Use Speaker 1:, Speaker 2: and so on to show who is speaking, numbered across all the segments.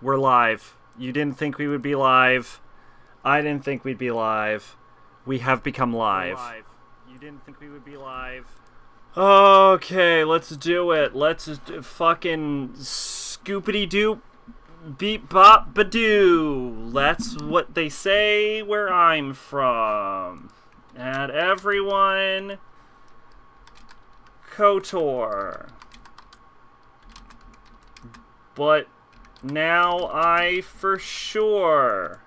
Speaker 1: We're live. You didn't think we would be live. I didn't think we'd be live. We have become live. You didn't think we would be live. Okay, let's do it. Let's fucking scoopity-doop beep bop badoo. That's what they say where I'm from. And everyone, KOTOR. But now I for sure.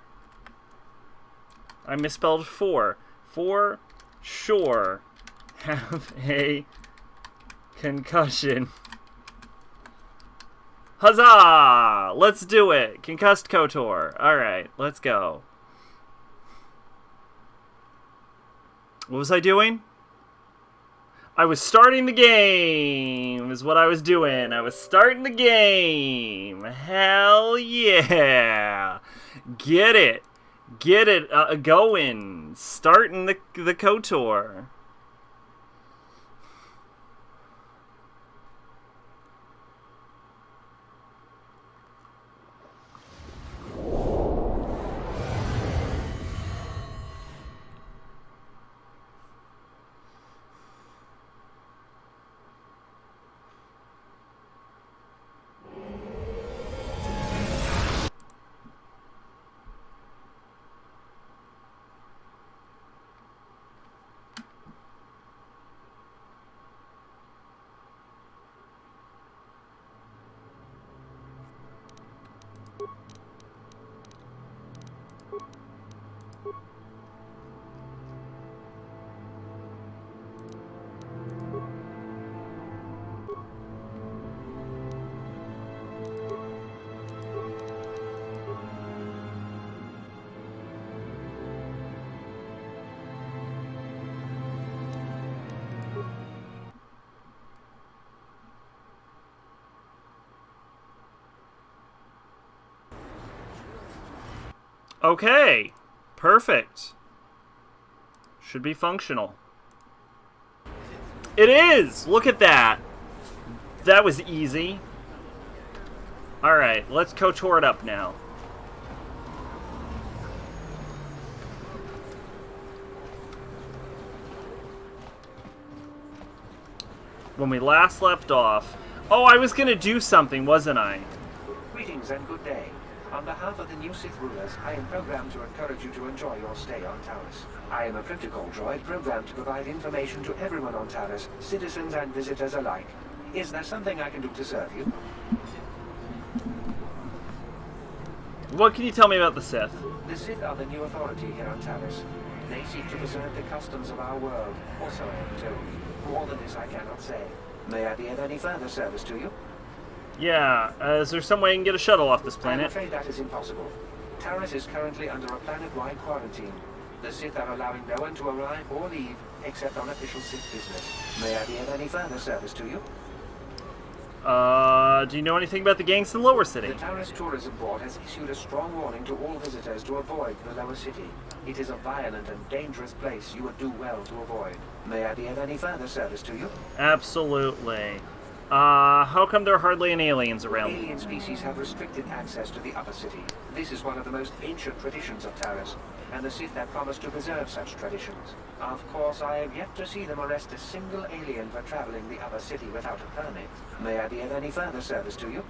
Speaker 1: I misspelled for. For sure have a concussion. Huzzah! Let's do it. Concussed KOTOR. Alright, let's go. What was I doing? I was starting the game, is what I was doing. I was starting the game. Hell yeah. Get it. Get it going. Starting the KOTOR. Okay, perfect. Should be functional. It is! Look at that! That was easy. Alright, let's KOTOR it up now. When we last left off... Oh, I was gonna do something, wasn't I?
Speaker 2: Greetings and good day. On behalf of the new Sith rulers, I am programmed to encourage you to enjoy your stay on Taris. I am a protocol droid programmed to provide information to everyone on Taris, citizens and visitors alike. Is there something I can do to serve you?
Speaker 1: What can you tell me about the Sith?
Speaker 2: The Sith are the new authority here on Taris. They seek to preserve the customs of our world, also I am told. More than this I cannot say. May I be of any further service to you?
Speaker 1: Yeah, is there some way I can get a shuttle off this
Speaker 2: I'm
Speaker 1: planet?
Speaker 2: afraid that is impossible. Taris is currently under a planet-wide quarantine. The Sith are allowing no one to arrive or leave, except on official Sith business. May I be of any further service to you?
Speaker 1: Do you know anything about the gangs in Lower City?
Speaker 2: The Taris Tourism Board has issued a strong warning to all visitors to avoid the Lower City. It is a violent and dangerous place you would do well to avoid. May I be of any further service to you?
Speaker 1: Absolutely. How come there are hardly any aliens around?
Speaker 2: Alien species have restricted access to the Upper City. This is one of the most ancient traditions of Taris, and the Sith have promised to preserve such traditions. Of course, I have yet to see them arrest a single alien for traveling the Upper City without a permit. May I be of any further service to you?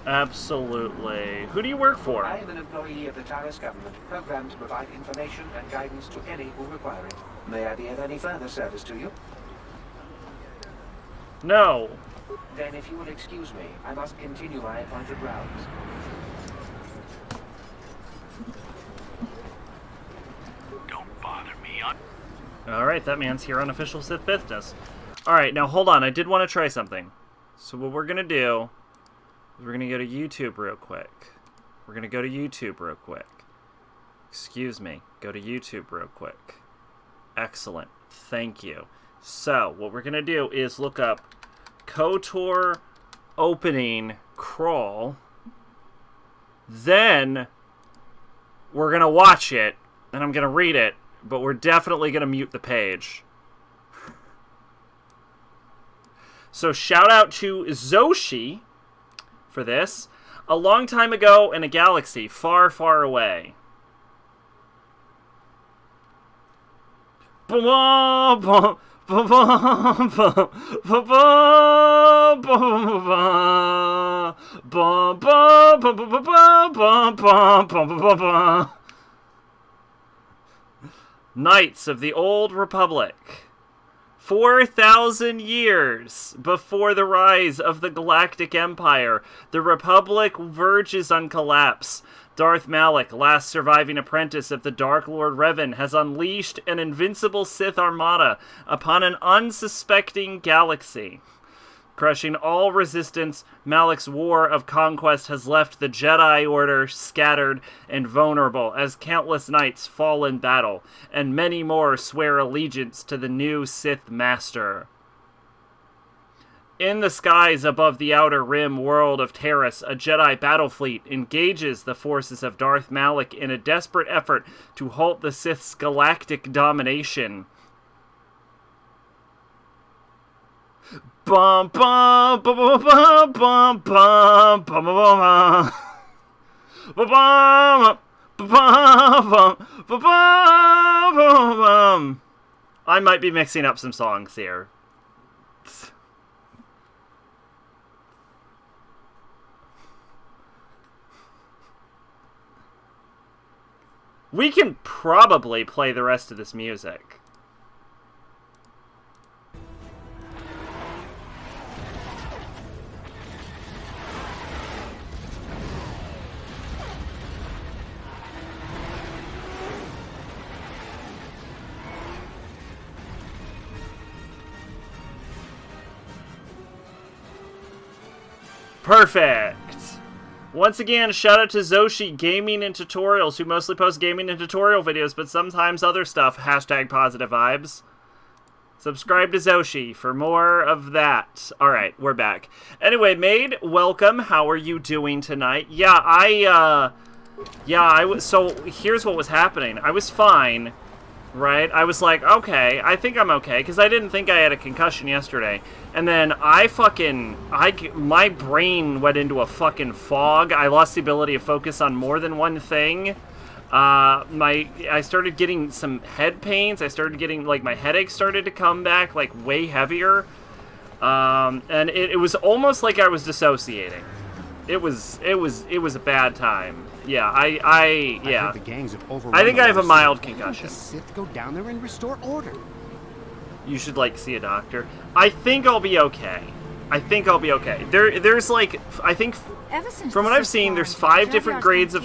Speaker 1: Absolutely. Who do you work for?
Speaker 2: I am an employee of the Taris government, programmed to provide information and guidance to any who require it. May I be of any further service to you?
Speaker 1: No.
Speaker 2: Then if you will excuse me, I must continue my appointed rounds.
Speaker 3: Don't bother me.
Speaker 1: Alright, that man's here on official Sith business. Alright, now hold on. I did want to try something. So what we're going to do is we're going to go to YouTube real quick. We're going to go to YouTube real quick. Excuse me. Go to YouTube real quick. Excellent. Thank you. So, what we're going to do is look up KOTOR opening crawl. Then we're going to watch it, and I'm going to read it, but we're definitely going to mute the page. So shout out to Zoshi for this. A long time ago in a galaxy far, far away. Knights of the Old Republic. 4,000 years before the rise of the Galactic Empire, the Republic verges on collapse. Darth Malik, last surviving apprentice of the Dark Lord Revan, has unleashed an invincible Sith armada upon an unsuspecting galaxy. Crushing all resistance, Malik's war of conquest has left the Jedi Order scattered and vulnerable as countless knights fall in battle, and many more swear allegiance to the new Sith Master. In the skies above the outer rim world of Terrace, a Jedi battle fleet engages the forces of Darth Malik in a desperate effort to halt the Sith's galactic domination. Bum bum bum bum bum bum bum bum bum bum bum. I might be mixing up some songs here. We can probably play the rest of this music. Perfect! Once again, shout out to Zoshi Gaming and Tutorials, who mostly post gaming and tutorial videos, but sometimes other stuff. Hashtag positive vibes. Subscribe to Zoshi for more of that. Alright, we're back. Anyway, Maid, welcome. How are you doing tonight? So here's what was happening. I was fine, right? I was like, okay, I think I'm okay, because I didn't think I had a concussion yesterday. And then my brain went into a fucking fog. I lost the ability to focus on more than one thing. I started getting some head pains. I started getting, like, my headache started to come back, like, way heavier. And it was almost like I was dissociating. It was a bad time. Yeah, I heard the gangs have overrun. I think I have a mild concussion. The Sith go down there and restore order. You should, like, see a doctor. I think I'll be okay. There's like, I think, from what I've seen, there's 5 different grades of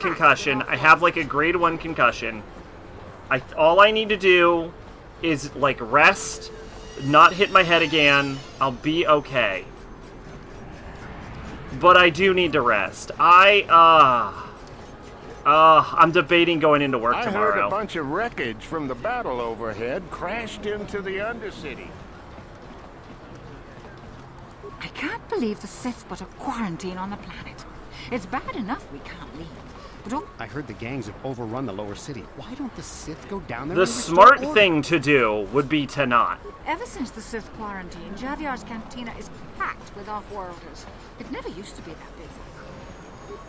Speaker 1: concussion. I have, like, a grade 1 concussion. All I need to do is, like, rest, not hit my head again. I'll be okay. But I do need to rest. I'm debating going into work tomorrow.
Speaker 4: I heard a bunch of wreckage from the battle overhead crashed into the Undercity.
Speaker 5: I can't believe the Sith put a quarantine on the planet. It's bad enough we can't leave. But
Speaker 6: I heard the gangs have overrun the lower city. Why don't the Sith go down there?
Speaker 1: The smart thing to do would be to not.
Speaker 5: Ever since the Sith quarantine, Javier's cantina is packed with off-worlders. It never used to be that busy.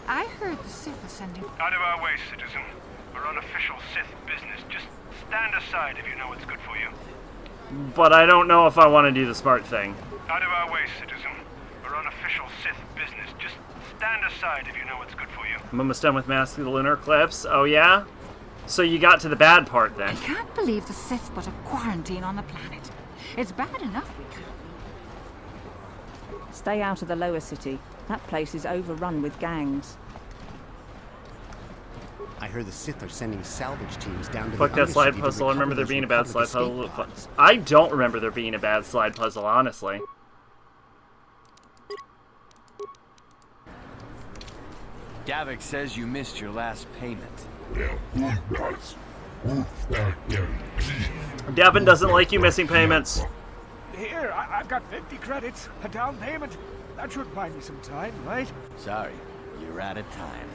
Speaker 5: I heard the Sith are sending...
Speaker 3: Out of our way, citizen. We're on official Sith business. Just stand aside if you know what's good for you.
Speaker 1: But I don't know if I want to do the smart thing.
Speaker 3: Out of our way, citizen. We're on official Sith business. Just stand aside if you know what's good for you.
Speaker 1: I'm almost done with Mask of the Lunar Eclipse. Oh, yeah? So you got to the bad part, then.
Speaker 5: I can't believe the Sith put a quarantine on the planet. It's bad enough we can't leave.
Speaker 7: Stay out of the lower city. That place is overrun with gangs.
Speaker 6: I heard the Sith are sending salvage teams down to
Speaker 1: Fuck
Speaker 6: the
Speaker 1: that slide
Speaker 6: Undercity
Speaker 1: puzzle. I remember there being a bad slide
Speaker 6: Republic
Speaker 1: puzzle. I don't remember there being a bad slide puzzle, honestly.
Speaker 8: Davik says you missed your last payment.
Speaker 1: Devin doesn't like you missing payments.
Speaker 9: Here, I've got 50 credits, a down payment. That should buy me some time, right?
Speaker 8: Sorry, you're out of time.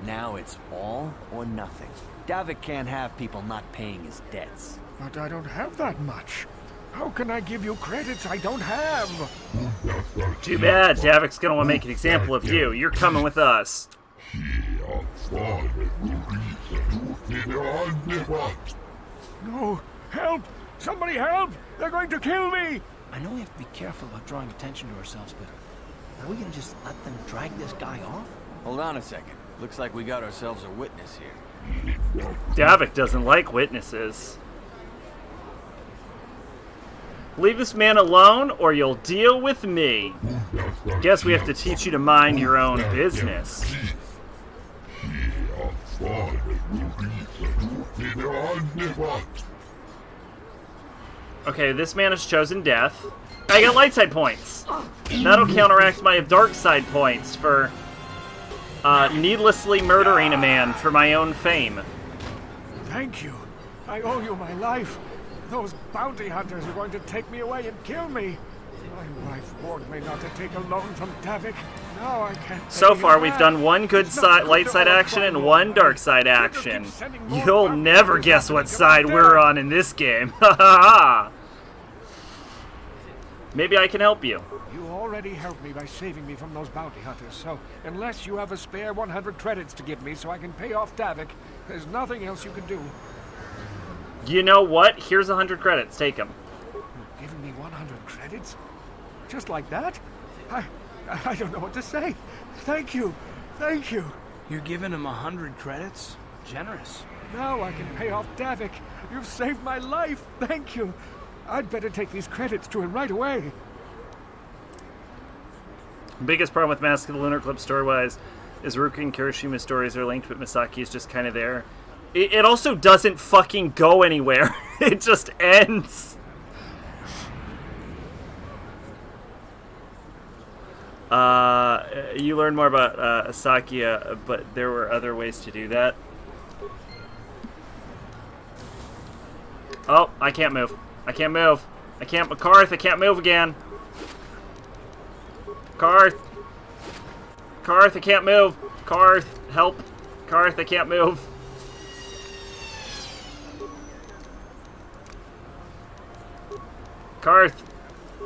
Speaker 8: Now it's all or nothing. Davik can't have people not paying his debts.
Speaker 9: But I don't have that much. How can I give you credits I don't have?
Speaker 1: Too bad. Davik's gonna want to make an example of you. You're coming with us.
Speaker 9: No! Help! Somebody help! They're going to kill me!
Speaker 8: I know we have to be careful about drawing attention to ourselves, but are we gonna just let them drag this guy off? Hold on a second. Looks like we got ourselves a witness here.
Speaker 1: Davik doesn't like witnesses. Leave this man alone, or you'll deal with me. Guess we have to teach you to mind your own business. Okay, this man has chosen death. I got light side points. That'll counteract my dark side points for needlessly murdering a man for my own fame.
Speaker 9: Thank you. I owe you my life. Those bounty hunters are going to take me away and kill me. My wife warned me not to take a loan from Davik. Now I can't.
Speaker 1: So far, we've done one good side, light side action and one dark side action. You'll never guess what side we're on in this game. Ha ha ha! Maybe I can help you.
Speaker 9: You already helped me by saving me from those bounty hunters, so unless you have a spare 100 credits to give me so I can pay off Davik, there's nothing else you can do.
Speaker 1: You know what? Here's 100 credits. Take them.
Speaker 9: You're giving me 100 credits? Just like that? I don't know what to say. Thank you. Thank you.
Speaker 8: You're giving him 100 credits? Generous.
Speaker 9: Now I can pay off Davik. You've saved my life. Thank you. I'd better take these credits to him right away.
Speaker 1: Biggest problem with Mask of the Lunar Eclipse story-wise is Ruka and Kirishima's stories are linked, but Misaki is just kind of there. It also doesn't fucking go anywhere. It just ends. You learn more about Asakia, but there were other ways to do that. Oh, I can't move. I can't move. I can't. Karth, I can't move again. Karth. Karth, I can't move. Karth, help. Karth, I can't move. Karth.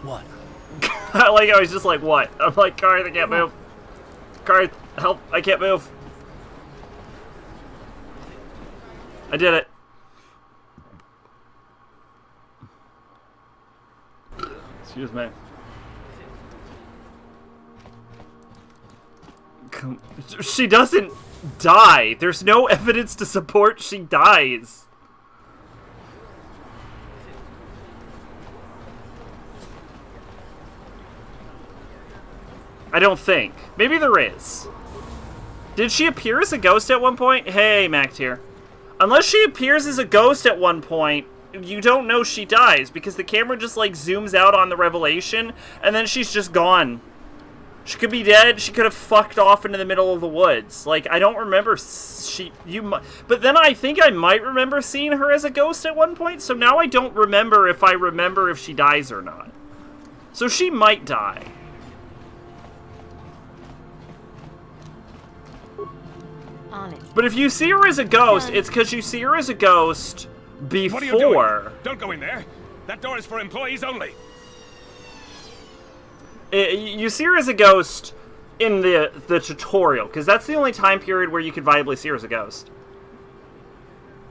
Speaker 8: What?
Speaker 1: I like how he's just like, what? I'm like, Karth, I can't move. Karth, help, I can't move. I did it. Excuse me. She doesn't die. There's no evidence to support she dies. I don't think. Maybe there is. Did she appear as a ghost at one point? Hey, Mac here. Unless she appears as a ghost at one point, you don't know she dies, because the camera just, like, zooms out on the revelation, and then she's just gone. She could be dead. She could have fucked off into the middle of the woods. Like, I don't remember but then I think I might remember seeing her as a ghost at one point, so now I don't remember if she dies or not. So she might die. But if you see her as a ghost, it's because you see her as a ghost before.
Speaker 3: What are you doing? Don't go in there. That door is for employees only.
Speaker 1: You see her as a ghost in the tutorial, because that's the only time period where you could viably see her as a ghost.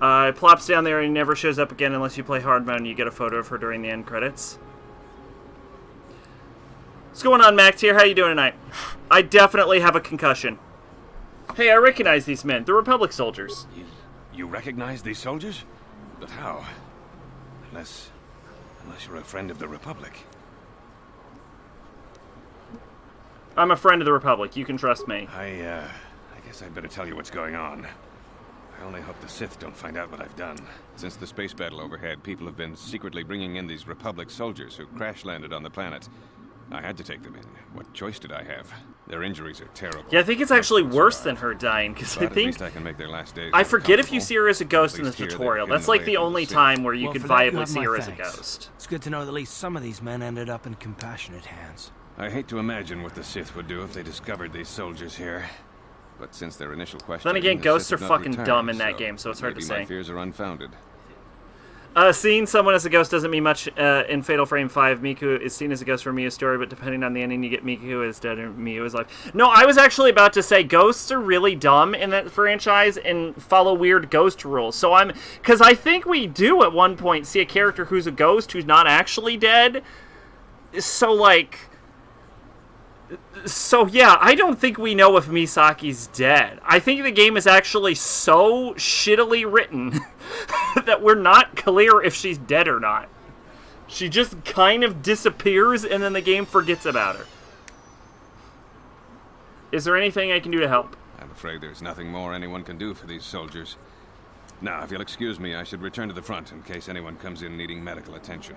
Speaker 1: It plops down there and never shows up again unless you play hard mode and you get a photo of her during the end credits. What's going on, Max here? How you doing tonight? I definitely have a concussion. Hey, I recognize these men. They're Republic soldiers.
Speaker 3: You recognize these soldiers? But how? Unless you're a friend of the Republic.
Speaker 1: I'm a friend of the Republic. You can trust me.
Speaker 3: I guess I'd better tell you what's going on. I only hope the Sith don't find out what I've done. Since the space battle overhead, people have been secretly bringing in these Republic soldiers who crash-landed on the planet. I had to take them in. What choice did I have? Their injuries are terrible.
Speaker 1: Yeah, I think it's actually worse than her dying, because I think...
Speaker 3: At least I can make their last days
Speaker 1: I forget if you see her as a ghost in the tutorial. That's like the only time where you could viably see her as a ghost.
Speaker 8: It's good to know that at least some of these men ended up in compassionate hands.
Speaker 3: I hate to imagine what the Sith would do if they discovered these soldiers here. But since their initial question...
Speaker 1: Then again, ghosts are fucking dumb in that game, so it's hard to say.
Speaker 3: My fears are unfounded.
Speaker 1: Seeing someone as a ghost doesn't mean much in Fatal Frame 5. Miku is seen as a ghost for Mia's story, but depending on the ending, you get Miku is dead and Miu is alive. No, I was actually about to say ghosts are really dumb in that franchise and follow weird ghost rules. So because I think we do at one point see a character who's a ghost who's not actually dead. So yeah, I don't think we know if Misaki's dead. I think the game is actually so shittily written that we're not clear if she's dead or not. She just kind of disappears and then the game forgets about her. Is there anything I can do to help?
Speaker 3: I'm afraid there's nothing more anyone can do for these soldiers. Now, if you'll excuse me, I should return to the front in case anyone comes in needing medical attention.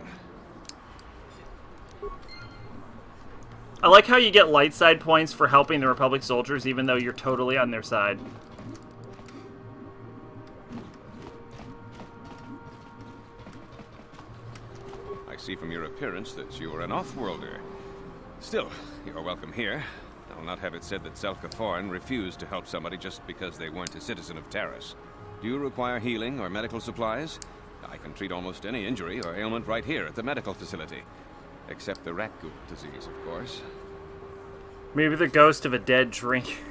Speaker 1: I like how you get light side points for helping the Republic soldiers even though you're totally on their side.
Speaker 3: I see from your appearance that you are an off-worlder. Still, you're welcome here. I'll not have it said that Selka Foreign refused to help somebody just because they weren't a citizen of Taris. Do you require healing or medical supplies? I can treat almost any injury or ailment right here at the medical facility. Except the rat ghoul disease, of course.
Speaker 1: Maybe the ghost of a dead drink.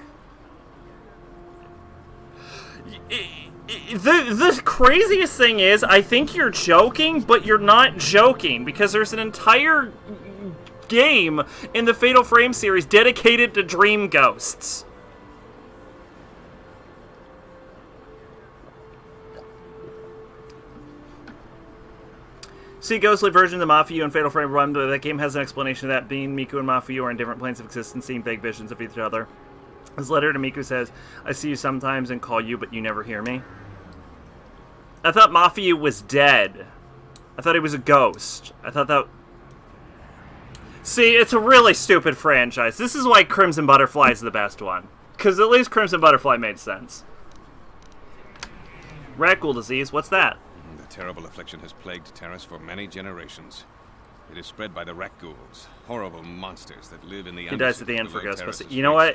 Speaker 1: The craziest thing is, I think you're joking, but you're not joking, because there's an entire game in the Fatal Frame series dedicated to dream ghosts. See ghostly version of the Mafuyu and Fatal Frame 1, but that game has an explanation of that being Miku and Mafuyu are in different planes of existence, seeing vague visions of each other. His letter to Miku says, I see you sometimes and call you, but you never hear me. I thought Mafuyu was dead. I thought he was a ghost. I thought that... See, it's a really stupid franchise. This is why Crimson Butterfly is the best one. Because at least Crimson Butterfly made sense. Rat ghoul disease, what's that?
Speaker 3: The terrible affliction has plagued Taris for many generations. It is spread by the rat ghouls, horrible monsters that live in the Undercity.
Speaker 1: He dies at the end for
Speaker 3: below
Speaker 1: Ghost
Speaker 3: Taris's
Speaker 1: Milk. You know what?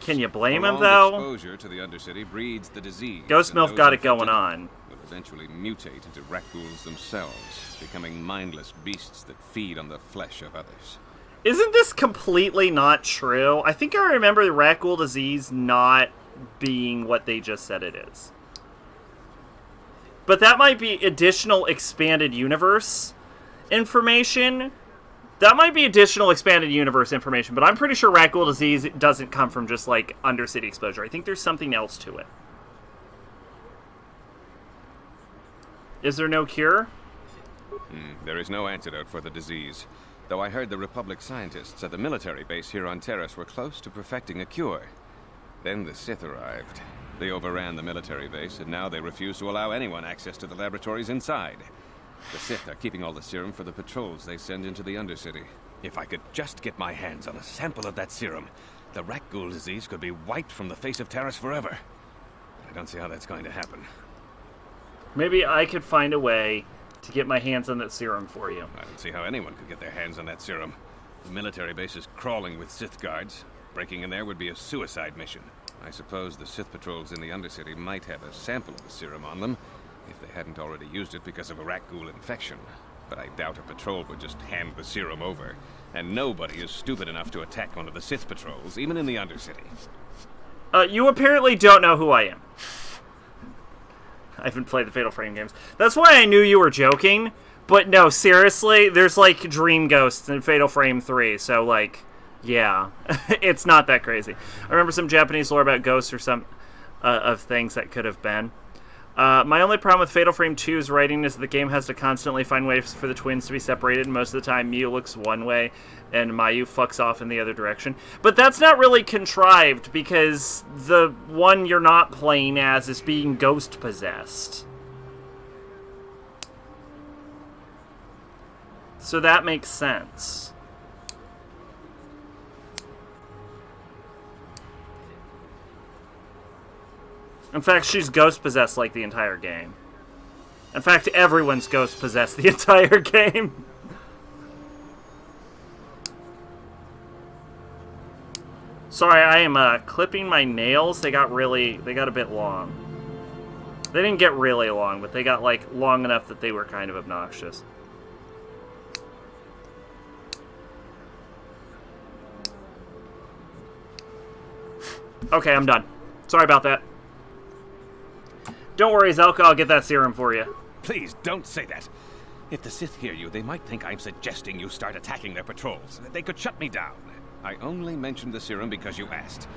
Speaker 1: Can you blame him, though?
Speaker 3: Exposure to the Undercity breeds the disease.
Speaker 1: Ghost Milk got it going on.
Speaker 3: Will eventually mutate into rat ghouls themselves, becoming mindless beasts that feed on the flesh of others.
Speaker 1: Isn't this completely not true? I think I remember the rat ghoul disease not being what they just said it is. But that might be additional expanded universe information. That might be additional expanded universe information, but I'm pretty sure rat ghoul disease doesn't come from just, like, Undercity exposure. I think there's something else to it. Is there no cure?
Speaker 3: There is no antidote for the disease. Though I heard the Republic scientists at the military base here on Taris were close to perfecting a cure. Then the Sith arrived. They overran the military base, and now they refuse to allow anyone access to the laboratories inside. The Sith are keeping all the serum for the patrols they send into the Undercity. If I could just get my hands on a sample of that serum, the rat ghoul disease could be wiped from the face of Taris forever. I don't see how that's going to happen.
Speaker 1: Maybe I could find a way to get my hands on that serum for you.
Speaker 3: I don't see how anyone could get their hands on that serum. The military base is crawling with Sith guards. Breaking in there would be a suicide mission. I suppose the Sith patrols in the Undercity might have a sample of the serum on them, if they hadn't already used it because of a rat ghoul infection. But I doubt a patrol would just hand the serum over. And nobody is stupid enough to attack one of the Sith patrols, even in the Undercity.
Speaker 1: You apparently don't know who I am. I haven't played the Fatal Frame games. That's why I knew you were joking. But no, seriously, there's, like, dream ghosts in Fatal Frame 3, so, like, yeah. It's not that crazy. I remember some Japanese lore about ghosts or some of things that could have been. My only problem with Fatal Frame 2's writing is that the game has to constantly find ways for the twins to be separated, and most of the time Miu looks one way and Mayu fucks off in the other direction. But that's not really contrived, because the one you're not playing as is being ghost-possessed. So that makes sense. In fact, she's ghost-possessed like the entire game. In fact, everyone's ghost-possessed the entire game. Sorry, I am clipping my nails. They got a bit long. They didn't get really long, but they got, like, long enough that they were kind of obnoxious. Okay, I'm done. Sorry about that. Don't worry, Zelka, I'll get that serum for you.
Speaker 3: Please, don't say that. If the Sith hear you, they might think I'm suggesting you start attacking their patrols. They could shut me down. I only mentioned the serum because you asked.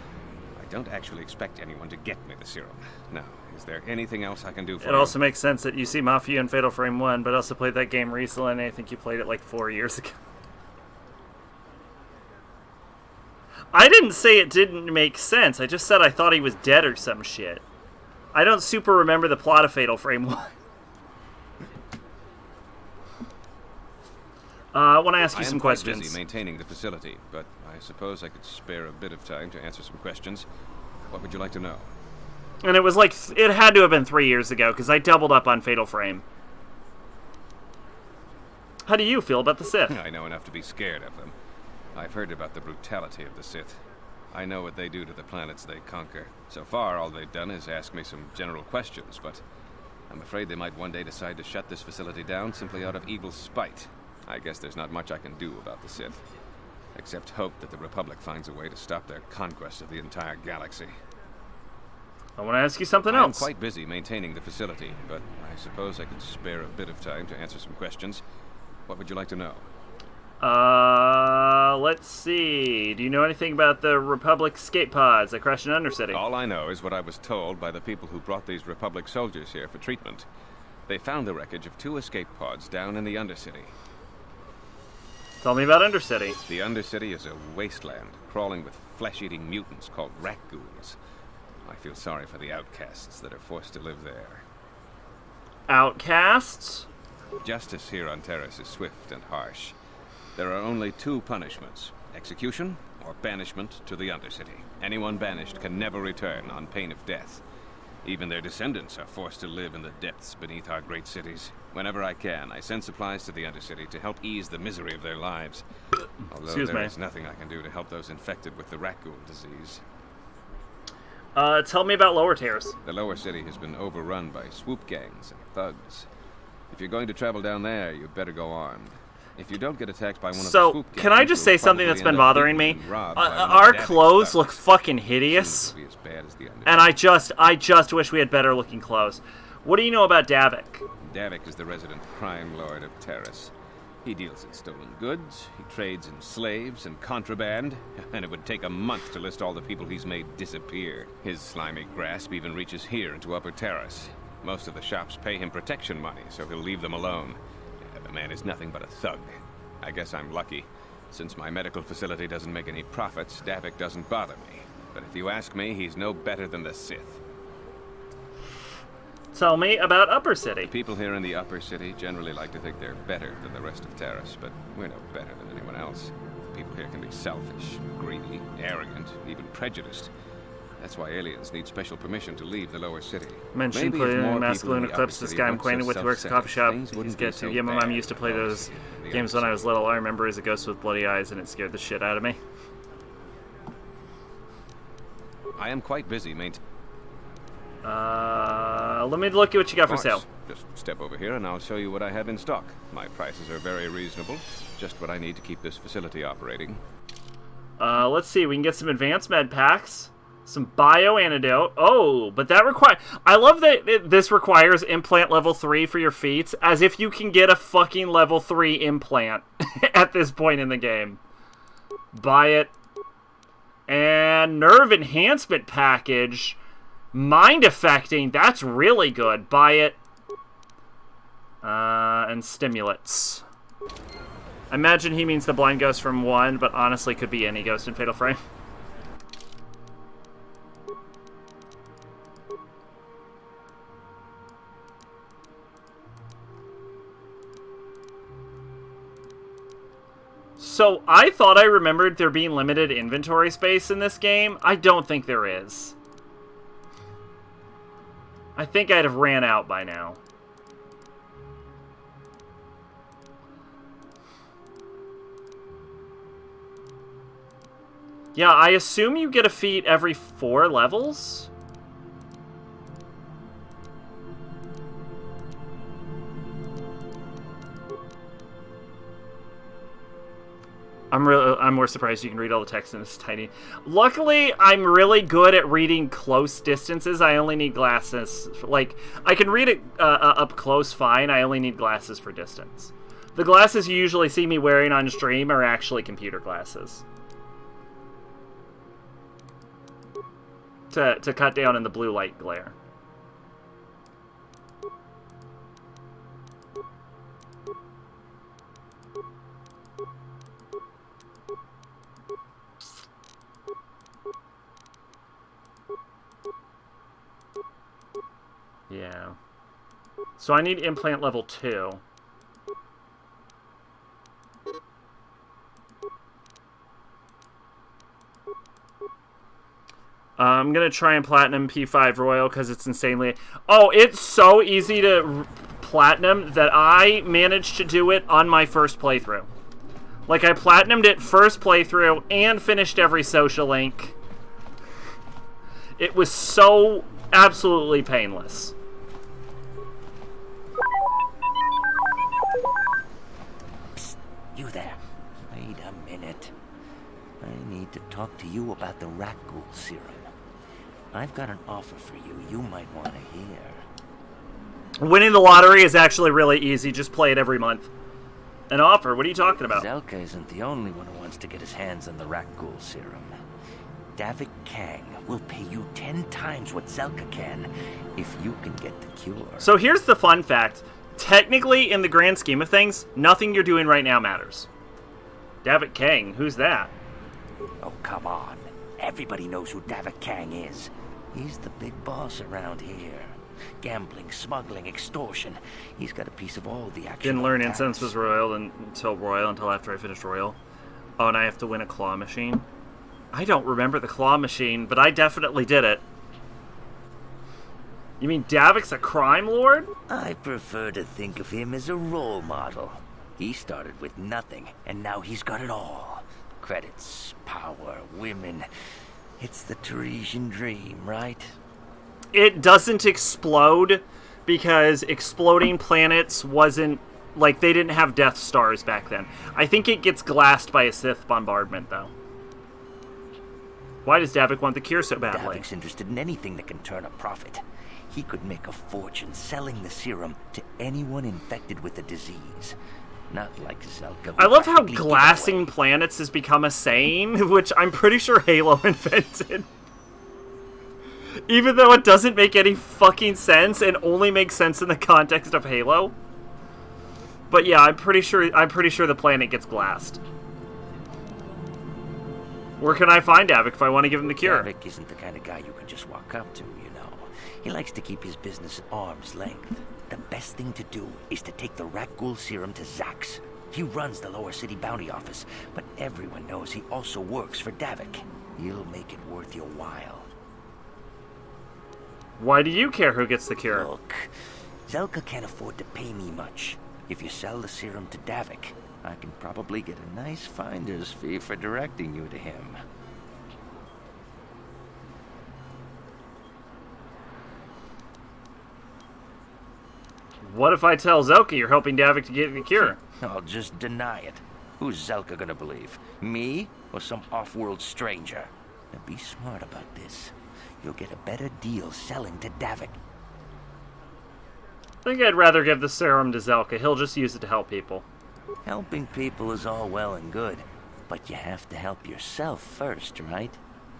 Speaker 3: I don't actually expect anyone to get me the serum. Now, is there anything else I can do for you?
Speaker 1: It also makes sense that you see Mafia in Fatal Frame 1, but also played that game recently, and I think you played it like 4 years ago. I didn't say it didn't make sense. I just said I thought he was dead or some shit. I don't super remember the plot of Fatal Frame 1. I want to ask you some questions.
Speaker 3: I'm busy maintaining the facility, but I suppose I could spare a bit of time to answer some questions. What would you like to know?
Speaker 1: And it was like, it had to have been 3 years ago, because I doubled up on Fatal Frame. How do you feel about the Sith?
Speaker 3: I know enough to be scared of them. I've heard about the brutality of the Sith. I know what they do to the planets they conquer. So far, all they've done is ask me some general questions, but I'm afraid they might one day decide to shut this facility down simply out of evil spite. I guess there's not much I can do about the Sith, except hope that the Republic finds a way to stop their conquest of the entire galaxy.
Speaker 1: I want to ask you something else.
Speaker 3: I'm quite busy maintaining the facility, but I suppose I could spare a bit of time to answer some questions. What would you like to know?
Speaker 1: Let's see. Do you know anything about the Republic escape pods that crashed in Undercity?
Speaker 3: All I know is what I was told by the people who brought these Republic soldiers here for treatment. They found the wreckage of 2 escape pods down in the Undercity.
Speaker 1: Tell me about Undercity.
Speaker 3: The Undercity is a wasteland, crawling with flesh-eating mutants called raccoons. I feel sorry for the outcasts that are forced to live there.
Speaker 1: Outcasts?
Speaker 3: Justice here on Terrace is swift and harsh. There are only 2 punishments: execution or banishment to the Undercity. Anyone banished can never return on pain of death. Even their descendants are forced to live in the depths beneath our great cities. Whenever I can, I send supplies to the Undercity to help ease the misery of their lives. Although there is nothing I can do to help those infected with the raccoon disease.
Speaker 1: Tell me about Lower Terrace.
Speaker 3: The Lower City has been overrun by swoop gangs and thugs. If you're going to travel down there, you'd better go armed. If you don't get attacked by one of the swoop gangs,
Speaker 1: can I just say something that's been bothering me? Our clothes look fucking hideous. And I just wish we had better looking clothes. What do you know about Davik?
Speaker 3: Davik is the resident crime lord of Terrace. He deals in stolen goods, he trades in slaves and contraband, and it would take a month to list all the people he's made disappear. His slimy grasp even reaches here into Upper Terrace. Most of the shops pay him protection money, so he'll leave them alone. The man is nothing but a thug. I guess I'm lucky. Since my medical facility doesn't make any profits, Davik doesn't bother me. But if you ask me, he's no better than the Sith.
Speaker 1: Tell me about Upper City.
Speaker 3: People here in the Upper City generally like to think they're better than the rest of Terrace, but we're no better than anyone else. People here can be selfish, greedy, arrogant, even prejudiced. That's why aliens need special permission to leave the Lower City.
Speaker 1: Mention playing Masculine Eclipse. This guy I'm acquainted with who works at a coffee shop. He's good too. Yeah, my mom used to play those games when I was little. I remember as a ghost with bloody eyes, and it scared the shit out of me.
Speaker 3: I am quite busy maintaining.
Speaker 1: Let me look at what you got for sale.
Speaker 3: Just step over here and I'll show you what I have in stock. My prices are very reasonable. Just what I need to keep this facility operating.
Speaker 1: Let's see. We can get some advanced med packs. Some bio antidote. Oh, but that I love that this requires implant level 3 for your feet, as if you can get a fucking level 3 implant at this point in the game. Buy it. And nerve enhancement package. Mind affecting. That's really good. Buy it. And stimulants. I imagine he means the blind ghost from 1, but honestly could be any ghost in Fatal Frame. So, I thought I remembered there being limited inventory space in this game. I don't think there is. I think I'd have ran out by now. Yeah, I assume you get a feat every 4 levels? I'm more surprised you can read all the text in this tiny. Luckily, I'm really good at reading close distances. I only need glasses. Like, I can read it up close fine. I only need glasses for distance. The glasses you usually see me wearing on stream are actually computer glasses. To cut down on the blue light glare. Yeah. So I need implant level 2. I'm going to try and platinum P5 Royal because it's insanely... Oh, it's so easy to platinum that I managed to do it on my first playthrough. Like, I platinumed it first playthrough and finished every social link. It was so absolutely painless.
Speaker 10: Psst, you there. Wait a minute. I need to talk to you about the rat ghoul serum. I've got an offer for you might want to hear.
Speaker 1: Winning the lottery is actually really easy. Just play it every month. An offer? What are you talking about?
Speaker 10: Zelka isn't the only one who wants to get his hands on the rat ghoul serum. Davik Kang will pay you 10 times what Zelka can if you can get the cure.
Speaker 1: So here's the fun fact. Technically, in the grand scheme of things, nothing you're doing right now matters. Davik Kang, who's that?
Speaker 10: Oh, come on. Everybody knows who Davik Kang is. He's the big boss around here. Gambling, smuggling, extortion. He's got a piece of all the action.
Speaker 1: Didn't learn incense was royal until after I finished royal. Oh, and I have to win a claw machine. I don't remember the claw machine, but I definitely did it. You mean Davik's a crime lord?
Speaker 10: I prefer to think of him as a role model. He started with nothing, and now he's got it all. Credits, power, women. It's the Teresian dream, right?
Speaker 1: It doesn't explode because exploding planets wasn't... Like, they didn't have Death Stars back then. I think it gets glassed by a Sith bombardment, though. Why does Davik want the cure so badly?
Speaker 10: Davik's interested in anything that can turn a profit. He could make a fortune selling the serum to anyone infected with the disease. Not like Zelka.
Speaker 1: I love how glassing planets has become a saying, which I'm pretty sure Halo invented. Even though it doesn't make any fucking sense and only makes sense in the context of Halo. But yeah, I'm pretty sure the planet gets glassed. Where can I find Davik if I want to give him the cure?
Speaker 10: Davik isn't the kind of guy you can just walk up to, you know. He likes to keep his business at arm's length. The best thing to do is to take the rat ghoul serum to Zax. He runs the Lower City Bounty Office, but everyone knows he also works for Davik. He'll make it worth your while.
Speaker 1: Why do you care who gets the cure?
Speaker 10: Look, Zelka can't afford to pay me much. If you sell the serum to Davik, I can probably get a nice finder's fee for directing you to him.
Speaker 1: What if I tell Zelka you're helping Davik to get the cure?
Speaker 10: I'll just deny it. Who's Zelka gonna believe? Me or some off-world stranger? Now be smart about this. You'll get a better deal selling to Davik.
Speaker 1: I think I'd rather give the serum to Zelka. He'll just use it to help people.
Speaker 10: Helping people is all well and good, but you have to help yourself first, right?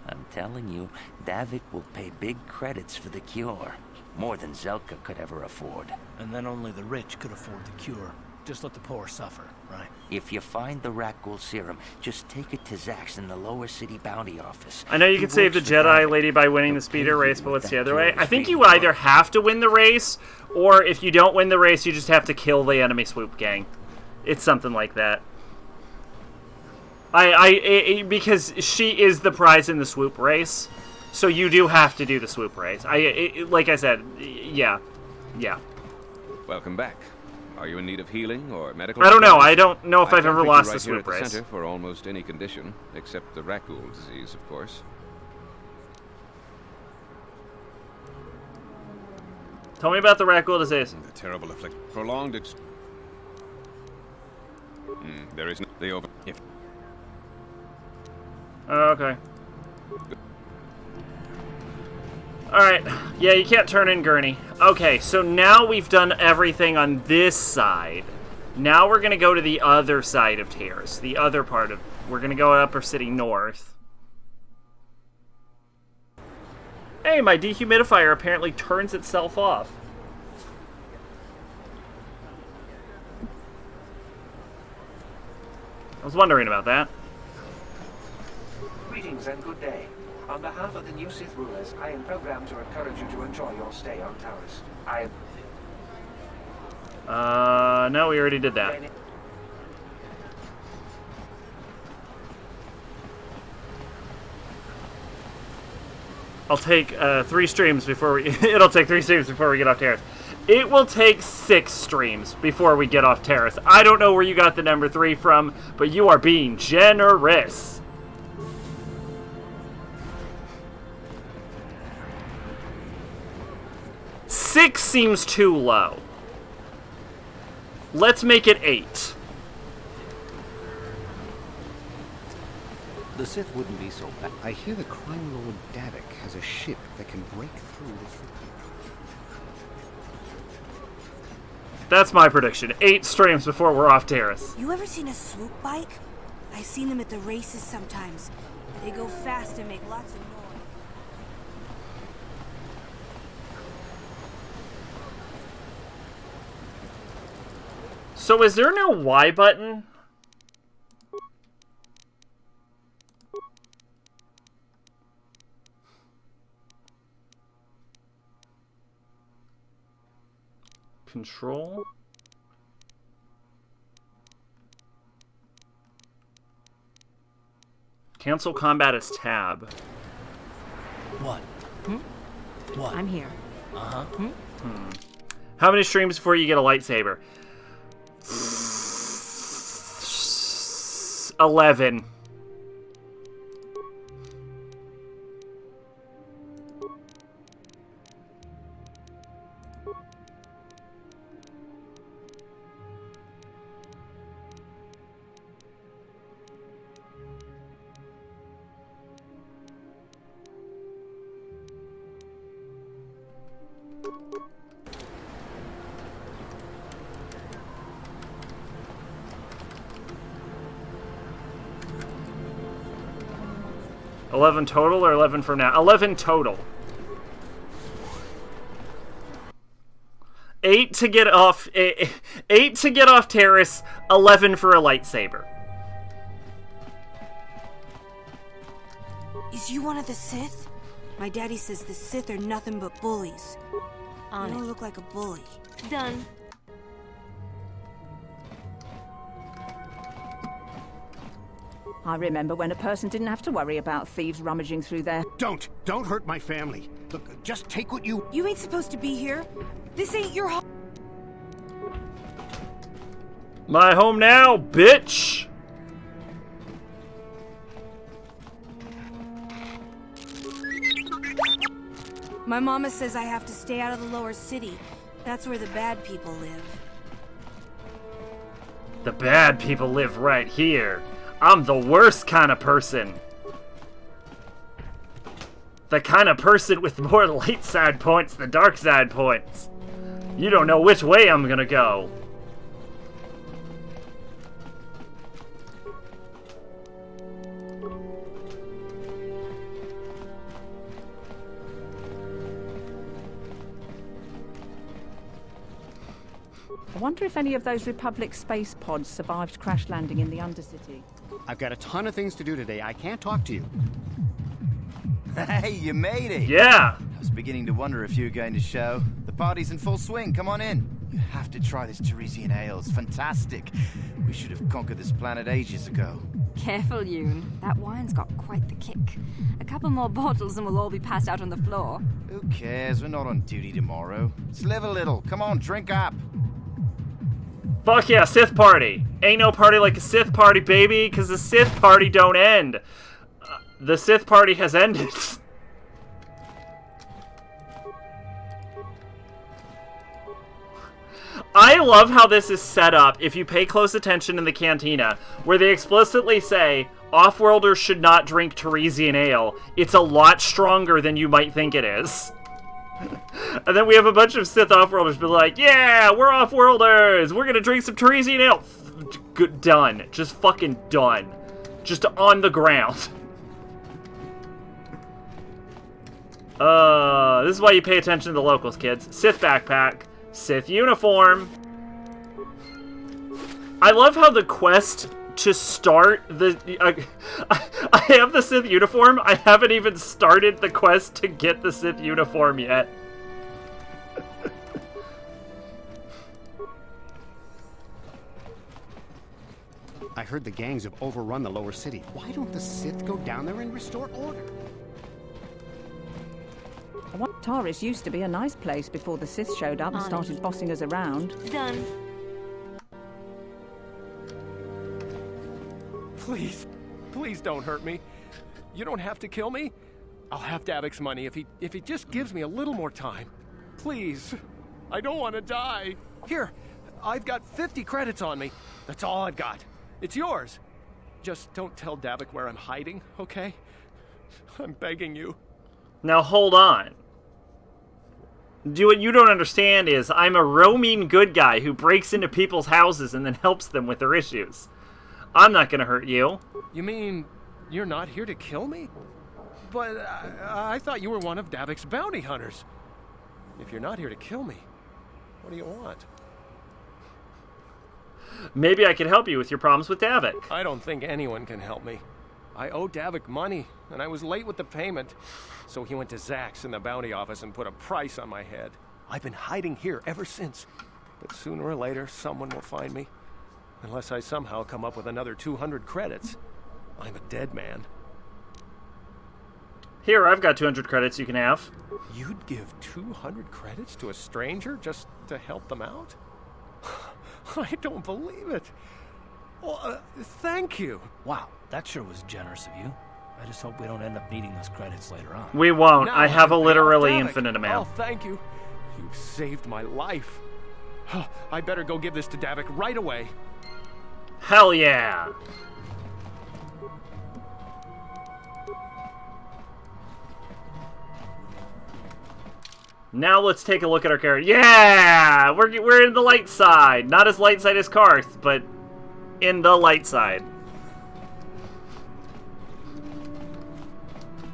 Speaker 10: I'm telling you, Davik will pay big credits for the cure. More than Zelka could ever afford.
Speaker 8: And then only the rich could afford the cure. Just let the poor suffer, right?
Speaker 10: If you find the rat ghoul serum, just take it to Zax in the Lower City Bounty Office.
Speaker 1: I know you can save the Jedi lady by winning the speeder race, but what's the other way? I think you either have to win the race, or if you don't win the race, you just have to kill the enemy swoop gang. It's something like that. Because she is the prize in the swoop race, so you do have to do the swoop race. Like I said, yeah.
Speaker 3: Welcome back. Are you in need of healing or medical?
Speaker 1: I don't know. I don't know if I've ever
Speaker 3: treat you
Speaker 1: lost
Speaker 3: right
Speaker 1: the
Speaker 3: here
Speaker 1: swoop
Speaker 3: at the
Speaker 1: race.
Speaker 3: center for almost any condition, except the rat ghoul disease, of course.
Speaker 1: Tell me about the rat ghoul disease.
Speaker 3: The terrible prolonged there is no... If
Speaker 1: Okay. Alright. Yeah, you can't turn in Gurney. Okay, so now we've done everything on this side. Now we're going to go to the other side of Terrace. The other part of... We're going to go Upper City North. Hey, my dehumidifier apparently turns itself off. I was wondering about that.
Speaker 2: Greetings and good day. On behalf of the new Sith rulers, I am programmed to encourage you to enjoy your stay on Taurus.
Speaker 1: No, we already did that. I'll take 3 streams before we... It'll take 3 streams before we get off Terrace. It will take 6 streams before we get off Terrace. I don't know where you got the number 3 from, but you are being generous. Six seems too low. Let's make it 8.
Speaker 6: The Sith wouldn't be so bad. I hear the crime lord Davik has a ship that can break through the fleet.
Speaker 1: That's my prediction. 8 streams before we're off Terrace.
Speaker 11: You ever seen a swoop bike? I've seen them at the races sometimes. They go fast and make lots of noise.
Speaker 1: So is there no Y button? Control? Cancel combat as tab.
Speaker 8: What? What?
Speaker 7: I'm here.
Speaker 8: Uh-huh.
Speaker 1: How many streams before you get a lightsaber? 11. $11 total or 11 from now? 11 total. 8 to get off. 8 to get off Terrace. 11 for a lightsaber.
Speaker 11: Is you one of the Sith? My daddy says the Sith are nothing but bullies. You don't look like a bully.
Speaker 12: Done.
Speaker 7: I remember when a person didn't have to worry about thieves rummaging through their...
Speaker 6: Don't hurt my family. Look, just take what you...
Speaker 11: You ain't supposed to be here. This ain't your home.
Speaker 1: My home now, bitch!
Speaker 11: My mama says I have to stay out of the lower city. That's where the bad people live.
Speaker 1: The bad people live right here. I'm the worst kind of person. The kind of person with more light side points than dark side points. You don't know which way I'm gonna go.
Speaker 7: I wonder if any of those Republic space pods survived crash landing in the Undercity.
Speaker 6: I've got a ton of things to do today. I can't talk to you.
Speaker 8: Hey, you made it!
Speaker 1: Yeah!
Speaker 8: I was beginning to wonder if you were going to show. The party's in full swing, come on in. You have to try this Teresian ale, it's fantastic. We should have conquered this planet ages ago.
Speaker 12: Careful, Yoon. That wine's got quite the kick. A couple more bottles and we'll all be passed out on the floor.
Speaker 8: Who cares? We're not on duty tomorrow. Let's live a little. Come on, drink up.
Speaker 1: Fuck yeah, Sith party. Ain't no party like a Sith party, baby, because the Sith party don't end. The Sith party has ended. I love how this is set up, if you pay close attention in the cantina, where they explicitly say, Off-worlders should not drink Teresian ale. It's a lot stronger than you might think it is. And then we have a bunch of Sith off-worlders be like, yeah, we're off-worlders. We're going to drink some Teresian ale. Good, done. Just fucking done. Just on the ground. This is why you pay attention to the locals, kids. Sith backpack. Sith uniform. I love how the quest to start the... I have the Sith uniform. I haven't even started the quest to get the Sith uniform yet.
Speaker 6: I heard the gangs have overrun the lower city. Why don't the Sith go down there and restore order?
Speaker 7: Taris used to be a nice place before the Sith showed up and started bossing us around.
Speaker 11: Done.
Speaker 9: Please, please don't hurt me. You don't have to kill me. I'll have Davik's money if he just gives me a little more time. Please. I don't want to die. Here, I've got 50 credits on me. That's all I've got. It's yours. Just don't tell Davik where I'm hiding, okay? I'm begging you.
Speaker 1: Now hold on. What you don't understand is I'm a roaming good guy who breaks into people's houses and then helps them with their issues. I'm not gonna hurt you.
Speaker 9: You mean you're not here to kill me? But I thought you were one of Davik's bounty hunters. If you're not here to kill me, what do you want?
Speaker 1: Maybe I could help you with your problems with Davik.
Speaker 9: I don't think anyone can help me. I owe Davik money, and I was late with the payment. So he went to Zach's in the bounty office and put a price on my head. I've been hiding here ever since. But sooner or later, someone will find me. Unless I somehow come up with another 200 credits. I'm a dead man.
Speaker 1: Here, I've got 200 credits you can have.
Speaker 9: You'd give 200 credits to a stranger just to help them out? I don't believe it. Well, thank you.
Speaker 8: Wow, that sure was generous of you. I just hope we don't end up needing those credits later on.
Speaker 1: We won't.
Speaker 9: Now
Speaker 1: I have a literally
Speaker 9: Davik.
Speaker 1: infinite amount.
Speaker 9: Oh, thank you. You've saved my life. I better go give this to Davik right away.
Speaker 1: Hell yeah! Now let's take a look at our character. Yeah! We're in the light side. Not as light side as Karth, but in the light side.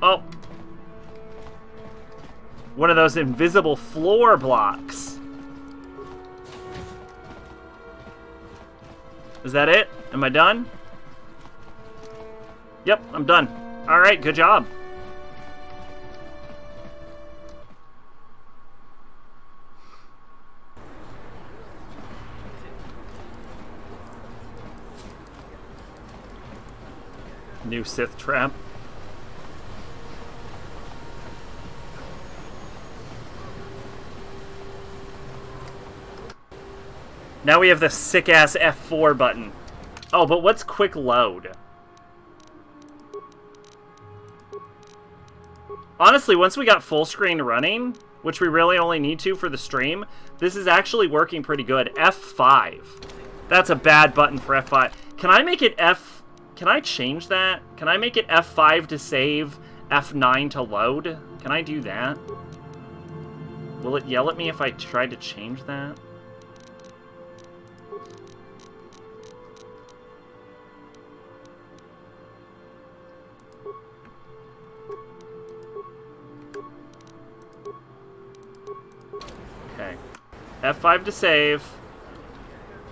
Speaker 1: Oh. One of those invisible floor blocks. Is that it? Am I done? Yep, I'm done. Alright, good job. New Sith trap. Now we have the sick-ass F4 button. Oh, but what's quick load? Honestly, once we got full screen running, which we really only need to for the stream, this is actually working pretty good. F5. That's a bad button for F5. Can I make it F... Can I change that? Can I make it F5 to save, F9 to load? Can I do that? Will it yell at me if I try to change that? Okay. F5 to save.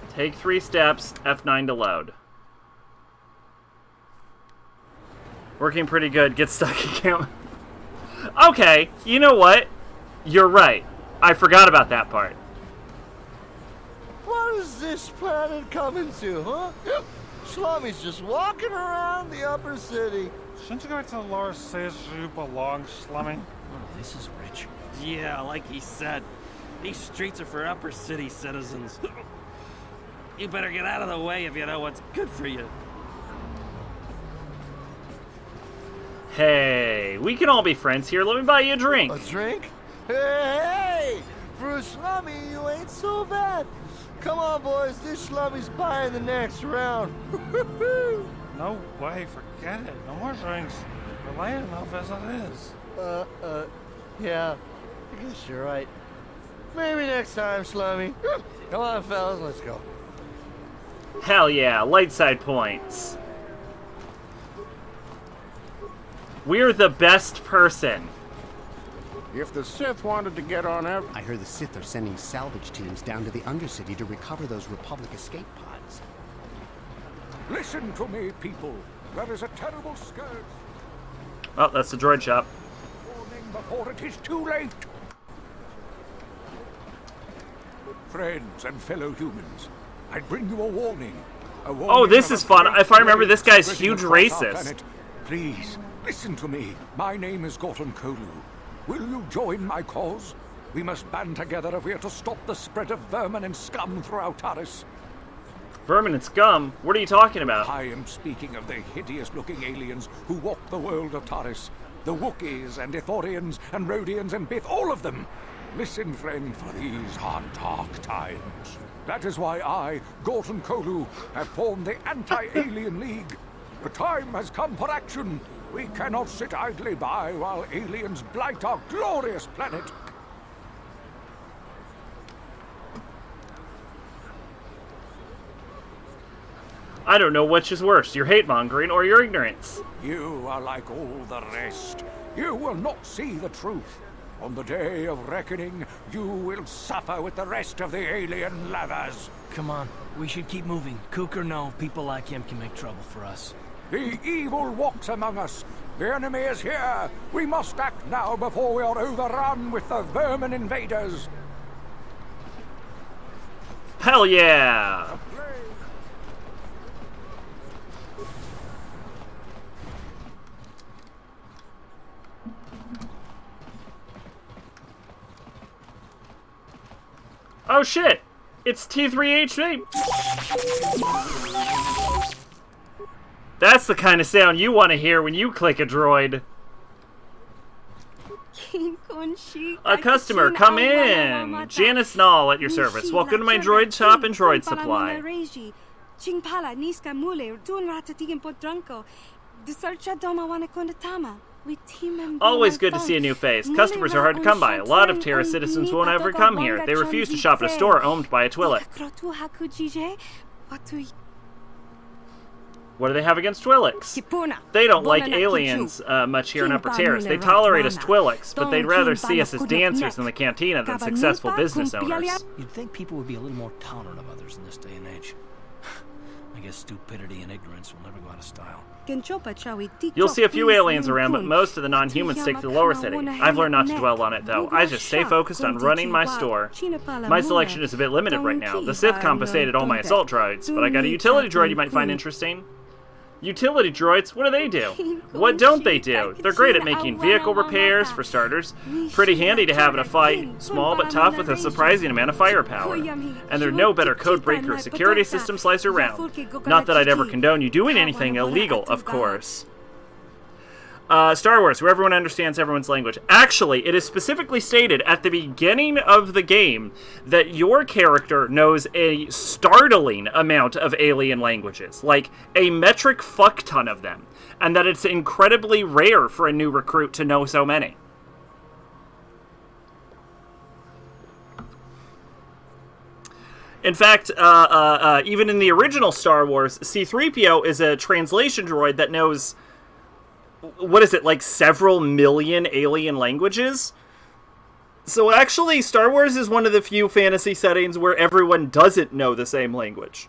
Speaker 1: Take 3 steps. F9 to load. Working pretty good. Get stuck again. Okay, you know what? You're right. I forgot about that part.
Speaker 13: What is this planet coming to, huh? Slummy's just walking around the upper city.
Speaker 14: Shouldn't you go to the lower cities where you belong, Slummy?
Speaker 8: Oh, this is rich.
Speaker 15: Yeah, like he said. These streets are for upper city citizens. You better get out of the way if you know what's good for you.
Speaker 1: Hey, we can all be friends here. Let me buy you a drink.
Speaker 13: A drink? Hey! For a slummy, you ain't so bad. Come on, boys. This slummy's buying the next round.
Speaker 14: No way, forget it. No more drinks. We're late enough as it is.
Speaker 13: Yeah. I guess you're right. Maybe next time, Slummy. Come on, fellas, let's go.
Speaker 1: Hell yeah, light side points. We're the best person.
Speaker 4: If the Sith wanted to get on out...
Speaker 6: I heard the Sith are sending salvage teams down to the Undercity to recover those Republic escape pods.
Speaker 9: Listen to me, people. There is a terrible scourge.
Speaker 1: Oh, that's the droid shop.
Speaker 9: Warning before it is too late. Friends and fellow humans, I bring you a warning.
Speaker 1: Oh, this is fun. If I remember, this guy's huge racist.
Speaker 9: Please, listen to me. My name is Gorton Kolu. Will you join my cause? We must band together if we are to stop the spread of vermin and scum throughout Taris.
Speaker 1: Vermin and scum? What are you talking about?
Speaker 9: I am speaking of the hideous-looking aliens who walk the world of Taris. The Wookiees and Ithorians and Rhodians and Bith, all of them. Listen, friend, for these are dark times. That is why I, Gorton Kolu, have formed the Anti-Alien League. The time has come for action. We cannot sit idly by while aliens blight our glorious planet.
Speaker 1: I don't know which is worse, your hate-mongering or your ignorance.
Speaker 9: You are like all the rest. You will not see the truth. On the day of reckoning, you will suffer with the rest of the alien lathers.
Speaker 8: Come on, we should keep moving. Kook or no, people like him can make trouble for us.
Speaker 9: The evil walks among us. The enemy is here. We must act now before we are overrun with the vermin invaders.
Speaker 1: Hell yeah! Oh shit! It's T3H8! That's the kind of sound you want to hear when you click a droid. A customer, come in! Janice Nall at your service. Welcome to my droid shop and droid supply. Always good to see a new face. Customers are hard to come by. A lot of Terra citizens won't ever come here. They refuse to shop at a store owned by a Twi'lek. What do they have against Twi'leks? They don't like aliens much here in Upper Terrace. They tolerate us Twi'leks, but they'd rather see us as dancers in the cantina than successful business owners.
Speaker 8: You'd think people would be a little more tolerant of others in this day and age. I guess stupidity and ignorance will never go out of style.
Speaker 1: You'll see a few aliens around, but most of the non-humans stick to the lower city. I've learned not to dwell on it, though. I just stay focused on running my store. My selection is a bit limited right now. The Sith confiscated all my assault droids, but I got a utility droid you might find interesting. Utility droids? What do they do? What don't they do? They're great at making vehicle repairs, for starters. Pretty handy to have in a fight. Small but tough with a surprising amount of firepower. And they're no better code breaker or security system slicer around. Not that I'd ever condone you doing anything illegal, of course. Star Wars, where everyone understands everyone's language. Actually, it is specifically stated at the beginning of the game that your character knows a startling amount of alien languages, like a metric fuck ton of them, and that it's incredibly rare for a new recruit to know so many. In fact, even in the original Star Wars, C-3PO is a translation droid that knows... what is it, like several million alien languages? So actually, Star Wars is one of the few fantasy settings where everyone doesn't know the same language.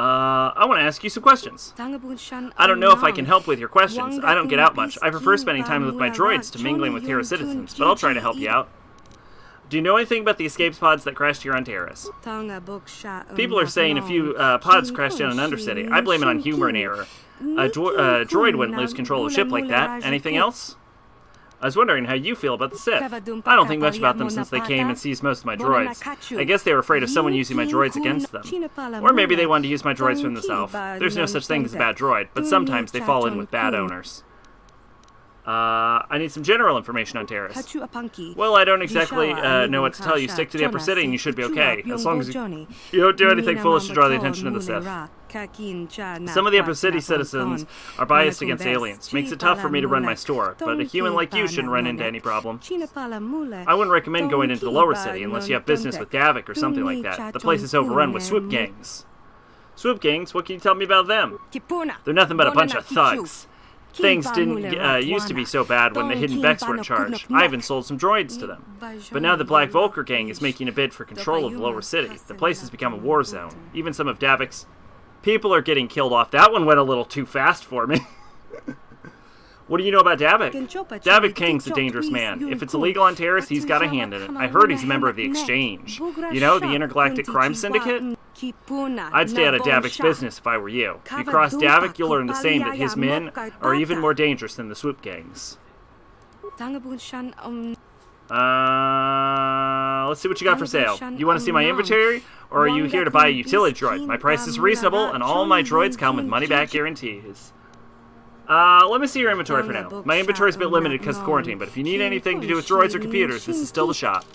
Speaker 1: I want to ask you some questions. I don't know if I can help with your questions. I don't get out much. I prefer spending time with my droids to mingling with Terra citizens, but I'll try to help you out. Do you know anything about the escapes pods that crashed here on Terrace? People are saying a few pods crashed down in Undercity. I blame it on humor and error. A droid wouldn't lose control of a ship like that. Anything else? I was wondering how you feel about the Sith. I don't think much about them since they came and seized most of my droids. I guess they were afraid of someone using my droids against them. Or maybe they wanted to use my droids for themselves. There's no such thing as a bad droid, but sometimes they fall in with bad owners. I need some general information on Terrace. Well, I don't exactly know what to tell you. Stick to the upper city and you should be okay. As long as you don't do anything foolish to draw the attention of the Sith. Some of the upper city citizens are biased against aliens. Makes it tough for me to run my store, but a human like you shouldn't run into any problem. I wouldn't recommend going into the lower city unless you have business with Davik or something like that. The place is overrun with swoop gangs. Swoop gangs? What can you tell me about them? They're nothing but a bunch of thugs. Things didn't used to be so bad when the Hidden Becks were in charge. I even sold some droids to them. But now the Black Vulcar gang is making a bid for control of the lower city. The place has become a war zone. Even some of Davik's people are getting killed off. That one went a little too fast for me. What do you know about Davik? Davik Kang's a dangerous man. If it's illegal on Terrace, he's got a hand in it. I heard he's a member of the Exchange. You know, the Intergalactic Crime Syndicate? I'd stay out of Davik's business if I were you. If you cross Davik, you'll learn the same, that his men are even more dangerous than the swoop gangs. Let's see what you got for sale. You want to see my inventory? Or are you here to buy a utility droid? My price is reasonable, and all my droids come with money-back guarantees. Let me see your inventory for now. My inventory's a bit limited because of quarantine, but if you need anything to do with droids or computers, this is still the shop.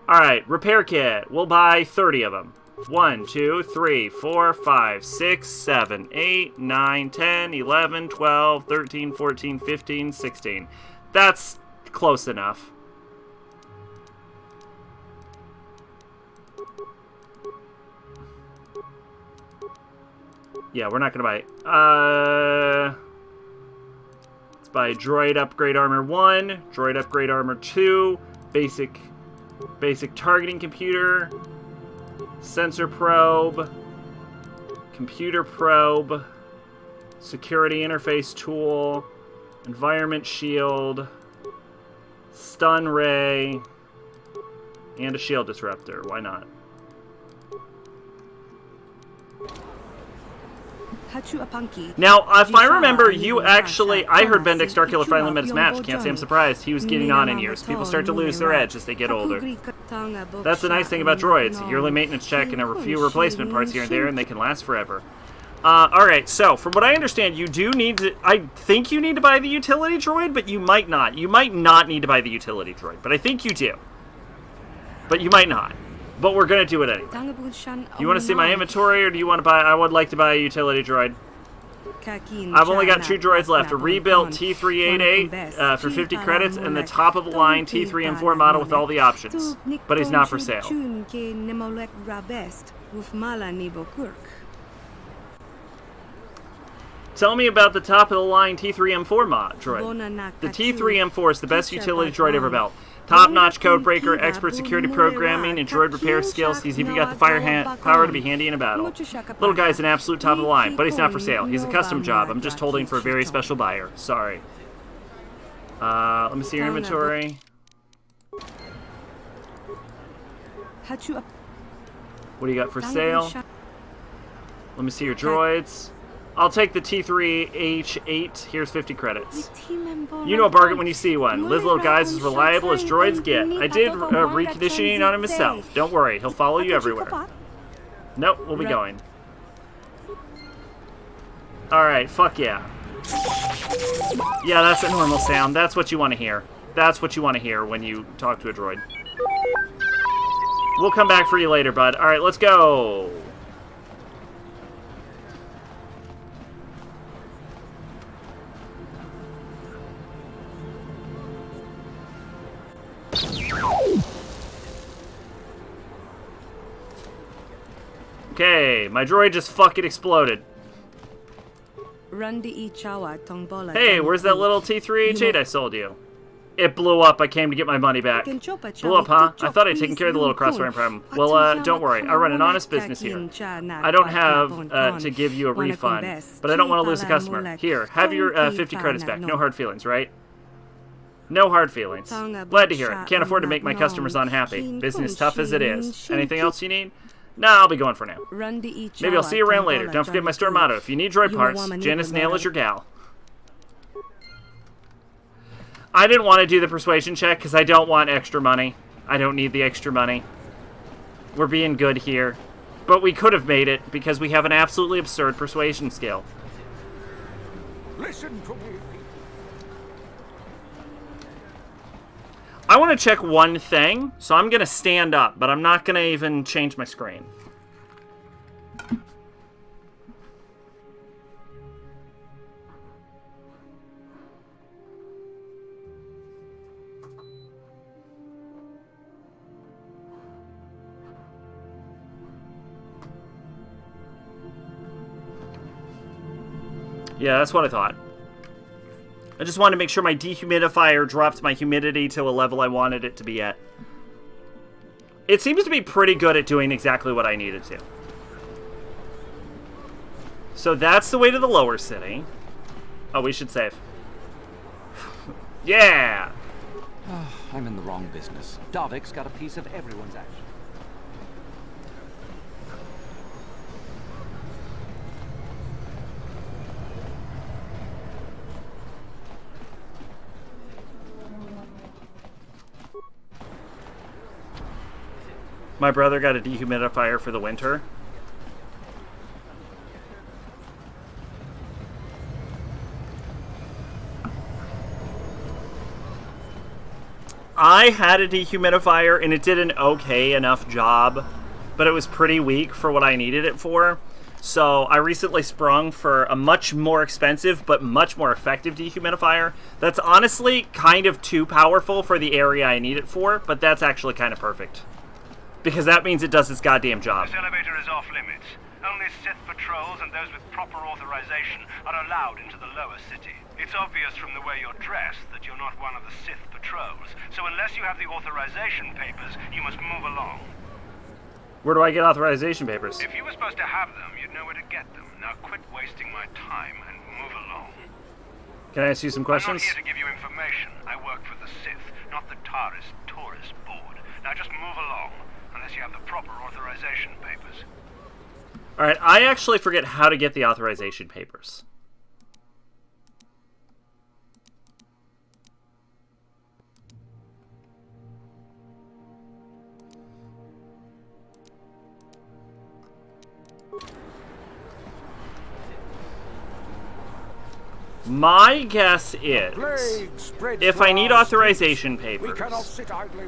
Speaker 1: Alright, repair kit. We'll buy 30 of them. 1, 2, 3, 4, 5, 6, 7, 8, 9, 10, 11, 12, 13, 14, 15, 16. That's close enough. Yeah, we're not gonna buy it. Let's buy Droid Upgrade Armor 1, Droid Upgrade Armor 2, Basic Targeting Computer, Sensor Probe, Computer Probe, Security Interface Tool, Environment Shield, Stun Ray, and a Shield Disruptor. Why not? Now, if I remember, you actually... I heard Bendix Starkiller finally met his match. Can't say I'm surprised. He was getting on in years. People start to lose their edge as they get older. That's the nice thing about droids. A yearly maintenance check and a few replacement parts here and there, and they can last forever. Alright, so, from what I understand, you do need to... I think you need to buy the utility droid, but you might not. You might not need to buy the utility droid, but I think you do. But you might not. But we're going to do it anyway. You want to see my inventory, or do you want to buy... I would like to buy a utility droid. I've only got 2 droids left. A rebuilt T388 for 50 credits, and the top-of-the-line T3M4 model with all the options. But he's not for sale. Tell me about the top-of-the-line T3M4 mod droid. The T3M4 is the best utility droid ever built. Top-notch codebreaker, expert security programming, and droid repair skills. He's even got the power to be handy in a battle. Little guy's an absolute top of the line, but he's not for sale. He's a custom job. I'm just holding for a very special buyer. Sorry. Let me see your inventory. What do you got for sale? Let me see your droids. I'll take the T3H8. Here's 50 credits. You know a bargain when you see one. Liz little guy's as reliable as droids get. I did reconditioning on him myself. Don't worry, he'll follow you everywhere. Nope, we'll be going. Alright, fuck yeah. Yeah, that's a normal sound. That's what you want to hear. That's what you want to hear when you talk to a droid. We'll come back for you later, bud. Alright, let's go. Okay, my droid just fucking exploded. Hey, where's that little T3H8 I sold you? It blew up. I came to get my money back. Blew up, huh? I thought I'd taken care of the little crosswiring problem. Well, don't worry. I run an honest business here. I don't have to give you a refund, but I don't want to lose a customer. Here, have your 50 credits back. No hard feelings, right? No hard feelings. Glad to hear it. Can't afford to make my customers unhappy. Business tough as it is. Anything else you need? Nah, I'll be going for now. Maybe I'll see you around later. Don't forget my store motto. If you need droid parts, Janice Nail is your gal. I didn't want to do the persuasion check because I don't want extra money. I don't need the extra money. We're being good here. But we could have made it because we have an absolutely absurd persuasion skill.
Speaker 4: Listen to me.
Speaker 1: I want to check one thing, so I'm going to stand up, but I'm not going to even change my screen. Yeah, that's what I thought. I just wanted to make sure my dehumidifier dropped my humidity to a level I wanted it to be at. It seems to be pretty good at doing exactly what I needed to. So that's the way to the lower city. Oh, we should save. Yeah!
Speaker 6: I'm in the wrong business. Davik's got a piece of everyone's action.
Speaker 1: My brother got a dehumidifier for the winter. I had a dehumidifier and it did an okay enough job, but it was pretty weak for what I needed it for. So I recently sprung for a much more expensive but much more effective dehumidifier. That's honestly kind of too powerful for the area I need it for, but that's actually kind of perfect. Because that means it does its goddamn job.
Speaker 16: This elevator is off limits. Only Sith patrols and those with proper authorization are allowed into the lower city. It's obvious from the way you're dressed that you're not one of the Sith patrols, so unless you have the authorization papers, you must move along.
Speaker 1: Where do I get authorization papers?
Speaker 16: If you were supposed to have them, you'd know where to get them. Now quit wasting my time and move along.
Speaker 1: Can I ask you some questions?
Speaker 16: I'm not here to give you information. I work for the Sith, not the Taris Tourist Board. Now just move along. Unless you have the proper authorization papers.
Speaker 1: Alright, I actually forget how to get the authorization papers. My guess is, if I need authorization papers,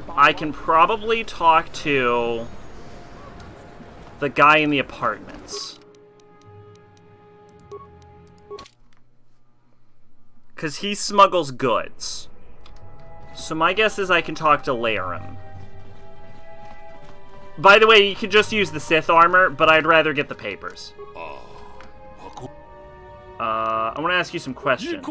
Speaker 1: I can probably talk to the guy in the apartments. Because he smuggles goods. So my guess is I can talk to Laram. By the way, you can just use the Sith armor, but I'd rather get the papers. I want to ask you some questions.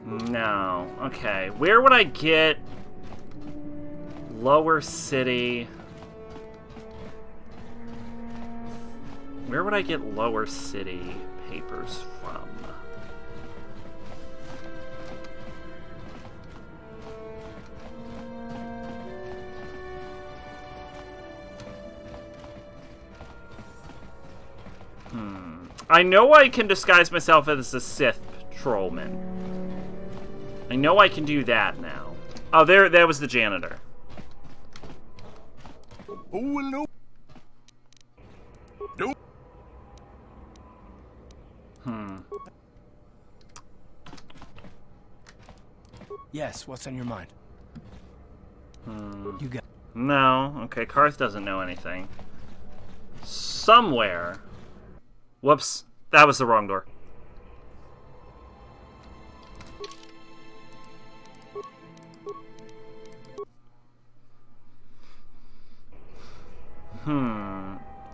Speaker 1: No. Okay. Where would I get lower city? Where would I get lower city papers from? I know I can disguise myself as a Sith patrolman. I know I can do that now. Oh, there was the janitor.
Speaker 9: Oh, no.
Speaker 17: Yes, what's on your mind? You got.
Speaker 1: No. Okay, Karth doesn't know anything. Somewhere. Whoops. That was the wrong door.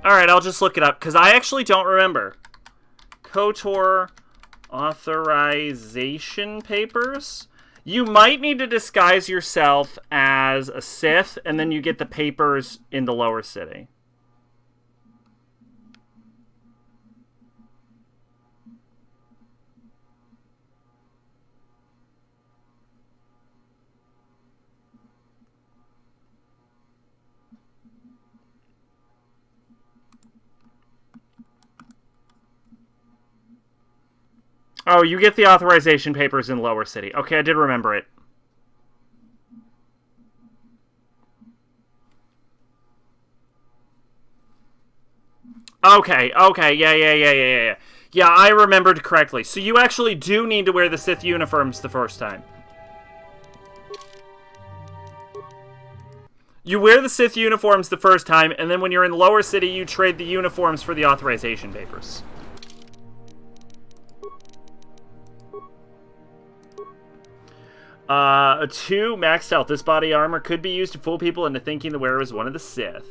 Speaker 1: Alright, I'll just look it up, because I actually don't remember. KOTOR authorization papers? You might need to disguise yourself as a Sith, and then you get the papers in the lower city. Oh, you get the authorization papers in lower city. Okay, I did remember it. Okay, yeah. Yeah, I remembered correctly. So you actually do need to wear the Sith uniforms the first time. You wear the Sith uniforms the first time, and then when you're in Lower City, you trade the uniforms for the authorization papers. 2, maxed health. This body armor could be used to fool people into thinking the wearer is one of the Sith.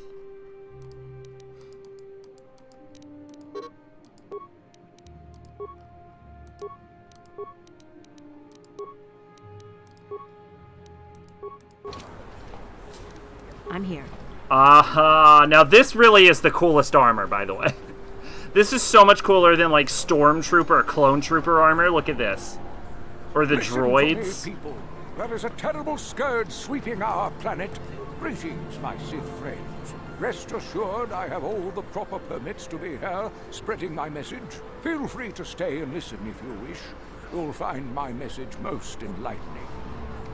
Speaker 12: I'm here.
Speaker 1: Aha! Now this really is the coolest armor, by the way. This is so much cooler than like Stormtrooper or Clone Trooper armor. Look at this. Or the droids.
Speaker 18: To me, people. There is a terrible scourge sweeping our planet. Greetings, my Sith friends. Rest assured I have all the proper permits to be here, spreading my message. Feel free to stay and listen if you wish. You'll find my message most enlightening.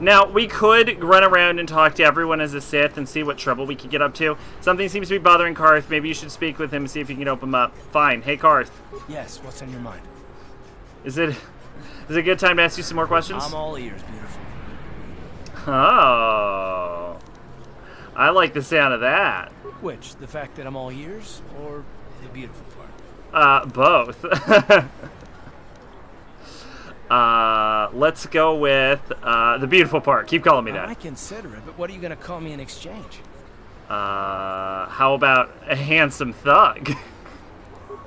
Speaker 1: Now, we could run around and talk to everyone as a Sith and see what trouble we could get up to. Something seems to be bothering Karth. Maybe you should speak with him and see if you can open him up. Fine. Hey, Karth.
Speaker 17: Yes, what's on your mind?
Speaker 1: Is it a good time to ask you some more questions?
Speaker 17: I'm all ears, beautiful.
Speaker 1: Oh. I like the sound of that.
Speaker 17: Which? The fact that I'm all ears, or the beautiful part?
Speaker 1: Both. Let's go with the beautiful part. Keep calling me that.
Speaker 17: I consider it, but what are you going to call me in exchange?
Speaker 1: How about a handsome thug?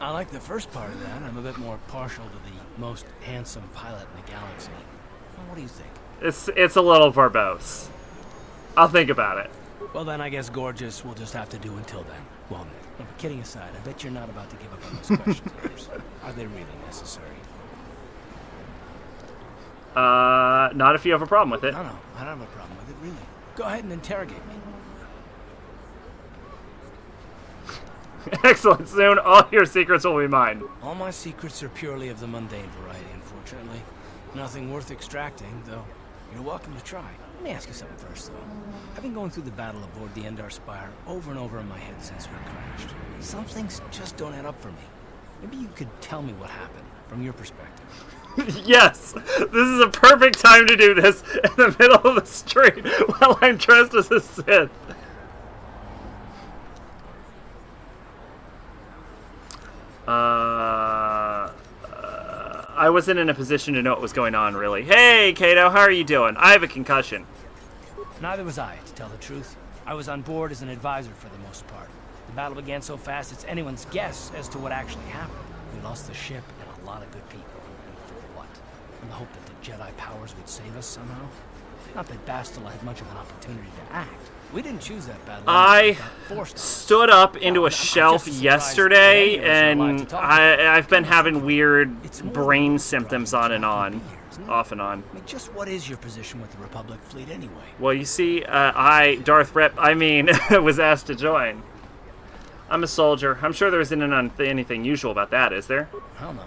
Speaker 17: I like the first part of that. I'm a bit more partial to the most handsome pilot in the galaxy. Well, what do you think?
Speaker 1: It's a little verbose. I'll think about it.
Speaker 17: Well, then I guess gorgeous will just have to do until then, won't it? No, but kidding aside, I bet you're not about to give up on those questions of yours. Are they really necessary?
Speaker 1: Not if you have a problem with it.
Speaker 17: No, I don't have a problem with it, really. Go ahead and interrogate me.
Speaker 1: Excellent. Soon, all your secrets will be mine.
Speaker 17: All my secrets are purely of the mundane variety, unfortunately. Nothing worth extracting, though you're welcome to try. Let me ask you something first, though. I've been going through the battle aboard the Endar Spire over and over in my head since we crashed. Some things just don't add up for me. Maybe you could tell me what happened, from your perspective.
Speaker 1: Yes! This is a perfect time to do this in the middle of the street while I'm dressed as a Sith. I wasn't in a position to know what was going on, really. Hey, Kato, how are you doing? I have a concussion.
Speaker 17: Neither was I, to tell the truth. I was on board as an advisor for the most part. The battle began so fast it's anyone's guess as to what actually happened. We lost the ship and a lot of good people. And for what? In the hope that the Jedi powers would save us somehow? Not that Bastila had much of an opportunity to act. We didn't choose that battle.
Speaker 1: I stood up into a shelf yesterday, and I've been having weird brain symptoms on and on. Off and on.
Speaker 17: I mean, just what is your position with the Republic fleet anyway?
Speaker 1: Well, you see, was asked to join. I'm a soldier. I'm sure there isn't anything usual about that, is there?
Speaker 17: Hell no.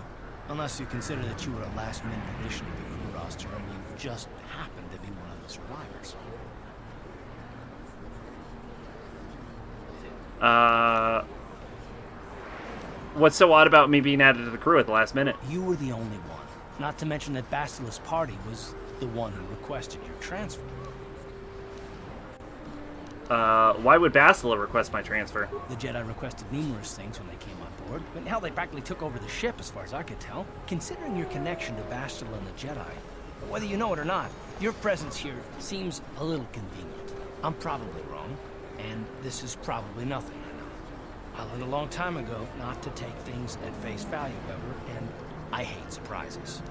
Speaker 17: Unless you consider that you were a last-minute addition to the crew roster and you just happened to be one of the survivors.
Speaker 1: What's so odd about me being added to the crew at the last minute?
Speaker 17: You were the only one. Not to mention that Bastila's party was the one who requested your transfer.
Speaker 1: Why would Bastila request my transfer?
Speaker 17: The Jedi requested numerous things when they came on board. I mean, hell, they practically took over the ship as far as I could tell. Considering your connection to Bastila and the Jedi, whether you know it or not, your presence here seems a little convenient. I'm probably wrong, and this is probably nothing, I know. I learned a long time ago not to take things at face value, ever, and I hate surprises.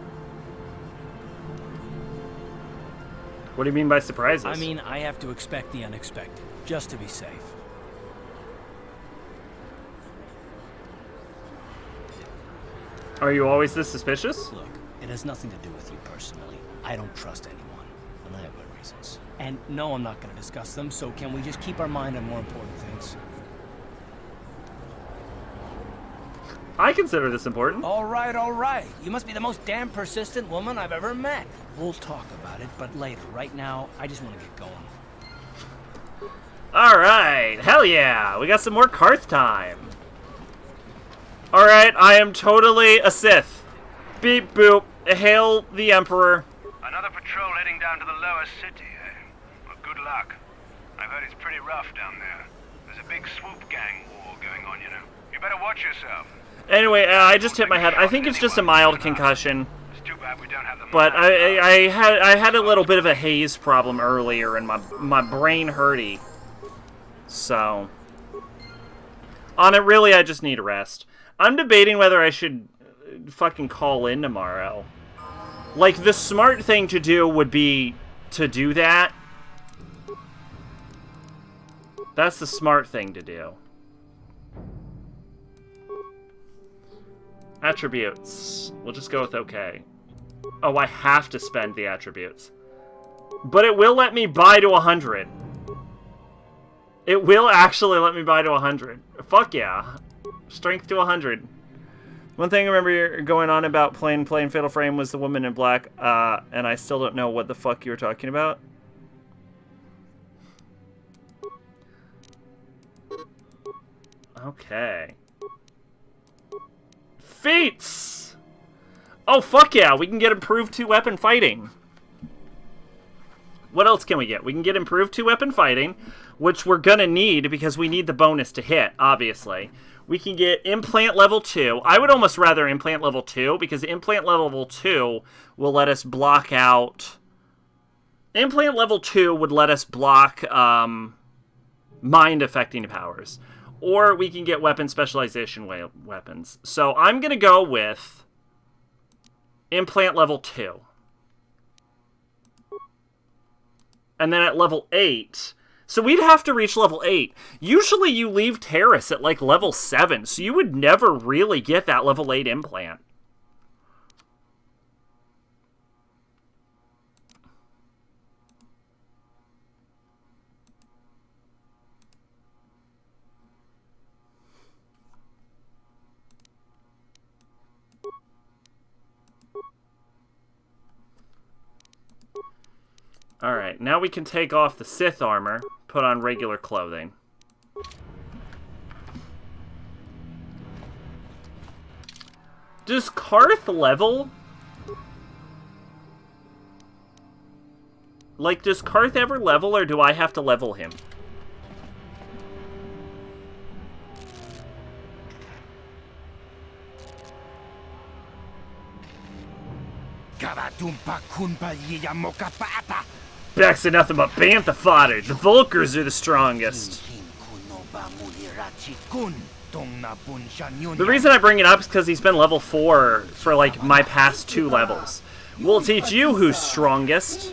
Speaker 1: What do you mean by surprises?
Speaker 17: I mean, I have to expect the unexpected, just to be safe.
Speaker 1: Are you always this suspicious?
Speaker 17: Look, it has nothing to do with you personally. I don't trust anyone, and I have my reasons. And no, I'm not going to discuss them, so can we just keep our mind on more important things?
Speaker 1: I consider this important.
Speaker 17: All right, all right. You must be the most damn persistent woman I've ever met. We'll talk about it, but later. Right now, I just want to get going.
Speaker 1: All right. Hell yeah. We got some more Karth time. Alright, I am totally a Sith. Beep boop. Hail the Emperor.
Speaker 16: Another patrol heading down to the lower city, eh? Well, good luck. I've heard it's pretty rough down there. There's a big swoop gang war going on, you know. You better watch yourself.
Speaker 1: Anyway, I just hit my head. I think it's just a mild concussion.
Speaker 16: It's too bad we don't have the
Speaker 1: But I had a little bit of a haze problem earlier, and my brain hurty. So on it, really, I just need a rest. I'm debating whether I should fucking call in tomorrow. Like, the smart thing to do would be to do that. That's the smart thing to do. Attributes. We'll just go with okay. Oh, I have to spend the attributes. But it will let me buy to 100. It will actually let me buy to 100. Fuck yeah. Strength to 100. One thing I remember going on about playing Fatal Frame was the woman in black, and I still don't know what the fuck you were talking about. Okay. Feats! Oh, fuck yeah, we can get improved 2-weapon fighting. What else can we get? We can get improved 2-weapon fighting, which we're gonna need because we need the bonus to hit, obviously. We can get implant level 2. I would almost rather implant level 2 because implant level 2 will let us block out... Implant level 2 would let us block mind-affecting powers. Or we can get weapon specialization weapons. So I'm going to go with implant level 2. And then at level 8... So we'd have to reach level 8. Usually you leave Terrace at like level 7, so you would never really get that level 8 implant. Alright, now we can take off the Sith armor, put on regular clothing. Does Karth level? Like, does Karth ever level, or do I have to level him? Backs are nothing but bantha fodder. The Vulkers are the strongest. The reason I bring it up is because he's been level 4 for like my past 2 levels. We'll teach you who's strongest,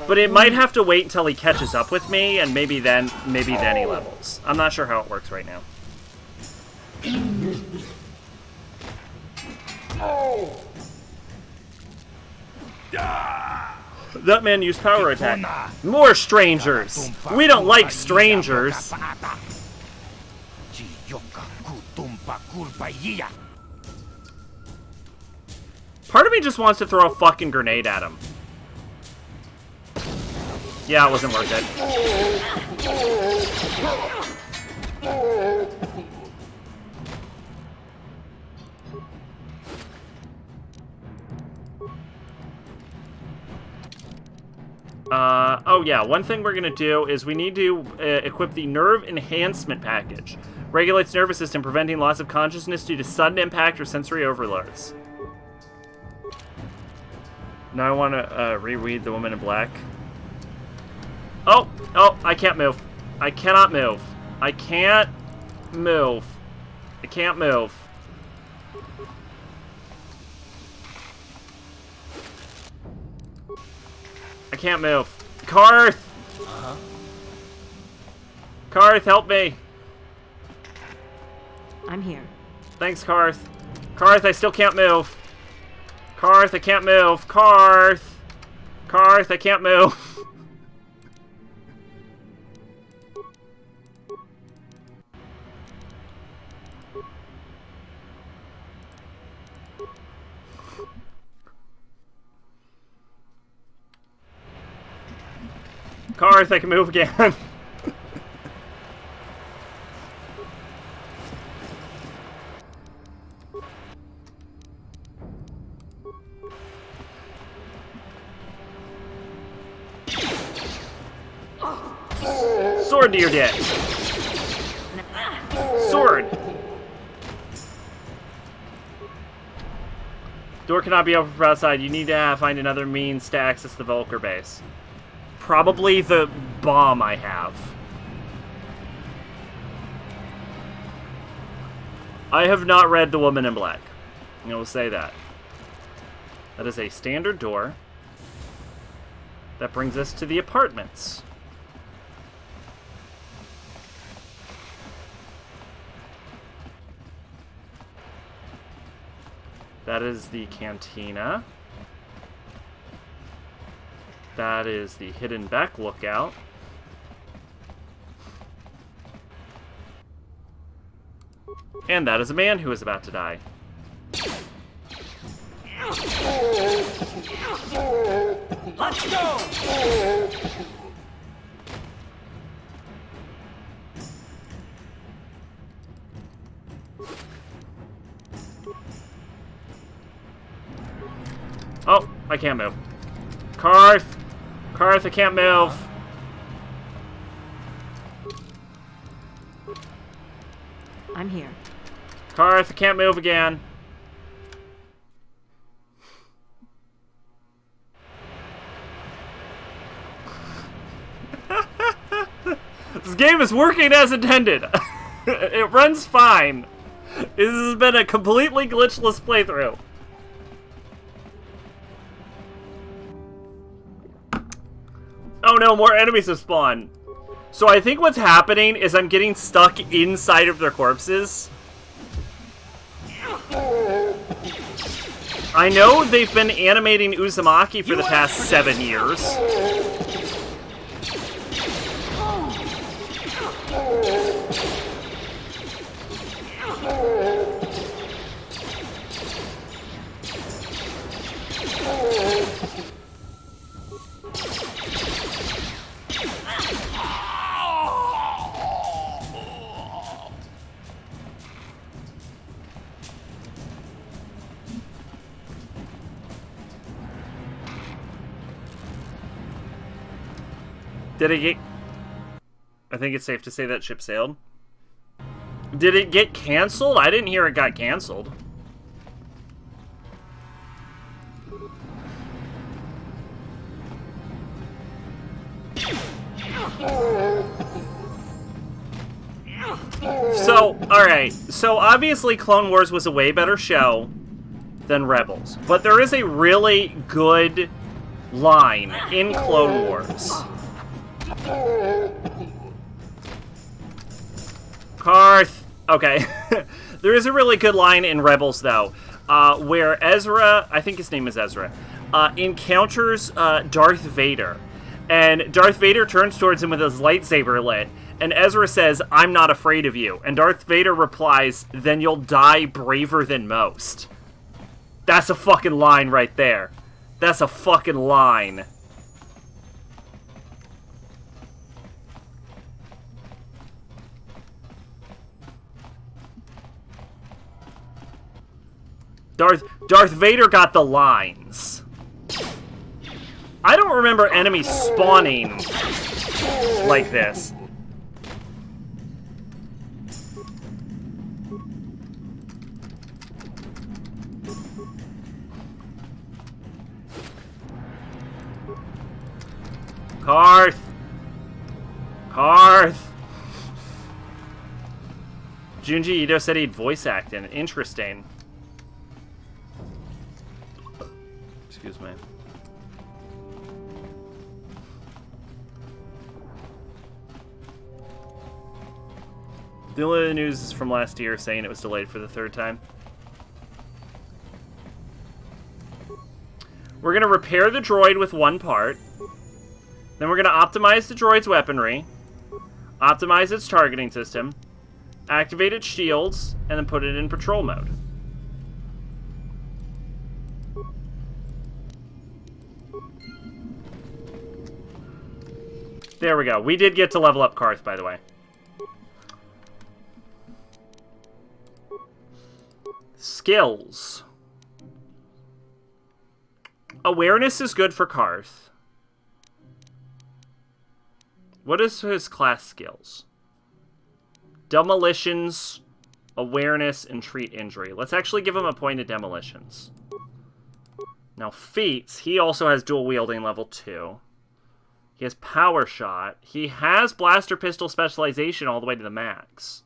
Speaker 1: but it might have to wait until he catches up with me, and maybe then he levels. I'm not sure how it works right now. That man used power attack. More strangers. We don't like strangers. Part of me just wants to throw a fucking grenade at him. Yeah, it wasn't worth it. Oh yeah, one thing we're gonna do is we need to equip the Nerve Enhancement Package. Regulates nervous system, preventing loss of consciousness due to sudden impact or sensory overloads. Now I want to reread The Woman in Black. Oh, I can't move. I cannot move. I can't move. I can't move. I can't move. Karth! Karth, help me!
Speaker 7: I'm here.
Speaker 1: Thanks, Karth. Karth, I still can't move. Karth, I can't move. Karth! Karth, I can't move. Karth, I can move again. Sword to your dick. Sword. Door cannot be opened from outside. You need to find another means to access the Volker base. Probably the bomb I have. I have not read The Woman in Black. I will say that. That is a standard door. That brings us to the apartments. That is the cantina. That is the hidden back lookout. And that is a man who is about to die.
Speaker 15: Let's go!
Speaker 1: Oh, I can't move. Karth! Karth, I can't move.
Speaker 12: I'm here.
Speaker 1: Karth, I can't move again. This game is working as intended. It runs fine. This has been a completely glitchless playthrough. Oh no, more enemies have spawned. So I think what's happening is I'm getting stuck inside of their corpses. I know they've been animating Uzumaki for the past 7 years. Did it get... I think it's safe to say that ship sailed. Did it get canceled? I didn't hear it got canceled. So, alright. So, obviously Clone Wars was a way better show than Rebels. But there is a really good line in Clone Wars. Karth. Okay. There is a really good line in Rebels, though, where Ezra, I think his name is Ezra, encounters Darth Vader. And Darth Vader turns towards him with his lightsaber lit. And Ezra says, "I'm not afraid of you." And Darth Vader replies, "Then you'll die braver than most." That's a fucking line right there. That's a fucking line. Darth Vader got the lines. I don't remember enemies spawning like this. Karth! Karth! Junji Ito said he'd voice act in it. Interesting. Excuse me. The only news is from last year saying it was delayed for the 3rd time. We're going to repair the droid with 1 part. Then we're going to optimize the droid's weaponry. Optimize its targeting system. Activate its shields. And then put it in patrol mode. There we go. We did get to level up Karth, by the way. Skills. Awareness is good for Karth. What is his class skills? Demolitions, awareness, and treat injury. Let's actually give him a point of demolitions. Now, feats, he also has dual wielding level 2. He has power shot. He has blaster pistol specialization all the way to the max.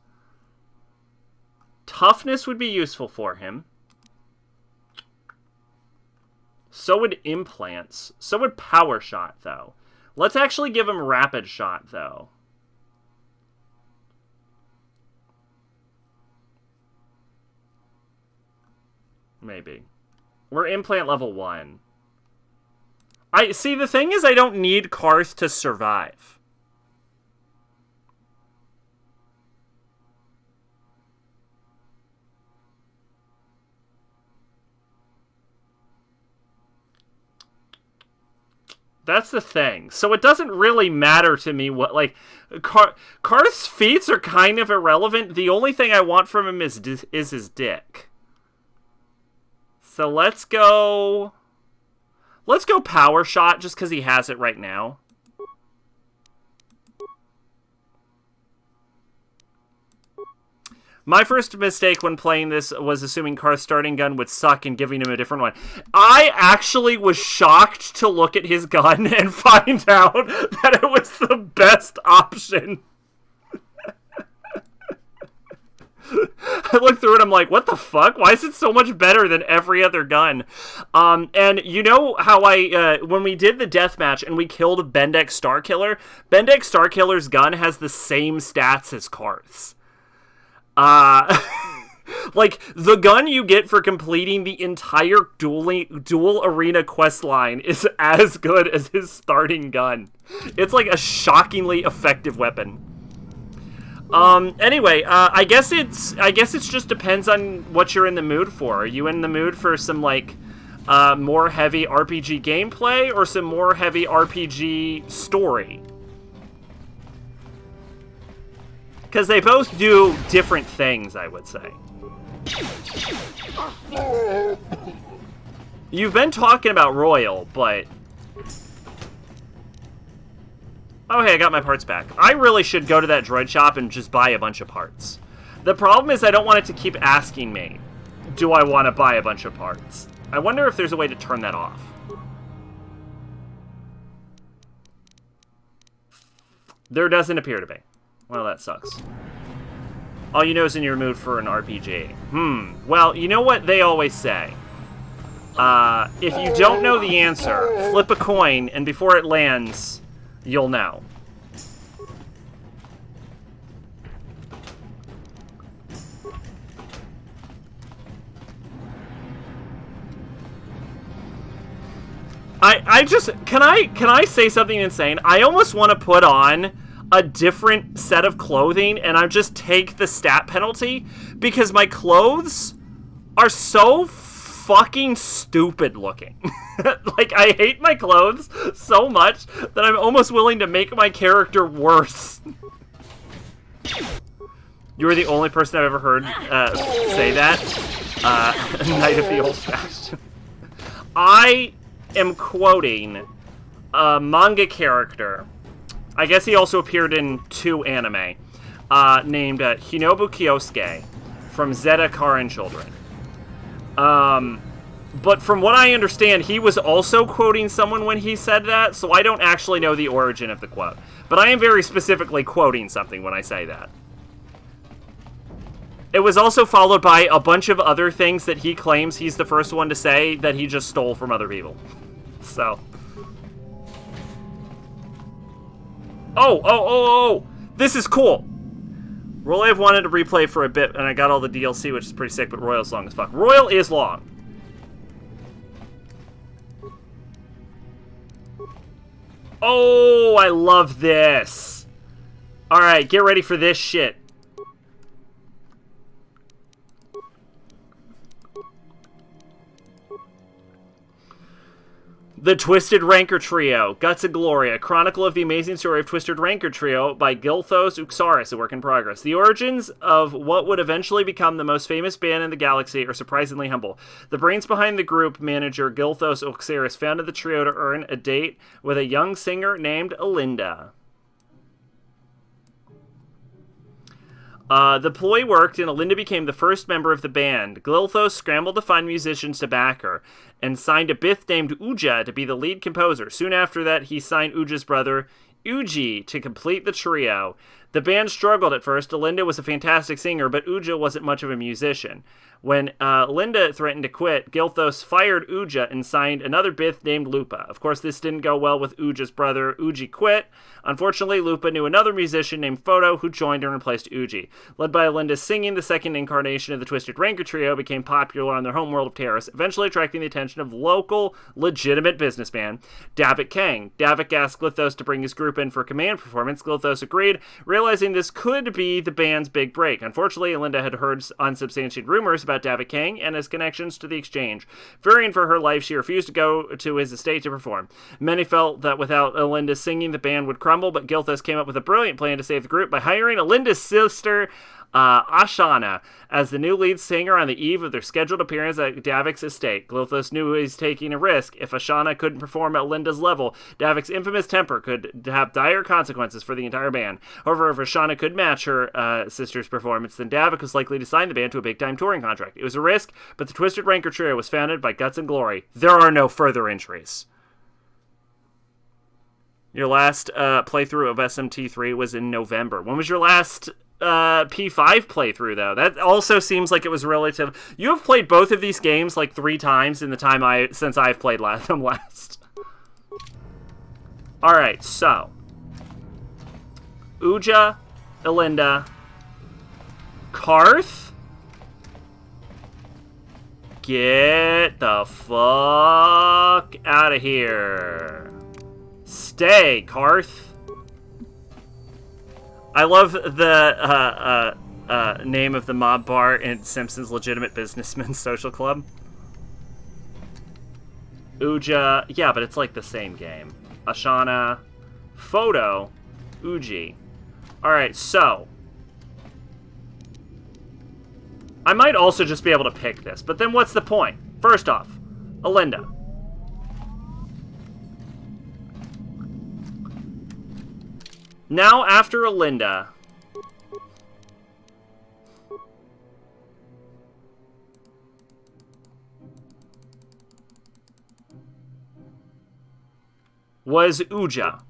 Speaker 1: Toughness would be useful for him. So would implants. So would power shot, though. Let's actually give him rapid shot, though. Maybe. We're implant level 1. See, the thing is I don't need Karth to survive. That's the thing. So it doesn't really matter to me what, like, Karth's feats are kind of irrelevant. The only thing I want from him is his dick. So let's go power shot just because he has it right now. My first mistake when playing this was assuming Karth's starting gun would suck and giving him a different one. I actually was shocked to look at his gun and find out that it was the best option. I looked through it, I'm like, what the fuck? Why is it so much better than every other gun? And you know how when we did the deathmatch and we killed Bendek Starkiller, Bendek Starkiller's gun has the same stats as Karth's. Like, the gun you get for completing the entire dual arena quest line is as good as his starting gun. It's like a shockingly effective weapon. Anyway, I guess it's just depends on what you're in the mood for. Are you in the mood for some, like, more heavy RPG gameplay or some more heavy RPG story? Because they both do different things, I would say. You've been talking about Royal, but... Okay, I got my parts back. I really should go to that droid shop and just buy a bunch of parts. The problem is I don't want it to keep asking me, do I want to buy a bunch of parts? I wonder if there's a way to turn that off. There doesn't appear to be. Well, that sucks. All you know is in your mood for an RPG. Well, you know what they always say. If you don't know the answer, flip a coin, and before it lands, you'll know. Can I say something insane? I almost want to put on a different set of clothing and I just take the stat penalty because my clothes are so fucking stupid looking. Like, I hate my clothes so much that I'm almost willing to make my character worse. You were the only person I've ever heard say that. Night of the Old Fashioned. I am quoting a manga character. I guess he also appeared in 2 anime, named Hinobu Kyosuke from Zeta Karin Children. But from what I understand, he was also quoting someone when he said that, so I don't actually know the origin of the quote. But I am very specifically quoting something when I say that. It was also followed by a bunch of other things that he claims he's the first one to say that he just stole from other people. So... Oh! This is cool! Royal I've wanted to replay for a bit, and I got all the DLC, which is pretty sick, but Royal's long as fuck. Royal is long. Oh, I love this! Alright, get ready for this shit. The Twisted Rancor Trio, Guts and Glory, a chronicle of the amazing story of Twisted Rancor Trio by Gilthos Uxaris, a work in progress. The origins of what would eventually become the most famous band in the galaxy are surprisingly humble. The brains behind the group, manager Gilthos Uxaris, founded the trio to earn a date with a young singer named Alinda. The ploy worked, and Alinda became the first member of the band. Glilthos scrambled to find musicians to back her, and signed a Bith named Uja to be the lead composer. Soon after that, he signed Uja's brother, Uji, to complete the trio. The band struggled at first. Alinda was a fantastic singer, but Uja wasn't much of a musician. When Linda threatened to quit, Gilthos fired Uja and signed another Bith named Lupa. Of course, this didn't go well with Uja's brother. Uji quit. Unfortunately, Lupa knew another musician named Photo who joined and replaced Uji. Led by Alinda singing, the second incarnation of the Twisted Rancor Trio became popular on their homeworld of Terrace, eventually attracting the attention of local, legitimate businessman, Davik Kang. Davik asked Glithos to bring his group in for a command performance. Glithos agreed, realizing this could be the band's big break. Unfortunately, Alinda had heard unsubstantiated rumors about Davik Kang and his connections to the Exchange. Fearing for her life, she refused to go to his estate to perform. Many felt that without Alinda singing, the band would crumble, but Gilthos came up with a brilliant plan to save the group by hiring Alinda's sister, Ashana, as the new lead singer on the eve of their scheduled appearance at Davik's estate. Glilthos knew he was taking a risk. If Ashana couldn't perform at Linda's level, Davik's infamous temper could have dire consequences for the entire band. However, if Ashana could match her sister's performance, then Davik was likely to sign the band to a big-time touring contract. It was a risk, but the Twisted Rancor Trio was founded by Guts and Glory. There are no further entries. Your last playthrough of SMT3 was in November. When was your last P5 playthrough, though? That also seems like it was relative. You have played both of these games like 3 times in the time since I've played them last. Alright, so Uja, Alinda, Karth. Get the fuck out of here. Stay, Karth. I love the name of the mob bar in Simpsons Legitimate Businessmen Social Club. Uja, yeah, but it's like the same game. Ashana, Photo, Uji. Alright, so I might also just be able to pick this, but then what's the point? First off, Alinda. Now, after Alinda, was Uja.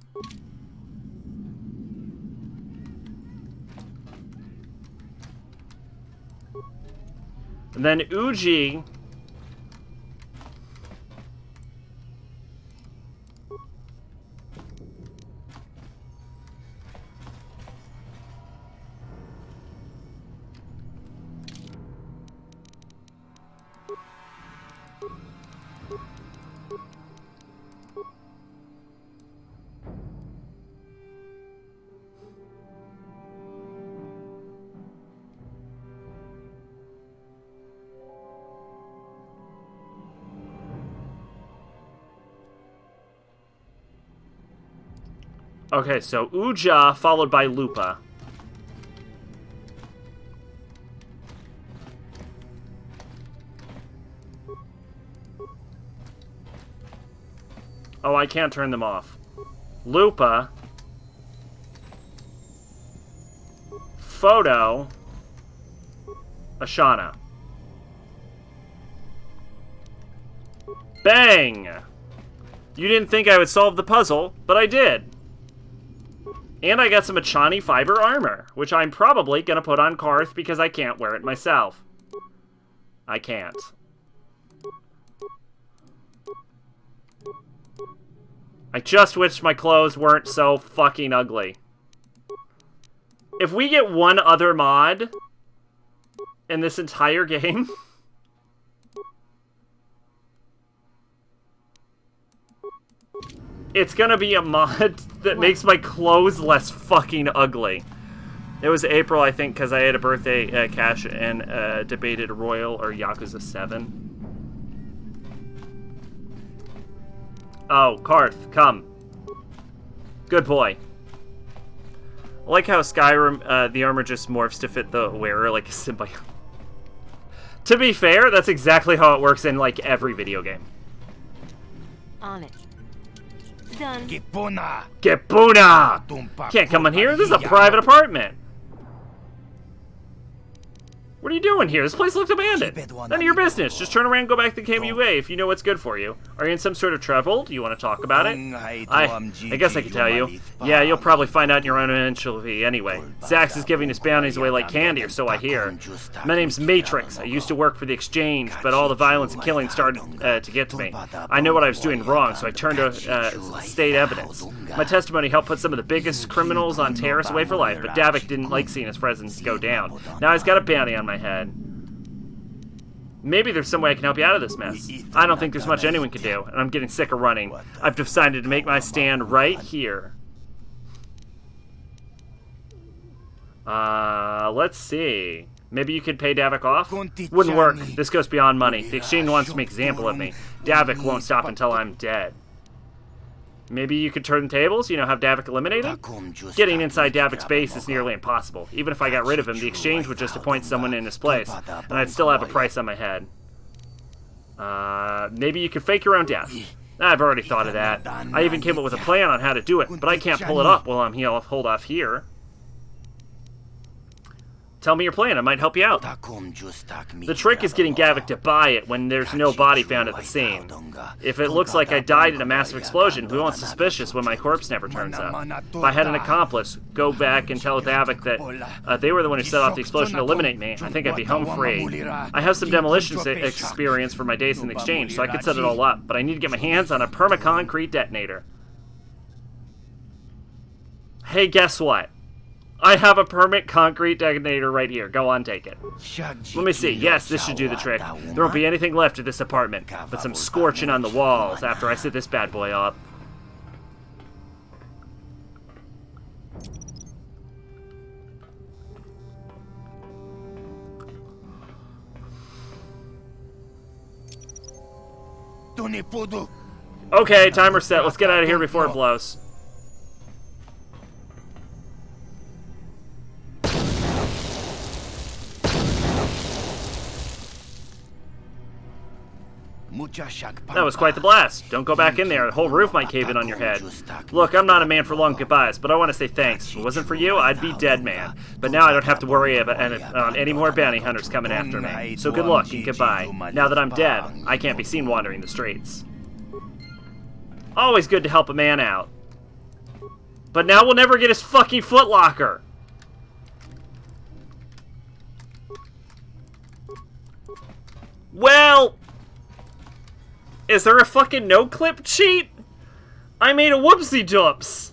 Speaker 1: And then Uji Okay, so Uja followed by Lupa. Oh, I can't turn them off. Lupa. Photo. Ashana. Bang! You didn't think I would solve the puzzle, but I did. And I got some Achani fiber armor, which I'm probably going to put on Karth because I can't wear it myself. I can't. I just wish my clothes weren't so fucking ugly. If we get one other mod in this entire game... it's gonna be a mod that makes my clothes less fucking ugly. It was April, I think, because I had a birthday cash and debated Royal or Yakuza 7. Oh, Karth, come. Good boy. I like how Skyrim, the armor just morphs to fit the wearer like a symbiote. To be fair, that's exactly how it works in, like, every video game.
Speaker 12: On it. Done.
Speaker 1: Gepuna! Can't come in here, this is a private apartment. What are you doing here? This place looks abandoned. None of your business. Just turn around and go back to KMUA if you know what's good for you. Are you in some sort of trouble? Do you want to talk about it? I guess I can tell you. Yeah, you'll probably find out in your own eventually anyway. Zax is giving his bounties away like candy, or so I hear. My name's Matrix. I used to work for the Exchange, but all the violence and killing started to get to me. I know what I was doing wrong, so I turned to state evidence. My testimony helped put some of the biggest criminals on terrorists away for life, but Davik didn't like seeing his presence go down. Now he's got a bounty on my head. Maybe there's some way I can help you out of this mess. I don't think there's much anyone can do, and I'm getting sick of running. I've decided to make my stand right here. Let's see. Maybe you could pay Davik off? Wouldn't work. This goes beyond money. The Exchange wants to make an example of me. Davik won't stop until I'm dead. Maybe you could turn the tables, have Davik eliminated? Getting inside Davik's base is nearly impossible. Even if I got rid of him, the Exchange would just appoint someone in his place, and I'd still have a price on my head. Maybe you could fake your own death. I've already thought of that. I even came up with a plan on how to do it, but I can't pull it up while I'm holed off here. Tell me your plan, I might help you out. The trick is getting Davik to buy it when there's no body found at the scene. If it looks like I died in a massive explosion, we won't suspicious when my corpse never turns up. If I had an accomplice, go back and tell Davik that they were the one who set off the explosion to eliminate me, I think I'd be home free. I have some demolition experience from my days in the Exchange, so I could set it all up, but I need to get my hands on a permaconcrete detonator. Hey, guess what? I have a permanent concrete detonator right here. Go on, take it. Let me see. Yes, this should do the trick. There won't be anything left of this apartment, but some scorching on the walls after I set this bad boy up. Okay, timer set. Let's get out of here before it blows. That was quite the blast. Don't go back in there. The whole roof might cave in on your head. Look, I'm not a man for long goodbyes, but I want to say thanks. If it wasn't for you, I'd be dead, man. But now I don't have to worry about any more bounty hunters coming after me. So good luck and goodbye. Now that I'm dead, I can't be seen wandering the streets. Always good to help a man out. But now we'll never get his fucking footlocker. Well... is there a fucking no-clip cheat? I made a whoopsie-doops.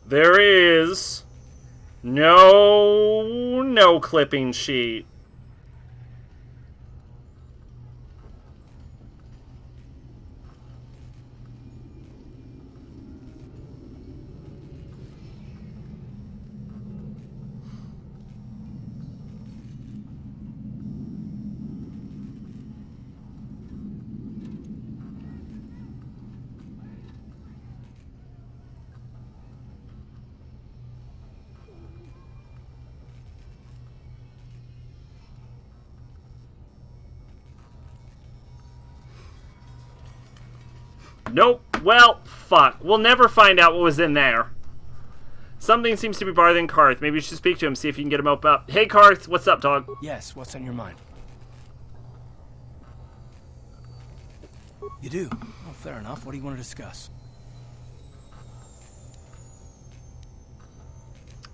Speaker 1: There is no clipping sheet. Nope. Well, fuck. We'll never find out what was in there. Something seems to be bothering Karth. Maybe you should speak to him, see if you can get him up. Hey, Karth. What's up, dog?
Speaker 17: Yes, what's on your mind? You do? Well, fair enough. What do you want to discuss?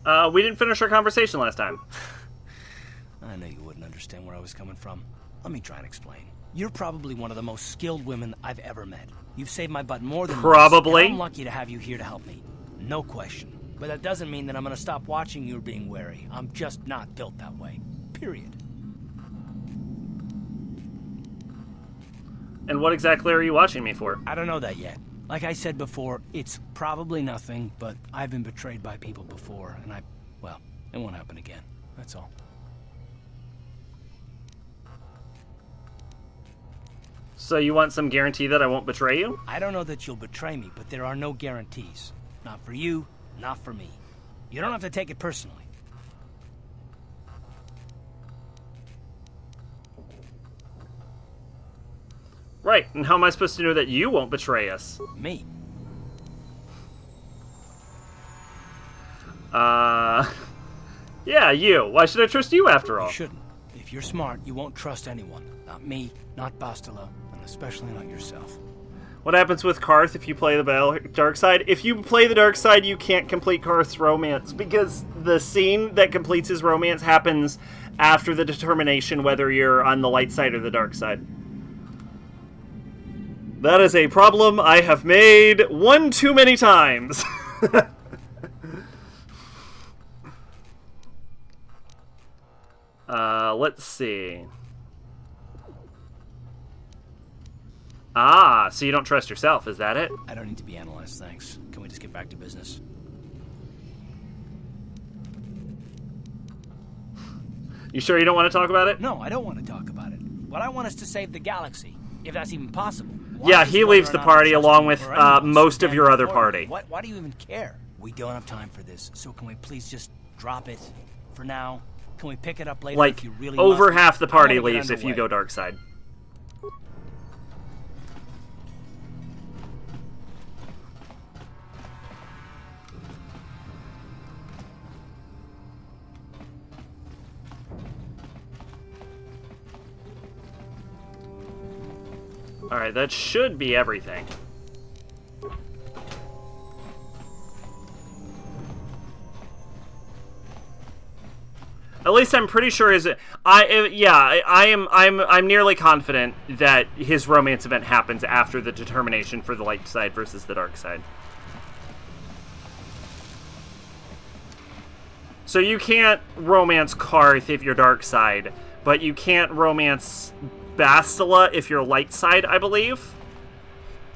Speaker 1: We didn't finish our conversation last time.
Speaker 17: I knew you wouldn't understand where I was coming from. Let me try and explain. You're probably one of the most skilled women I've ever met. You've saved my butt more than
Speaker 1: probably.
Speaker 17: Once, and I'm lucky to have you here to help me. No question. But that doesn't mean that I'm going to stop watching you being wary. I'm just not built that way. Period.
Speaker 1: And what exactly are you watching me for?
Speaker 17: I don't know that yet. Like I said before, it's probably nothing, but I've been betrayed by people before, and well, it won't happen again. That's all.
Speaker 1: So you want some guarantee that I won't betray you?
Speaker 17: I don't know that you'll betray me, but there are no guarantees. Not for you, not for me. You don't have to take it personally.
Speaker 1: Right, and how am I supposed to know that you won't betray us?
Speaker 17: Me?
Speaker 1: Yeah, you. Why should I trust you after all?
Speaker 17: You shouldn't. If you're smart, you won't trust anyone. Not me, not Bastila, and especially not yourself.
Speaker 1: What happens with Karth if you play the dark side? If you play the dark side, you can't complete Karth's romance, because the scene that completes his romance happens after the determination whether you're on the light side or the dark side. That is a problem I have made one too many times. Let's see. Ah, so you don't trust yourself, is that it?
Speaker 17: I don't need to be analyzed, thanks. Can we just get back to business?
Speaker 1: You sure you don't want to talk about it?
Speaker 17: No, I don't want to talk about it. What I want is to save the galaxy, if that's even possible.
Speaker 1: Yeah, he leaves the party along with most of your other party.
Speaker 17: Why do you even care? We don't have time for this, so can we please just drop it for now? Can we pick it up later
Speaker 1: Like,
Speaker 17: if you really
Speaker 1: over
Speaker 17: must?
Speaker 1: half the party
Speaker 17: I wanna get
Speaker 1: leaves if you
Speaker 17: underway.
Speaker 1: go dark side. Alright, that should be everything. At least I'm pretty sure I'm nearly confident that his romance event happens after the determination for the light side versus the dark side. So you can't romance Karth if you're dark side, but you can't romance Bastila if you're light side, I believe.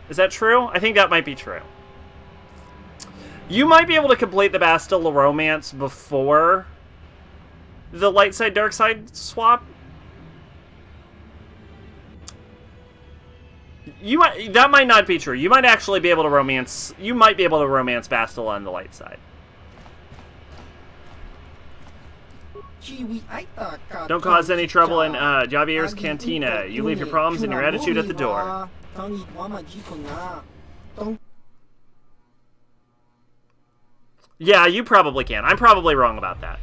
Speaker 1: Is that true? I think that might be true. You might be able to complete the Bastila romance before the light side dark side swap. That might not be true. You might actually be able to romance Bastila on the light side. Don't cause any trouble in Javier's cantina. You leave your problems and your attitude at the door. Yeah, you probably can. I'm probably wrong about that.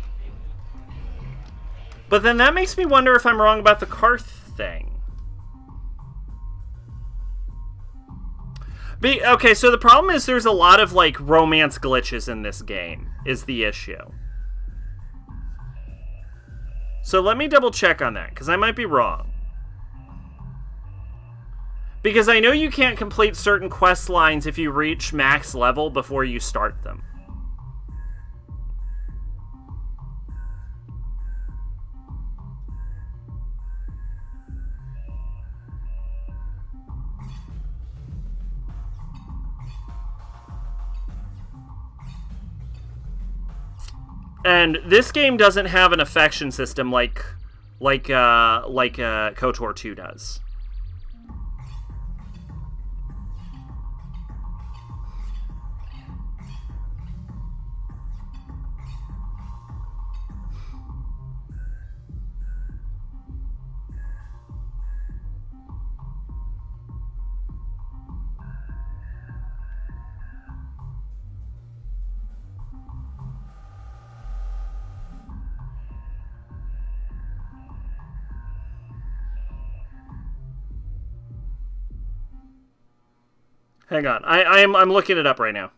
Speaker 1: But then that makes me wonder if I'm wrong about the Karth thing. Okay, so the problem is there's a lot of, like, romance glitches in this game, is the issue. So let me double check on that, because I might be wrong. Because I know you can't complete certain quest lines if you reach max level before you start them. And this game doesn't have an affection system like KOTOR 2 does. Hang on, I'm looking it up right now.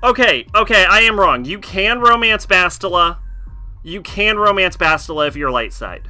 Speaker 1: Okay, I am wrong. You can romance Bastila. You can romance Bastila if you're light side.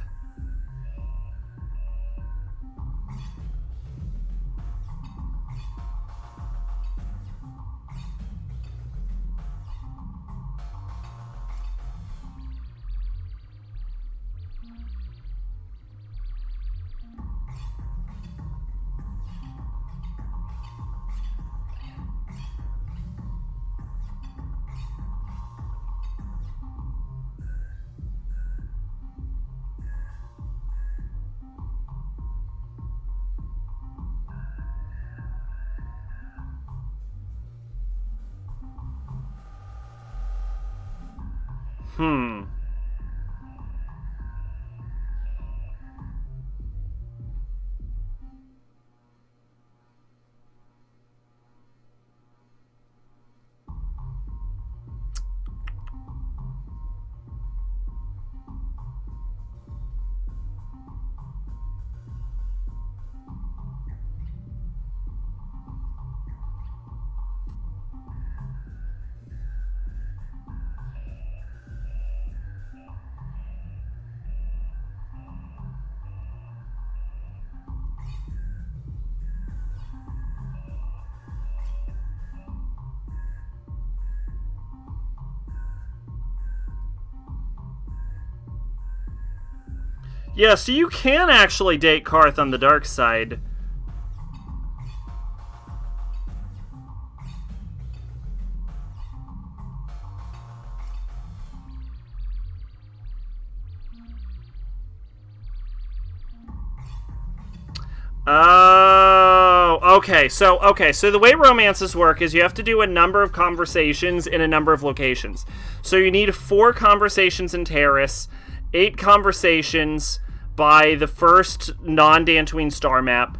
Speaker 1: Yeah, so you can actually date Karth on the dark side. Oh, okay. So the way romances work is you have to do a number of conversations in a number of locations. So you need 4 conversations in Terrace, 8 conversations by the first non-Dantooine star map,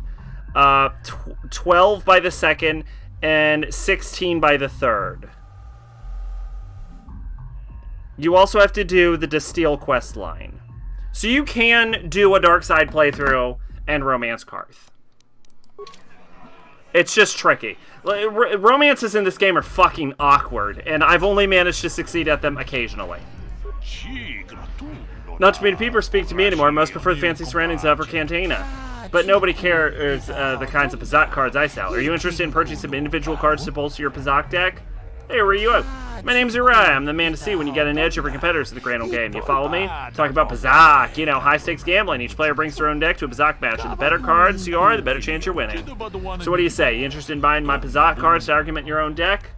Speaker 1: 12 by the second, and 16 by the third. You also have to do the Distill quest line. So you can do a dark side playthrough and romance Karth. It's just tricky. Romances in this game are fucking awkward, and I've only managed to succeed at them occasionally. Not too many people speak to me anymore. Most prefer the fancy surroundings of Upper Cantina. But nobody cares the kinds of Pazak cards I sell. Are you interested in purchasing some individual cards to bolster your Pazak deck? Hey, where are you at? My name's Uriah. I'm the man to see when you get an edge over competitors in the Grand Old Game. You follow me? Talk about Pazak. You know, high-stakes gambling. Each player brings their own deck to a Pazak match, and the better cards you are, the better chance you're winning. So what do you say? You interested in buying my Pazak cards to argument your own deck?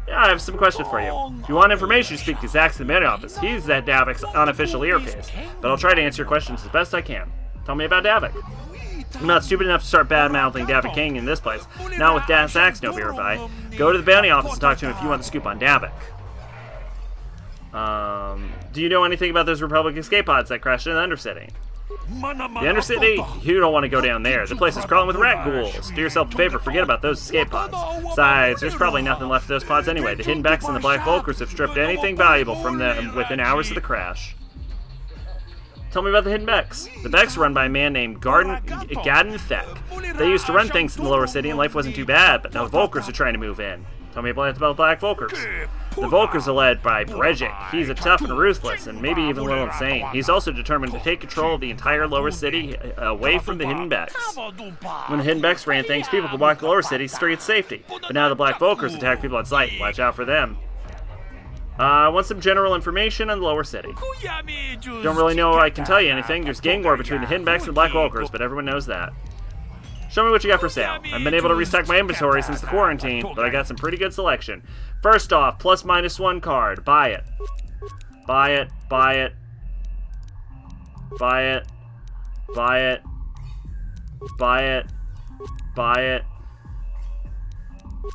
Speaker 1: Yeah, I have some questions for you. If you want information, speak to Zach's in the main office. He's at Davik's unofficial earpiece. But I'll try to answer your questions as best I can. Tell me about Davik. I'm not stupid enough to start bad-mouthing Davik King in this place. Not with Zach's no nearby. Go to the bounty office and talk to him if you want the scoop on Davik. Do you know anything about those Republic escape pods that crashed in the Undercity? The Undercity? You don't want to go down there. The place is crawling with rat ghouls. Do yourself a favor, forget about those escape pods. Besides, there's probably nothing left of those pods anyway. The Hidden Becks and the Black Vulkars have stripped anything valuable from them within hours of the crash. Tell me about the Hidden Becks. The Becks are run by a man named Gadden Thek. They used to run things in the lower city and life wasn't too bad, but now the Vulkars are trying to move in. Tell me about the Black Vulkars. The Vulkars are led by Brejik. He's a tough and ruthless, and maybe even a little insane. He's also determined to take control of the entire lower city away from the Hidden Becks. When the Hidden Becks ran things, people could walk the lower city straight to safety. But now the Black Vulkars attack people on sight. Watch out for them. I want some general information on the lower city. Don't really know I can tell you anything. There's gang war between the Hidden Becks and the Black Vulkars, but everyone knows that. Show me what you got for sale. I've been able to restock my inventory since the quarantine, but I got some pretty good selection. First off, +/-1 card. Buy it. Buy it. Buy it. Buy it. Buy it. Buy it. Buy it.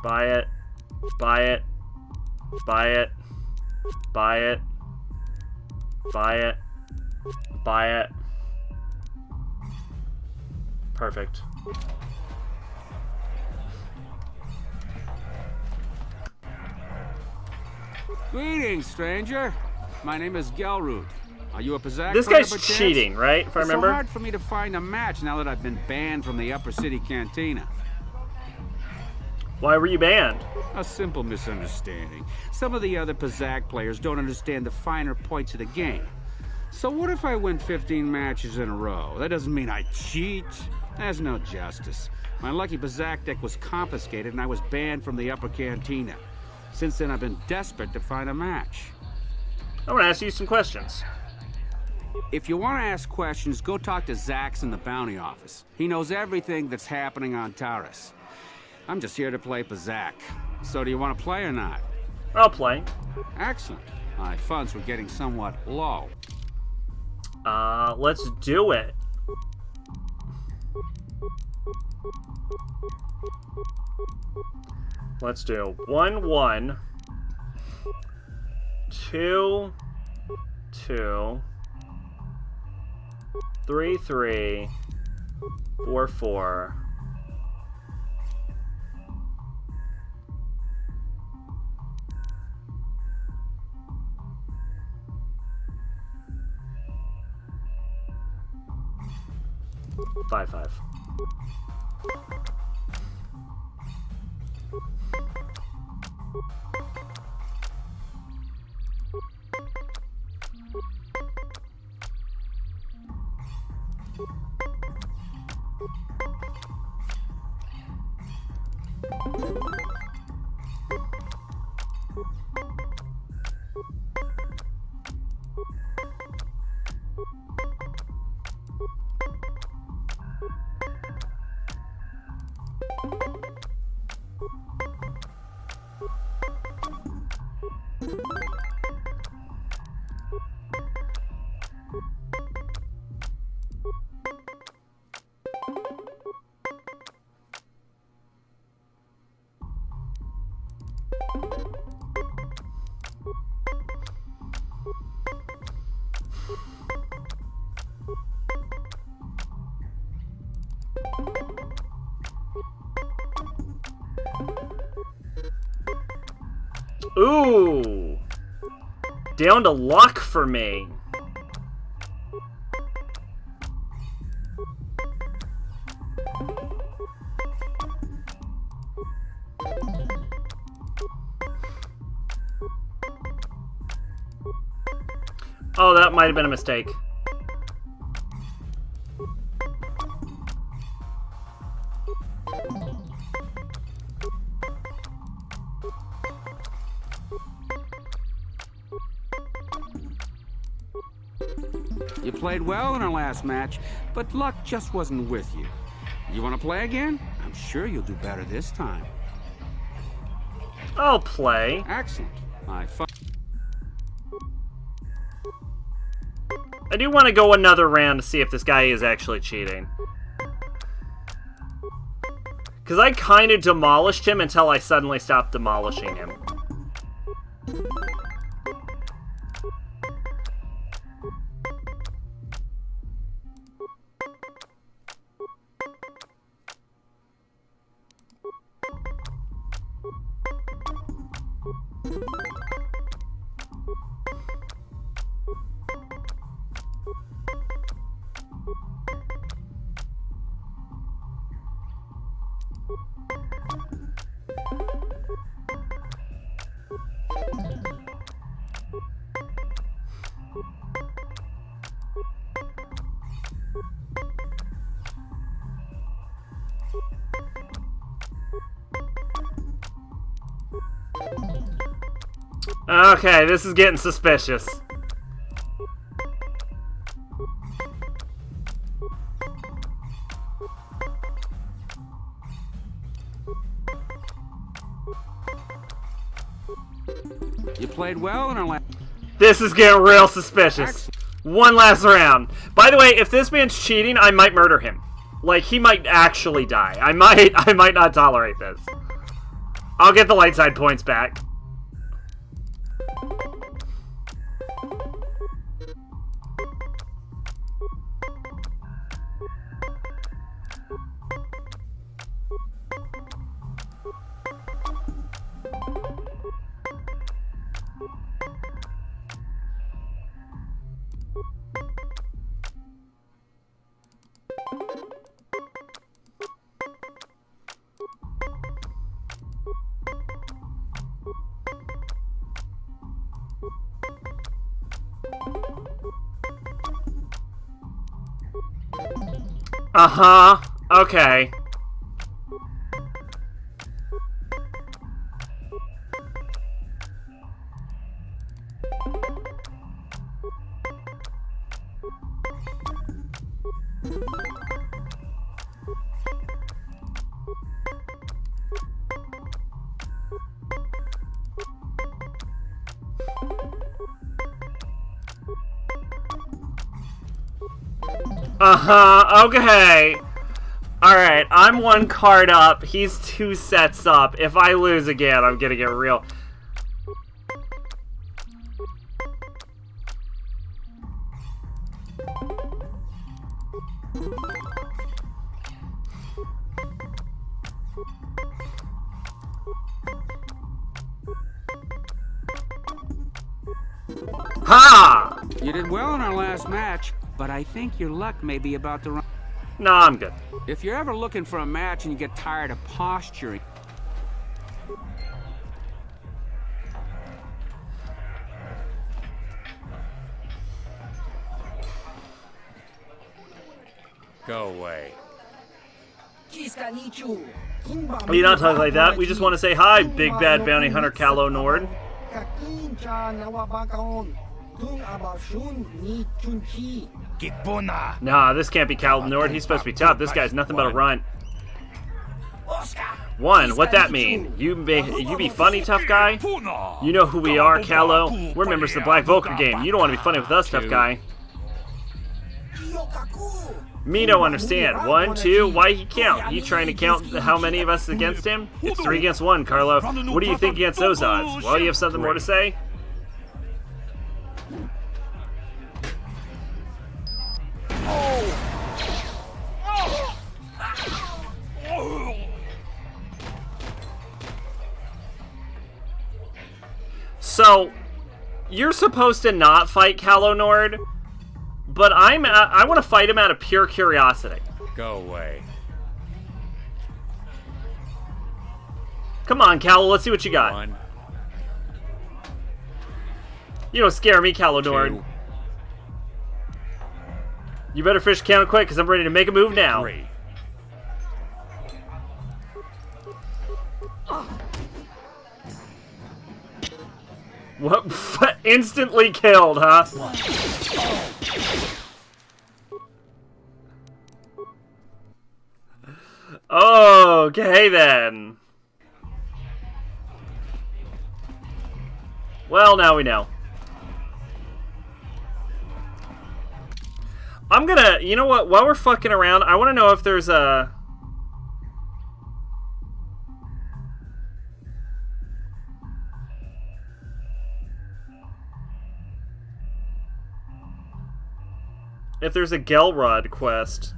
Speaker 1: Buy it. Buy it. Buy it. Buy it. Buy it. Buy it. Perfect.
Speaker 19: Greetings, stranger. My name is Gelrud. Are you a Pazak?
Speaker 1: This guy's cheating, right? If I remember.
Speaker 19: It's so hard for me to find a match now that I've been banned from the Upper City Cantina.
Speaker 1: Why were you banned?
Speaker 19: A simple misunderstanding. Some of the other Pazak players don't understand the finer points of the game. So what if I win 15 matches in a row? That doesn't mean I cheat. There's no justice. My lucky Pazak deck was confiscated and I was banned from the Upper Cantina. Since then, I've been desperate to find a match.
Speaker 1: I want to ask you some questions.
Speaker 19: If you want to ask questions, go talk to Zax in the bounty office. He knows everything that's happening on Taurus. I'm just here to play Pazak. So do you want to play or not?
Speaker 1: I'll play.
Speaker 19: Excellent. My funds were getting somewhat low.
Speaker 1: Let's do it. Let's do 1-1, 2, 2, 3, 3, 4, 4. Five, 5. Ooh! Down to luck for me. Oh, that might have been a mistake.
Speaker 19: You played well in our last match, but luck just wasn't with you. You want to play again? I'm sure you'll do better this time.
Speaker 1: I'll play.
Speaker 19: Excellent.
Speaker 1: I do want to go another round to see if this guy is actually cheating. Because I kind of demolished him until I suddenly stopped demolishing him. Okay, this is getting suspicious.
Speaker 19: You played well in our last...
Speaker 1: This is getting real suspicious. One last round. By the way, if this man's cheating, I might murder him. Like, he might actually die. I might not tolerate this. I'll get the light side points back. Uh-huh. Okay. Uh-huh, okay. Alright, I'm one card up. He's 2 sets up. If I lose again, I'm gonna get real... Ha!
Speaker 19: You did well in our last match, but I think your luck may be about to run.
Speaker 1: Nah, I'm good.
Speaker 19: If you're ever looking for a match and you get tired of posturing...
Speaker 20: Go away.
Speaker 1: We not talk like that. We just want to say hi, big bad bounty hunter Callow Nord. Nah, this can't be Callow Nord. He's supposed to be tough. This guy's nothing but a runt. One, what that mean? You be funny, tough guy? You know who we are, Callow. We're members of the Black Volker game. You don't want to be funny with us, tough guy. Me don't understand. 1, 2, why he count? He trying to count how many of us against him? It's 3 against 1, Carlo. What do you think against those odds? Well, you have something more to say? So, you're supposed to not fight Callow Nord, but I want to fight him out of pure curiosity.
Speaker 20: Go away.
Speaker 1: Come on, Callow, let's see what you got.
Speaker 20: 1.
Speaker 1: You don't scare me, Callow Nord.
Speaker 20: 2.
Speaker 1: You better fish count quick, because I'm ready to make a move now.
Speaker 20: 3.
Speaker 1: What? Instantly killed, huh? Okay, then. Well, now we know. I'm gonna... You know what? While we're fucking around, I want to know if there's a... If there's a Gelrod quest.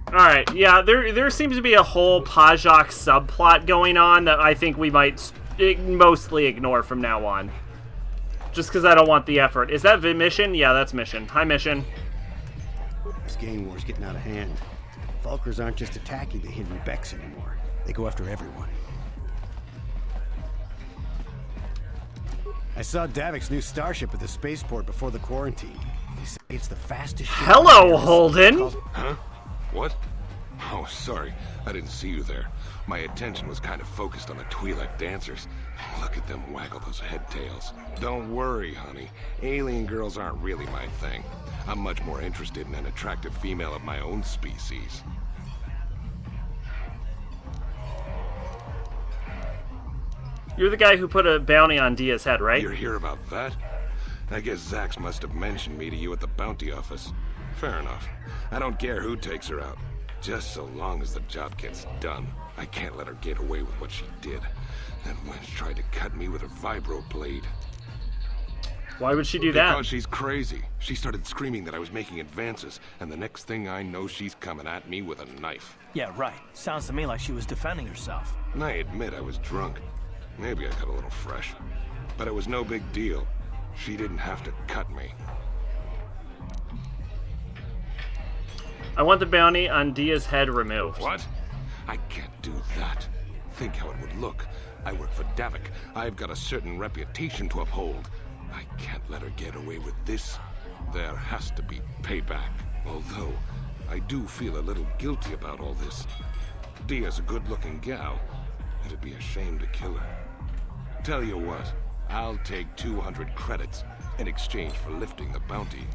Speaker 1: Alright, yeah, there seems to be a whole Pajok subplot going on that I think we might mostly ignore from now on. Just because I don't want the effort. Is that mission? Yeah, that's mission. Hi, mission.
Speaker 6: This gang war's getting out of hand. Volkers aren't just attacking the hidden Becks anymore. They go after everyone. I saw Davik's new starship at the spaceport before the quarantine. They say it's the fastest ship.
Speaker 1: Hello, Holden!
Speaker 3: Huh? What? Oh, sorry. I didn't see you there. My attention was kind of focused on the Twi'lek dancers. Look at them waggle those head tails. Don't worry, honey. Alien girls aren't really my thing. I'm much more interested in an attractive female of my own species.
Speaker 1: You're the guy who put a bounty on Dia's head, right?
Speaker 3: You're here about that? I guess Zax must have mentioned me to you at the bounty office. Fair enough. I don't care who takes her out. Just so long as the job gets done. I can't let her get away with what she did. That wench tried to cut me with her vibro blade.
Speaker 1: Why would she do that?
Speaker 3: Because she's crazy. She started screaming that I was making advances, and the next thing I know, she's coming at me with a knife.
Speaker 17: Yeah, right. Sounds to me like she was defending herself.
Speaker 3: And I admit I was drunk. Maybe I got a little fresh. But it was no big deal.
Speaker 4: She didn't have to cut me.
Speaker 1: I want the bounty on Dia's head removed.
Speaker 4: What? I can't do that. Think how it would look. I work for Davik. I've got a certain reputation to uphold. I can't let her get away with this. There has to be payback. Although, I do feel a little guilty about all this. Dia's a good-looking gal. It'd be a shame to kill her. Tell you what, I'll take 200 credits in exchange for lifting the bounty.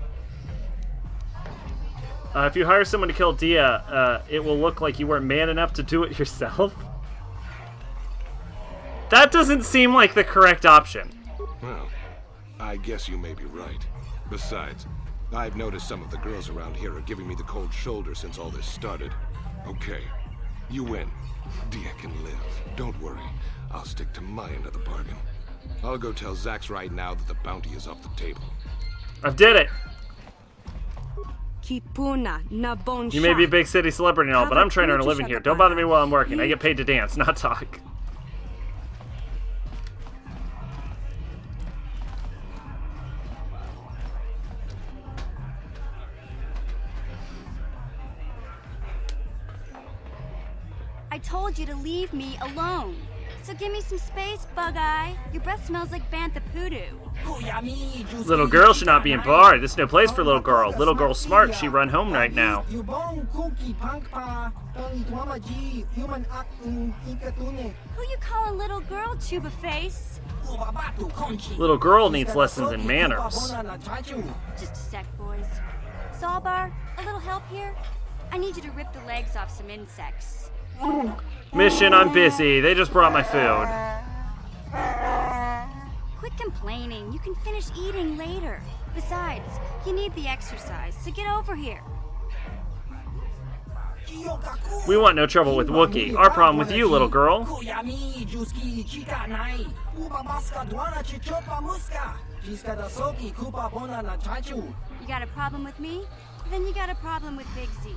Speaker 1: If you hire someone to kill Dia, it will look like you weren't man enough to do it yourself. That doesn't seem like the correct option.
Speaker 4: Well, I guess you may be right. Besides, I've noticed some of the girls around here are giving me the cold shoulder since all this started. Okay, you win. Dia can live. Don't worry. I'll stick to my end of the bargain. I'll go tell Zax right now that the bounty is off the table.
Speaker 1: I did it.
Speaker 11: You
Speaker 1: You may be a big city celebrity and all, but I'm trying to earn a living here. Don't bother me while I'm working. I get paid to dance, not talk.
Speaker 12: I told you to leave me alone. So give me some space, Bug-Eye. Your breath smells like bantha poodoo.
Speaker 1: Little girl should not be in bar. This is no place for little girl. Little girl's smart. She run home right now.
Speaker 12: Who you calling little girl, Chuba Face?
Speaker 1: Little girl needs lessons in manners.
Speaker 12: Just a sec, boys. Sawbar, a little help here? I need you to rip the legs off some insects.
Speaker 1: Mission, I'm busy. They just brought my food.
Speaker 12: Quit complaining. You can finish eating later. Besides, you need the exercise, so get over here.
Speaker 1: We want no trouble with Wookiee. Our problem with you, little girl.
Speaker 12: You got a problem with me? Then you got a problem with Big Z.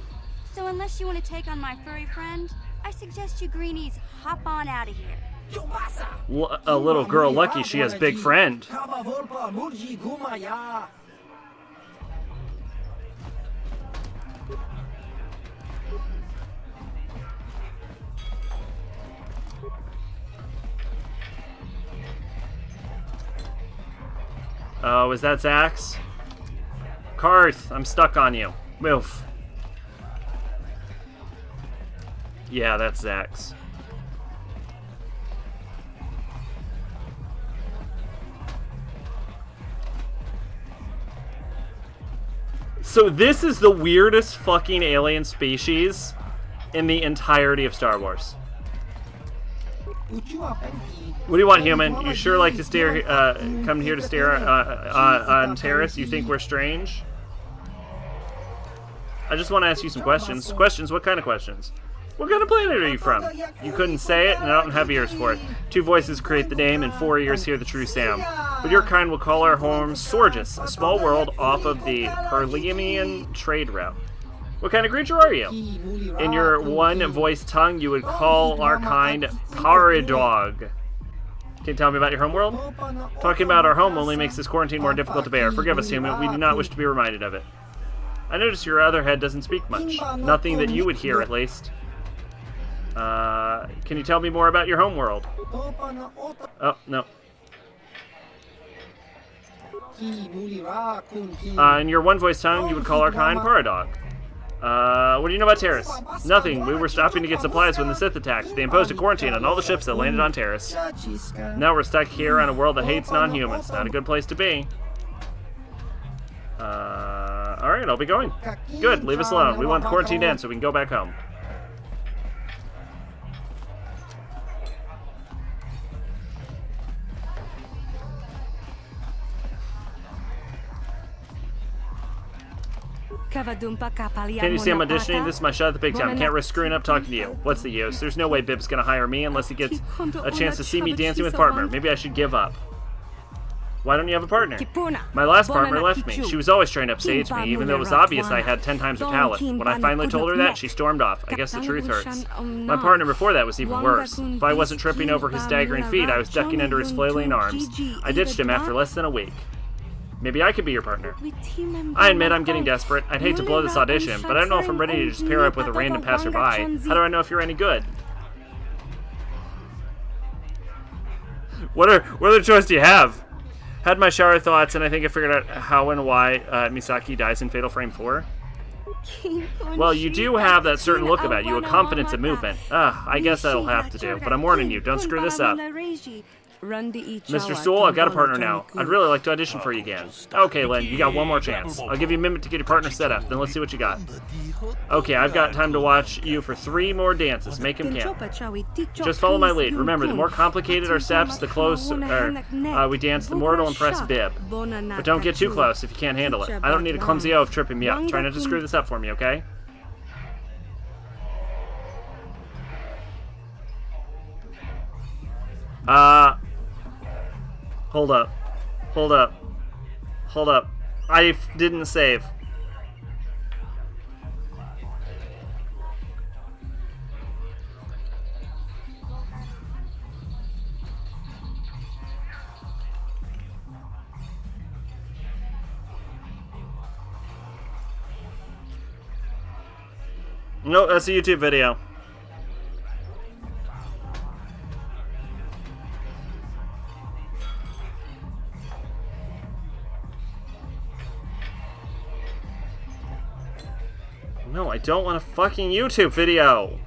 Speaker 12: So unless you want to take on my furry friend, I suggest you greenies hop on out of here.
Speaker 1: A little girl lucky she has big friend. Oh, is that Zax? Karth, I'm stuck on you. Move. Yeah, that's Zax. So this is the weirdest fucking alien species in the entirety of Star Wars. What do you want, human? You sure like to stare, come here to stare on Terrace? You think we're strange? I just want to ask you some questions. Questions? What kind of questions? What kind of planet are you from? You couldn't say it, and I don't have ears for it. 2 voices create the name, and 4 ears hear the true sound. But your kind will call our home Sorgus, a small world off of the Perlemian trade route. What kind of creature are you? In your one-voice tongue, you would call our kind Paradog. Can you tell me about your homeworld? Talking about our home only makes this quarantine more difficult to bear. Forgive us, human. We do not wish to be reminded of it. I notice your other head doesn't speak much. Nothing that you would hear, at least. Can you tell me more about your homeworld? Oh, no. In your one-voice tongue, you would call our kind Paradog. What do you know about Terrace? Nothing. We were stopping to get supplies when the Sith attacked. They imposed a quarantine on all the ships that landed on Terrace. Now we're stuck here on a world that hates non-humans. Not a good place to be. Alright, I'll be going. Good, leave us alone. We want the quarantine to end so we can go back home. Can you see I'm auditioning? This is my shot at the big time. Can't risk screwing up talking to you. What's the use? There's no way Bib's gonna hire me unless he gets a chance to see me dancing with partner. Maybe I should give up. Why don't you have a partner? My last partner left me. She was always trying to upstage me, even though it was obvious I had 10 times her talent. When I finally told her that, she stormed off. I guess the truth hurts. My partner before that was even worse. If I wasn't tripping over his staggering feet, I was ducking under his flailing arms. I ditched him after less than a week. Maybe I could be your partner. I admit I'm getting desperate. I'd hate to blow this audition, but I don't know if I'm ready to just pair up with a random passerby. How do I know if you're any good? What other choice do you have? Had my shower thoughts, and I think I figured out how and why Misaki dies in Fatal Frame 4. Well, you do have that certain look about you, a confidence and movement. I guess that'll have to do, but I'm warning you, don't screw this up. Mr. Sewell, I've got a partner now. I'd really like to audition for you again. Okay, Len, you got one more chance. I'll give you a minute to get your partner set up, then let's see what you got. Okay, I've got time to watch you for 3 more dances. Make them count. Just follow my lead. Remember, the more complicated our steps, the closer we dance, the more it'll impress Bib. But don't get too close if you can't handle it. I don't need a clumsy oaf tripping me up. Try not to screw this up for me, okay? Hold up. Hold up. Hold up. I didn't save. No, that's a YouTube video. No, I don't want a fucking YouTube video.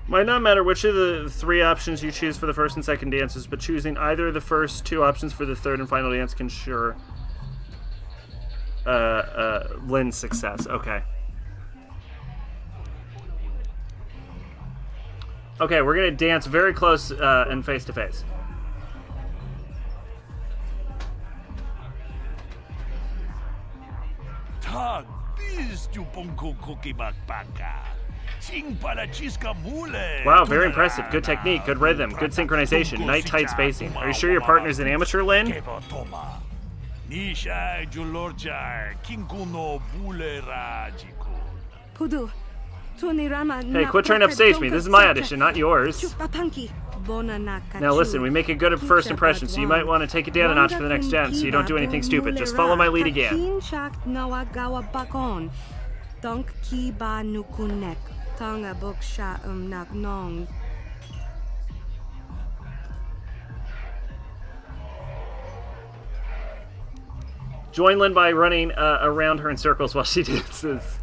Speaker 1: Might not matter which of the 3 options you choose for the first and second dances, but choosing either of the first 2 options for the third and final dance can ensure Lynn's success. Okay. Okay, we're gonna dance very close and face to face.
Speaker 21: Tak, this tu pongko koki bakbaka.
Speaker 1: Wow, very impressive. Good technique, good rhythm, good synchronization, night-tight spacing. Are you sure your partner's an amateur, Lynn? Hey, quit trying to upstage me. This is my audition, not yours. Now listen, we make a good first impression, so you might want to take it down a notch for the next dance so you don't do anything stupid. Just follow my lead again. Join Lynn by running around her in circles while she dances.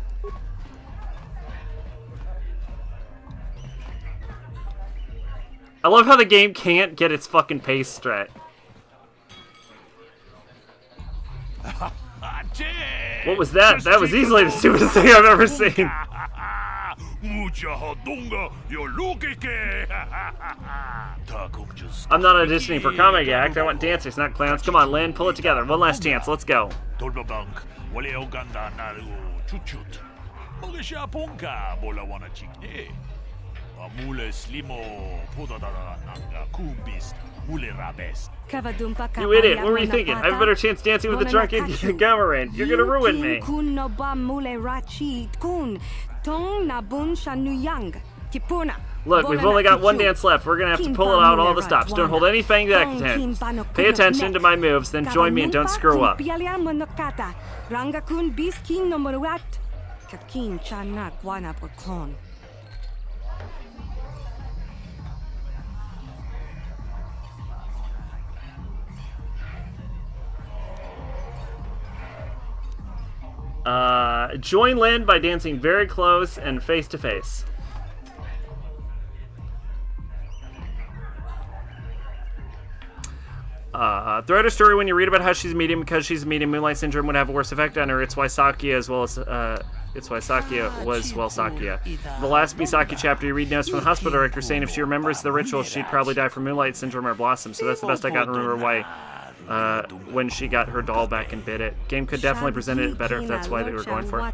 Speaker 1: I love how the game can't get its fucking pace straight. What was that? That was easily the stupidest thing I've ever seen. I'm not auditioning for comic act. I want dancers, not clowns. Come on, Lynn, pull it together. One last chance. Let's go. You idiot, what were you thinking? I have a better chance dancing with the drunken Gamaran. You're gonna ruin me. Look, we've only got one dance left. We're gonna have to pull it out all the stops. Don't hold any fang accents. Pay attention to my moves, then join me and don't screw up. Join Lynn by dancing very close and face to face. Throughout her story, when you read about how she's medium, because she's medium, Moonlight Syndrome would have a worse effect on her. It's why Sakia as well as it's why Sakia was Sakia. The last Misaki chapter, you read notes from the hospital director saying if she remembers the ritual, she'd probably die from Moonlight Syndrome or Blossom. So that's the best I got to remember why. When she got her doll back and bit it. Game could definitely present it better if that's why they were going for it.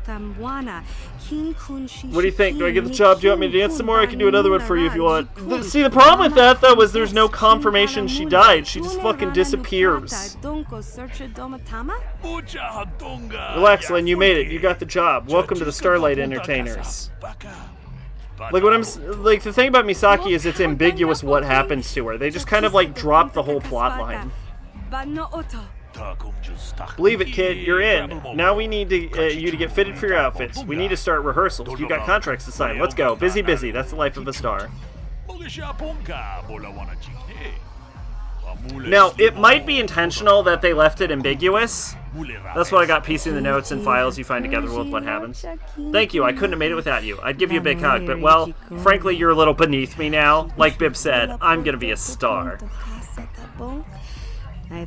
Speaker 1: What do you think? Do I get the job? Do you want me to dance some more? I can do another one for you if you want. See, the problem with that, though, was there's no confirmation she died. She just fucking disappears. Relax, Lynn, you made it. You got the job. Welcome to the Starlight Entertainers. Like, the thing about Misaki is it's ambiguous what happens to her. They just kind of, like, drop the whole plot line. Believe it, kid. You're in. Now we need you to get fitted for your outfits. We need to start rehearsals. You got contracts to sign. Let's go. Busy, busy. That's the life of a star. Now, it might be intentional that they left it ambiguous. That's what I got piecing the notes and files you find together with what happens. Thank you. I couldn't have made it without you. I'd give you a big hug, but, well, frankly, you're a little beneath me now. Like Bib said, I'm gonna be a star. I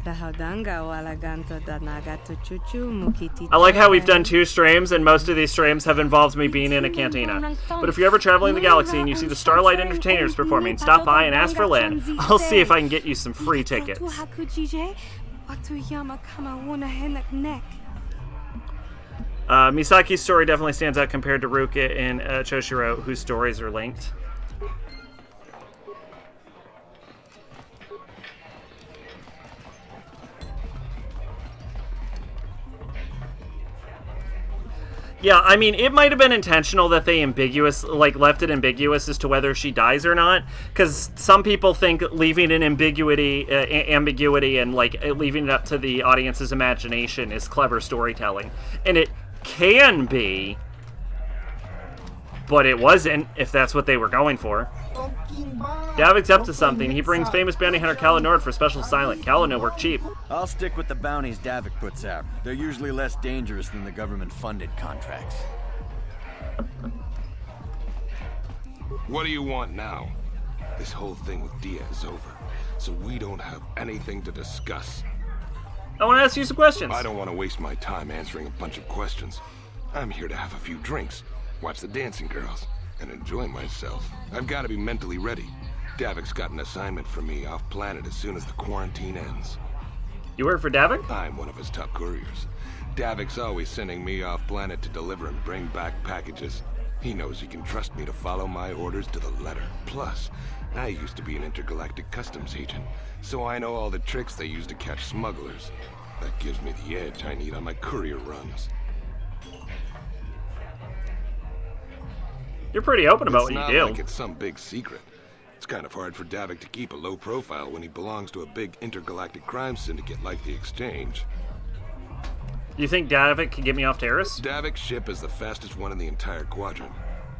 Speaker 1: like how we've done 2 streams, and most of these streams have involved me being in a cantina. But if you're ever traveling the galaxy and you see the Starlight Entertainers performing, stop by and ask for Lynn. I'll see if I can get you some free tickets. Misaki's story definitely stands out compared to Ruka and Choshiro, whose stories are linked. Yeah, I mean, it might have been intentional that they left it ambiguous as to whether she dies or not, because some people think leaving an ambiguity and, like, leaving it up to the audience's imagination is clever storytelling. And it can be, but it wasn't, if that's what they were going for. Davik's up to something. He brings famous bounty hunter Kala Nord for special silent. Kala no work cheap.
Speaker 8: I'll stick with the bounties Davik puts out. They're usually less dangerous than the government-funded contracts.
Speaker 4: What do you want now? This whole thing with Dia is over, so we don't have anything to discuss.
Speaker 1: I want to ask you some questions.
Speaker 4: I don't want to waste my time answering a bunch of questions. I'm here to have a few drinks, watch the dancing girls, and enjoy myself. I've got to be mentally ready. Davik's got an assignment for me off-planet as soon as the quarantine ends.
Speaker 1: You work for Davik?
Speaker 4: I'm one of his top couriers. Davik's always sending me off-planet to deliver and bring back packages. He knows he can trust me to follow my orders to the letter. Plus, I used to be an intergalactic customs agent, so I know all the tricks they use to catch smugglers. That gives me the edge I need on my courier runs.
Speaker 1: You're pretty open about what you do.
Speaker 4: It's not like it's some big secret. It's kind of hard for Davik to keep a low profile when he belongs to a big intergalactic crime syndicate like the Exchange.
Speaker 1: You think Davik can get me off Taurus?
Speaker 4: Davik's ship is the fastest one in the entire quadrant.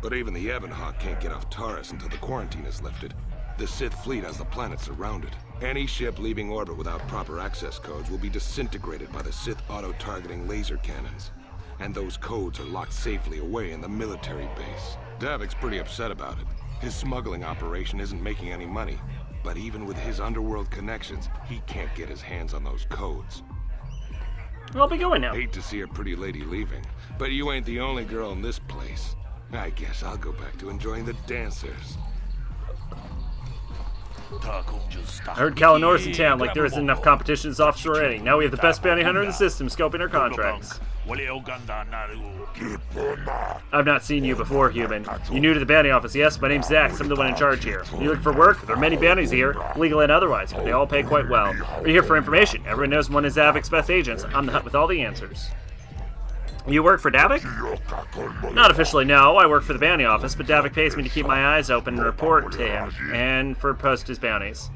Speaker 4: But even the Ebonhawk can't get off Taurus until the quarantine is lifted. The Sith fleet has the planet surrounded. Any ship leaving orbit without proper access codes will be disintegrated by the Sith auto-targeting laser cannons. And those codes are locked safely away in the military base. Davik's pretty upset about it. His smuggling operation isn't making any money. But even with his underworld connections, he can't get his hands on those codes.
Speaker 1: I'll be going now.
Speaker 4: Hate to see a pretty lady leaving, but you ain't the only girl in this place. I guess I'll go back to enjoying the dancers.
Speaker 1: I heard Kalinor's in town, like there isn't enough competition as officer already. Now we have the best bounty hunter in the system scoping our contracts. I've not seen you before, human. You new to the bounty office, yes? My name's Zax. I'm the one in charge here. You looking for work? There are many bounties here, legal and otherwise, but they all pay quite well. We're here for information. Everyone knows one is Zavic's best agents. I'm the hut with all the answers. You work for Davik? Not officially, no. I work for the bounty office, but Davik pays me to keep my eyes open and report to him, and for post his bounties.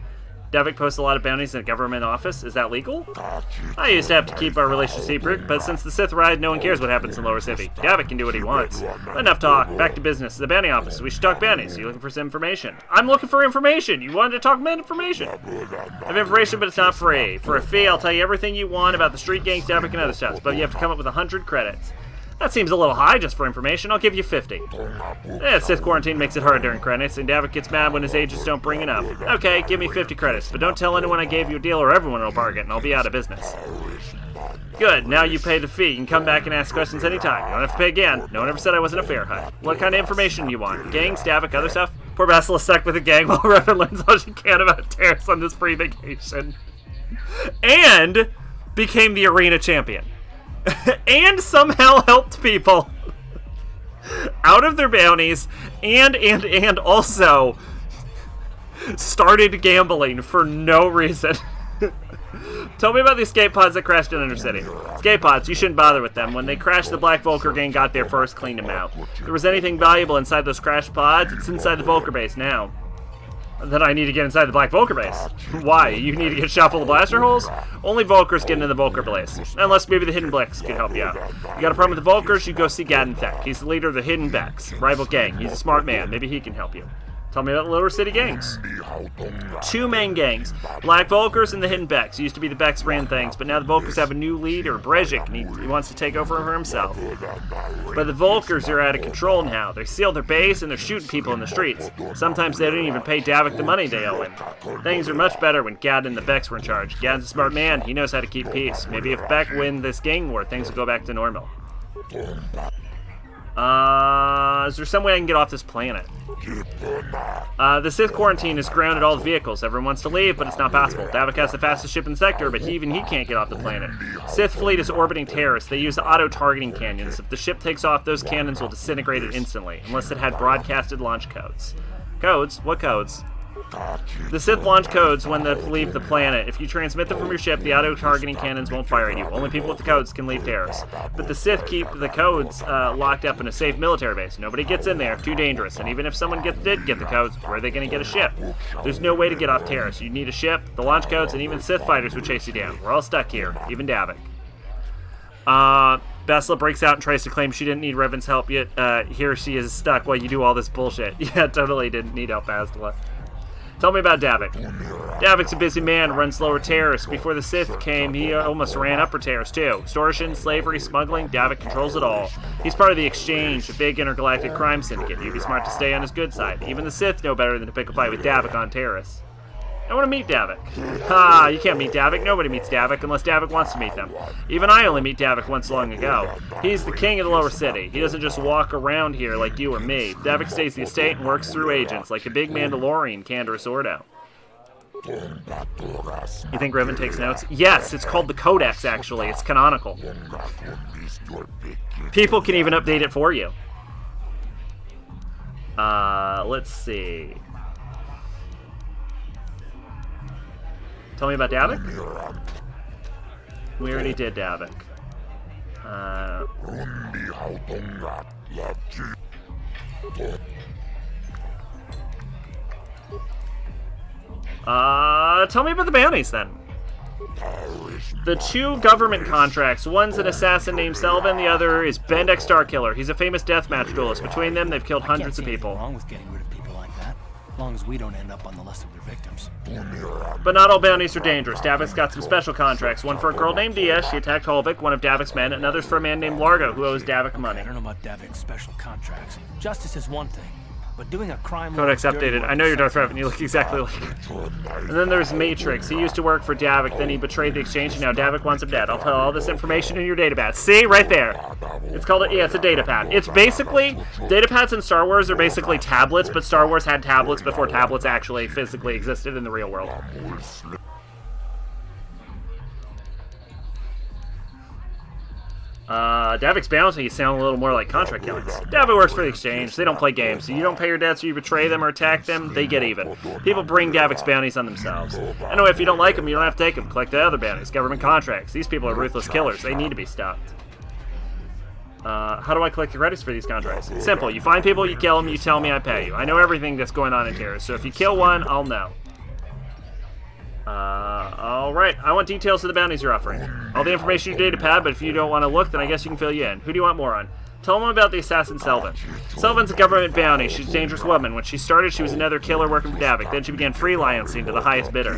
Speaker 1: Davik posts a lot of bounties in a government office. Is that legal? I used to have to keep our relationship secret, but since the Sith ride, no one cares what happens in Lower City. Davik can do what he wants. Enough talk. Back to business. The bounty office. We should talk bounties. You looking for some information? I'm looking for information. You wanted to talk about information. I have information, but it's not free. For a fee, I'll tell you everything you want about the street gangs, Davik, and other stuff, but you have to come up with 100 credits. That seems a little high just for information. I'll give you 50. Sith quarantine makes it hard during credits, and Davik gets mad when his agents don't bring enough. Okay, give me 50 credits, but don't tell anyone I gave you a deal or everyone will bargain, and I'll be out of business. Good, now you pay the fee. You can come back and ask questions anytime. You don't have to pay again. No one ever said I wasn't a fair hut. What kind of information you want? Gangs, Davik, other stuff? Poor Basil is stuck with a gang while Revan learns all she can about Terrace on this free vacation. And became the arena champion. And somehow helped people out of their bounties and also started gambling for no reason. Tell me about the escape pods that crashed in Undercity. Escape pods, you shouldn't bother with them. When they crashed, the Black Volker gang got there first, cleaned them out. If there was anything valuable inside those crashed pods, it's inside the Volker base now. Then I need to get inside the Black Volker base. Why? You need to get shot full of blaster holes? Only Volkers get into the Volker base. Unless maybe the Hidden Becks can help you out. You got a problem with the Volkers, you go see Gadden Thek. He's the leader of the Hidden Becks, rival gang. He's a smart man. Maybe he can help you. Tell me about the Lower City gangs. Two main gangs, Black Volkers and the Hidden Becks. Used to be the Becks ran things, but now the Volkers have a new leader, Brejik, and he wants to take over for himself. But the Volkers are out of control now. They sealed their base and they're shooting people in the streets. Sometimes they don't even pay Davik the money they owe him. Things are much better when Gad and the Becks were in charge. Gad's a smart man. He knows how to keep peace. Maybe if Beck win this gang war, things will go back to normal. Is there some way I can get off this planet? The Sith quarantine has grounded all the vehicles. Everyone wants to leave, but it's not possible. Davik has the fastest ship in the sector, but even he can't get off the planet. Sith fleet is orbiting Terrace. They use auto-targeting cannons. If the ship takes off, those cannons will disintegrate it instantly, unless it had broadcasted launch codes. Codes? What codes? The Sith launch codes when they leave the planet. If you transmit them from your ship, the auto-targeting cannons won't fire at you. Only people with the codes can leave Terrace. But the Sith keep the codes locked up in a safe military base. Nobody gets in there. Too dangerous. And even if someone did get the codes, where are they going to get a ship? There's no way to get off Terrace. You need a ship, the launch codes, and even Sith fighters would chase you down. We're all stuck here. Even Davik. Bessla breaks out and tries to claim she didn't need Revan's help, yet here she is stuck while you do all this bullshit. Yeah, totally didn't need help, Bastila. Tell me about Davik. Davik's a busy man, runs Lower Terrace. Before the Sith came, he almost ran Upper Terrace too. Extortion, slavery, smuggling, Davik controls it all. He's part of the Exchange, a big intergalactic crime syndicate. You'd be smart to stay on his good side. Even the Sith know better than to pick a fight with Davik on Terrace. I want to meet Davik. Ha, you can't meet Davik. Nobody meets Davik unless Davik wants to meet them. Even I only meet Davik once long ago. He's the king of the Lower City. He doesn't just walk around here like you or me. Davik stays the estate and works through agents, like the big Mandalorian, Candorus Ordo. You think Revan takes notes? Yes, it's called the Codex, actually. It's canonical. People can even update it for you. Let's see. Tell me about Davik? We already did Davik. Tell me about the bounties then. The two government contracts. One's an assassin named Selvin, the other is Bendek Starkiller. He's a famous deathmatch duelist. Between them, they've killed hundreds of people.
Speaker 17: Wrong with getting rid of people like that, as long as we don't end up on the list of their victims.
Speaker 1: But not all bounties are dangerous. Davik's got some special contracts. One for a girl named Dia. She attacked Holvik, one of Davik's men. Another's for a man named Largo, who owes Davik money.
Speaker 17: I don't know about Davik's special contracts. Justice is one thing. but doing a crime...
Speaker 1: Codex updated. I know you're Darth Revan. You look exactly like her. And then there's Matrix. He used to work for Davik, then he betrayed the exchange, and now Davik wants him dead. I'll put all this information in your datapad. See? Right there. It's called yeah, it's a datapad. It's basically... Datapads in Star Wars are basically tablets, but Star Wars had tablets before tablets actually physically existed in the real world. Davik's bounty sound a little more like contract killings. Davik works for the exchange. They don't play games. So you don't pay your debts or you betray them or attack them, they get even. People bring Davik's bounties on themselves. Anyway, if you don't like them, you don't have to take them. Collect the other bounties. Government contracts. These people are ruthless killers. They need to be stopped. How do I collect the credits for these contracts? Simple. You find people, you kill them, you tell me, I pay you. I know everything that's going on in Terrace, so if you kill one, I'll know. Alright. I want details of the bounties you're offering. All the information in your datapad, but if you don't want to look, then I guess you can fill you in. Who do you want more on? Tell them about the assassin Selvin. Selvin's a government bounty. She's a dangerous woman. When she started, she was another killer working for Davik. Then she began freelancing to the highest bidder.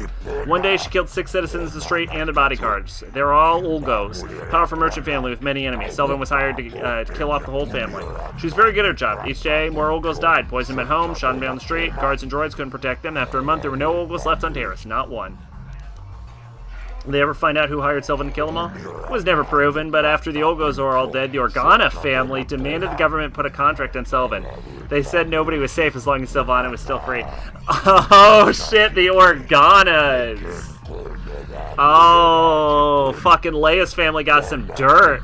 Speaker 1: One day, she killed 6 citizens in the street and their bodyguards. They were all Ulgos, powerful merchant family with many enemies. Selvin was hired to kill off the whole family. She was very good at her job. Each day, more Ulgos died. Poisoned them at home, shot them down the street. Guards and droids couldn't protect them. After a month, there were no Ulgos left on Terrace. Not one. Did they ever find out who hired Selvin to kill them all? It was never proven, but after the Ulgos were all dead, the Organa family demanded the government put a contract on Selvin. They said nobody was safe as long as Sylvana was still free. Oh shit, the Organas! Oh, fucking Leia's family got some dirt.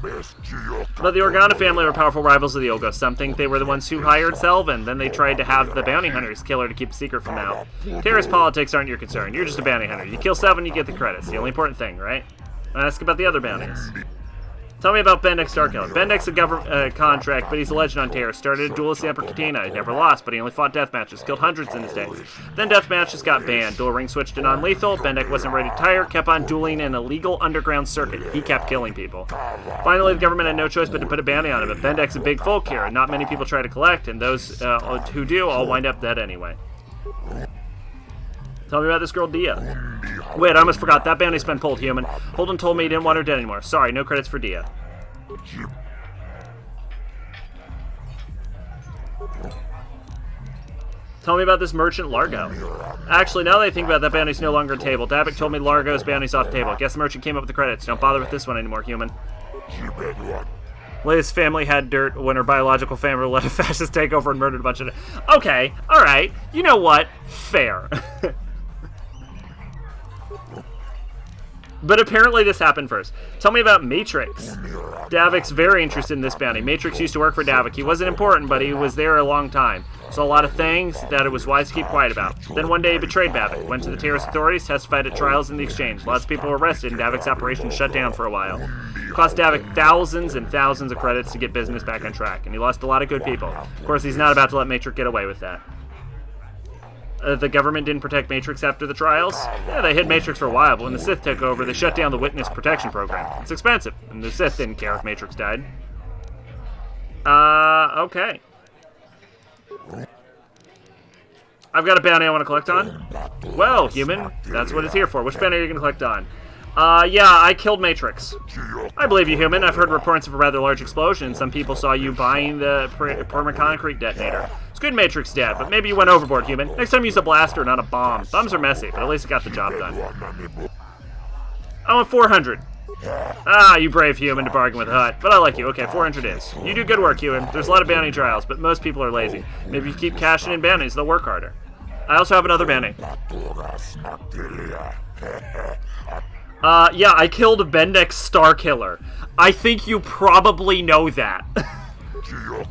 Speaker 1: But the Organa family were powerful rivals of the Ulgos. Some think they were the ones who hired Selvin. Then they tried to have the bounty hunters kill her to keep a secret from out. Terrace politics aren't your concern. You're just a bounty hunter. You kill Selvin, you get the credits. The only important thing, right? Ask about the other bounties. Tell me about Bendek Starkiller. Bendek's a government contract, but he's a legend on Terrace. Started a duel with the Emperor Katina. He never lost, but he only fought death matches. Killed hundreds in his days. Then death matches got banned. Duel ring switched to non-lethal. Bendek wasn't ready to tire. Kept on dueling in a legal underground circuit. He kept killing people. Finally, the government had no choice but to put a bounty on him. But Bendek's a big folk here, and not many people try to collect, and those who do all wind up dead anyway. Tell me about this girl, Dia. Wait, I almost forgot. That bounty's been pulled, human. Holden told me he didn't want her dead anymore. Sorry, no credits for Dia. Tell me about this merchant, Largo. Actually, now that I think about it, that bounty's no longer on table. Davik told me Largo's bounty's off the table. Guess the merchant came up with the credits. Don't bother with this one anymore, human. Leia's family had dirt when her biological family let a fascist take over and murdered a bunch of... Okay, alright. You know what? Fair. But apparently this happened first. Tell me about Matrix. Davik's very interested in this bounty. Matrix used to work for Davik. He wasn't important, but he was there a long time. Saw a lot of things that it was wise to keep quiet about. Then one day he betrayed Davik. Went to the Terrace authorities, testified at trials in the exchange. Lots of people were arrested and Davik's operation shut down for a while. Cost Davik thousands and thousands of credits to get business back on track. And he lost a lot of good people. Of course, he's not about to let Matrix get away with that. The government didn't protect Matrix after the trials? Yeah, they hid Matrix for a while, but when the Sith took over, they shut down the Witness Protection Program. It's expensive, and the Sith didn't care if Matrix died. Okay. I've got a bounty I want to collect on. Well, human, that's what it's here for. Which bounty are you going to collect on? Yeah, I killed Matrix. I believe you, human. I've heard reports of a rather large explosion. Some people saw you buying the permaconcrete detonator. It's good Matrix dead, but maybe you went overboard, human. Next time use a blaster, not a bomb. Bombs are messy, but at least it got the job done. I want 400. Ah, you brave human to bargain with Hut. But I like you. Okay, 400 is. You do good work, human. There's a lot of bounty trials, but most people are lazy. Maybe if you keep cashing in bounties, they'll work harder. I also have another bounty. Yeah, I killed Bendek's Starkiller. I think you probably know that.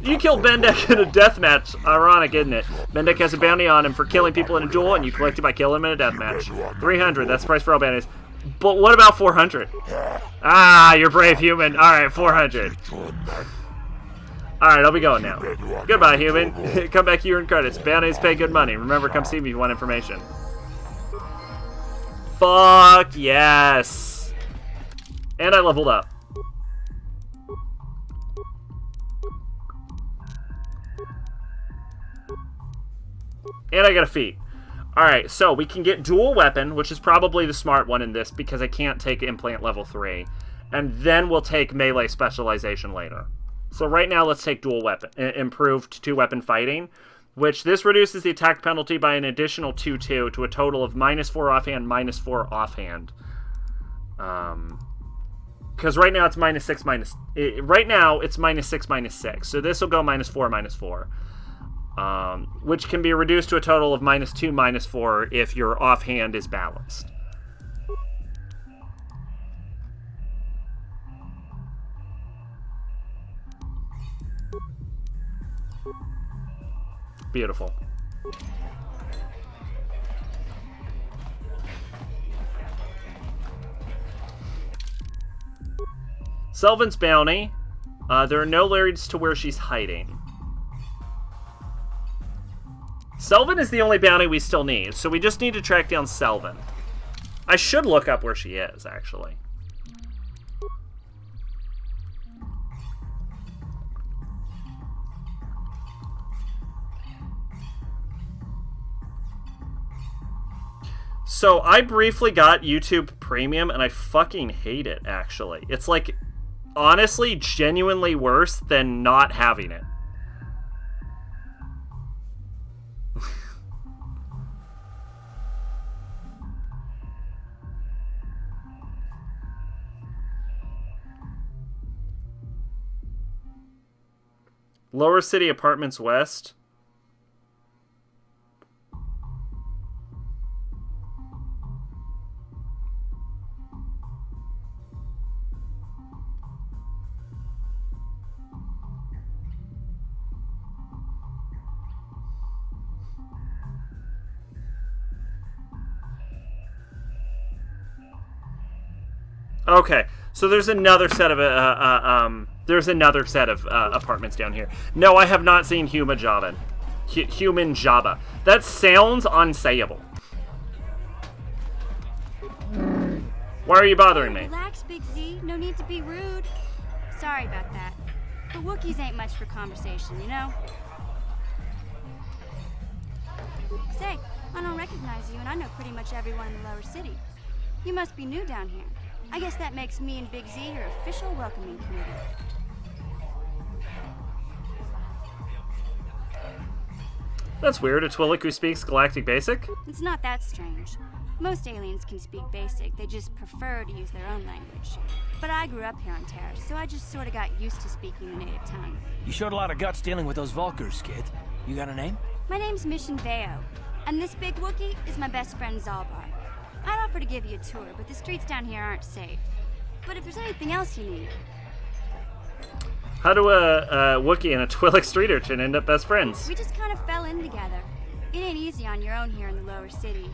Speaker 1: You killed Bendek in a deathmatch. Ironic, isn't it? Bendek has a bounty on him for killing people in a duel, and you collect it by killing him in a deathmatch. 300, that's the price for all bounties. But what about 400? Ah, you're brave, human. Alright, 400. Alright, I'll be going now. Goodbye, human. Come back here in credits. Bounties pay good money. Remember, come see me if you want information. Fuck yes. And I leveled up. And I got a feat. Alright, so we can get dual weapon, which is probably the smart one in this because I can't take implant level 3. And then we'll take melee specialization later. So right now let's take dual weapon, improved 2-weapon fighting. which this reduces the attack penalty by an additional 2/2 to a total of -4 offhand, -4 offhand. Because right now it's -6 right now it's -6 -6, so this will go -4 -4, which can be reduced to a total of -2 -4 if your offhand is balanced. Beautiful. Selvin's bounty. There are no leads to where she's hiding. Selvin is the only bounty we still need, so we just need to track down Selvin. I should look up where she is, actually. So I briefly got YouTube Premium, and I fucking hate it, actually. It's like, honestly, genuinely worse than not having it. Lower City Apartments West. Okay, so there's another set of apartments down here. No, I have not seen Human Java. Human Java. That sounds unsayable. Why are you bothering me?
Speaker 12: Relax, Big Z. No need to be rude. Sorry about that. But Wookiees ain't much for conversation, you know? Say, I don't recognize you, and I know pretty much everyone in the lower city. You must be new down here. I guess that makes me and Big Z your official welcoming committee.
Speaker 1: That's weird. A Twi'lek who speaks Galactic Basic?
Speaker 12: It's not that strange. Most aliens can speak Basic, they just prefer to use their own language. But I grew up here on Terra, so I just sort of got used to speaking the native tongue.
Speaker 17: You showed a lot of guts dealing with those Vulkars, kid. You got a name?
Speaker 12: My name's Mission Veo, and this big Wookiee is my best friend Zalbar. I'd offer to give you a tour, but the streets down here aren't safe. But if there's anything else you need...
Speaker 1: How do a Wookiee and a Twi'lek street urchin end up best friends?
Speaker 12: We just kind of fell in together. It ain't easy on your own here in the lower city.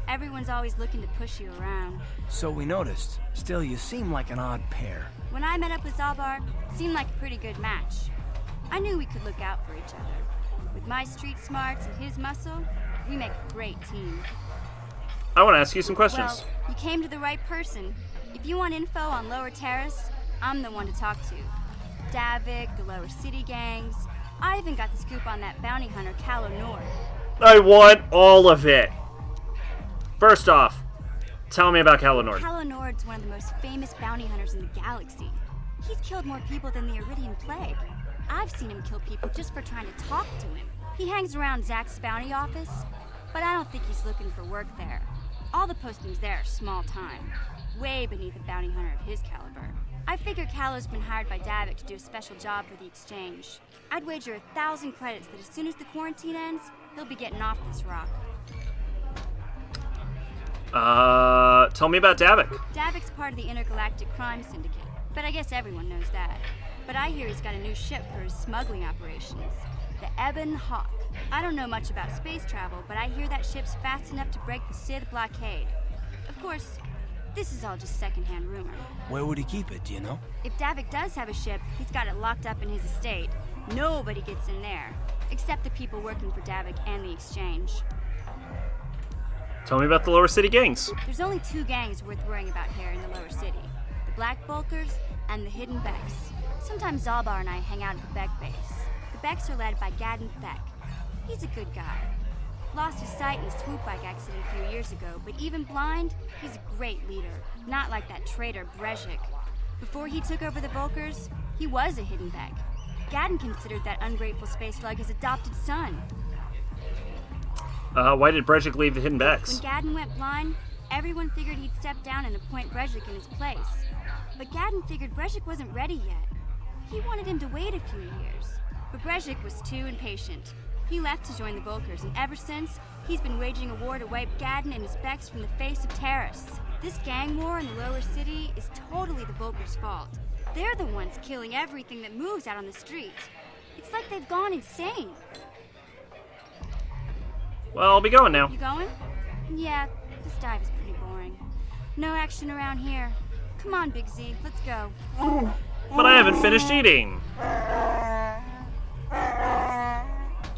Speaker 12: Everyone's always looking to push you around.
Speaker 17: So we noticed. Still, you seem like an odd pair.
Speaker 12: When I met up with Zalbar, it seemed like a pretty good match. I knew we could look out for each other. With my street smarts and his muscle, we make a great team.
Speaker 1: I want to ask you some questions.
Speaker 12: Well, you came to the right person. If you want info on Lower Terrace, I'm the one to talk to. Davik, the Lower City gangs. I even got the scoop on that bounty hunter, Calo Nord.
Speaker 1: I want all of it. First off, tell me about Calo Nord.
Speaker 12: Calo Nord's one of the most famous bounty hunters in the galaxy. He's killed more people than the Iridian Plague. I've seen him kill people just for trying to talk to him. He hangs around Zach's bounty office, but I don't think he's looking for work there. All the postings there are small time, way beneath a bounty hunter of his caliber. I figure Calo's been hired by Davik to do a special job for the exchange. I'd wager 1,000 credits that as soon as the quarantine ends, he'll be getting off this rock.
Speaker 1: Tell me about Davik.
Speaker 12: Davik's part of the Intergalactic Crime Syndicate, but I guess everyone knows that. But I hear he's got a new ship for his smuggling operations, the Ebon Hawk. I don't know much about space travel, but I hear that ship's fast enough to break the Sith blockade. Of course, this is all just secondhand rumor.
Speaker 17: Where would he keep it, do you know?
Speaker 12: If Davik does have a ship, he's got it locked up in his estate. Nobody gets in there, except the people working for Davik and the exchange.
Speaker 1: Tell me about the Lower City gangs.
Speaker 12: There's only 2 gangs worth worrying about here in the Lower City. The Black Bulkers and the Hidden Becks. Sometimes Zalbar and I hang out at the Beck base. The Becks are led by Gadden Beck. He's a good guy. Lost his sight in a swoop bike accident a few years ago, but even blind, he's a great leader. Not like that traitor Brezhik. Before he took over the Vulkars, he was a Hidden Beck. Gadden considered that ungrateful space slug his adopted son.
Speaker 1: Why did Brejik leave the hidden Bex?
Speaker 12: When Gadden went blind, everyone figured he'd step down and appoint Brejik in his place. But Gadden figured Brejik wasn't ready yet. He wanted him to wait a few years. But Brejik was too impatient. He left to join the Volkers, and ever since, he's been waging a war to wipe Gadden and his Bex from the face of Terrace. This gang war in the lower city is totally the Volkers' fault. They're the ones killing everything that moves out on the streets. It's like they've gone insane.
Speaker 1: Well, I'll be going now.
Speaker 12: You going? Yeah, this dive is pretty boring. No action around here. Come on, Big Z, let's go.
Speaker 1: But I haven't finished eating.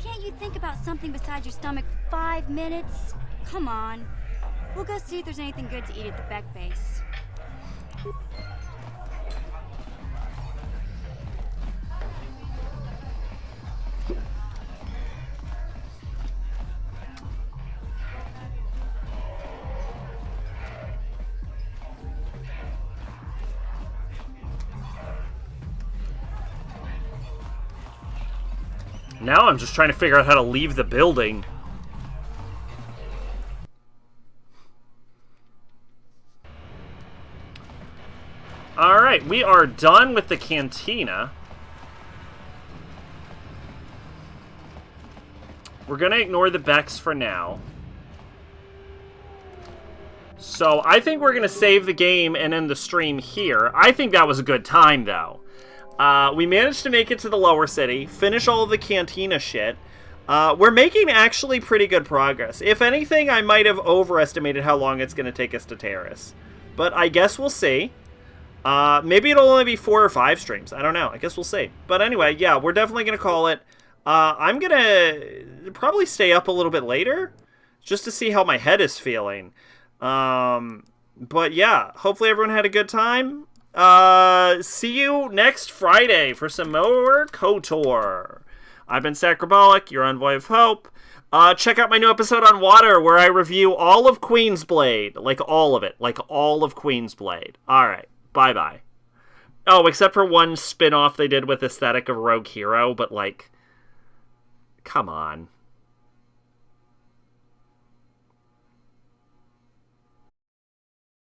Speaker 12: Can't you think about something besides your stomach for 5 minutes? Come on. We'll go see if there's anything good to eat at the Beck base.
Speaker 1: Now I'm just trying to figure out how to leave the building. Alright, we are done with the cantina. We're gonna ignore the Bex for now. So I think we're gonna save the game and end the stream here. I think that was a good time, though. We managed to make it to the lower city, finish all of the cantina shit. We're making actually pretty good progress. If anything, I might have overestimated how long it's going to take us to Terrace. But I guess we'll see. Maybe it'll only be 4 or 5 streams. I don't know. I guess we'll see. But anyway, yeah, we're definitely going to call it. I'm going to probably stay up a little bit later just to see how my head is feeling. But yeah, hopefully everyone had a good time. See you next Friday for some more KOTOR. I've been Sacrabalic, your Envoy of Hope. Check out my new episode on Water, where I review all of Queensblade. Like, all of it. Like, all of Queensblade. Alright, bye-bye. Oh, except for one spin-off they did with Aesthetic of Rogue Hero, but, like, come on.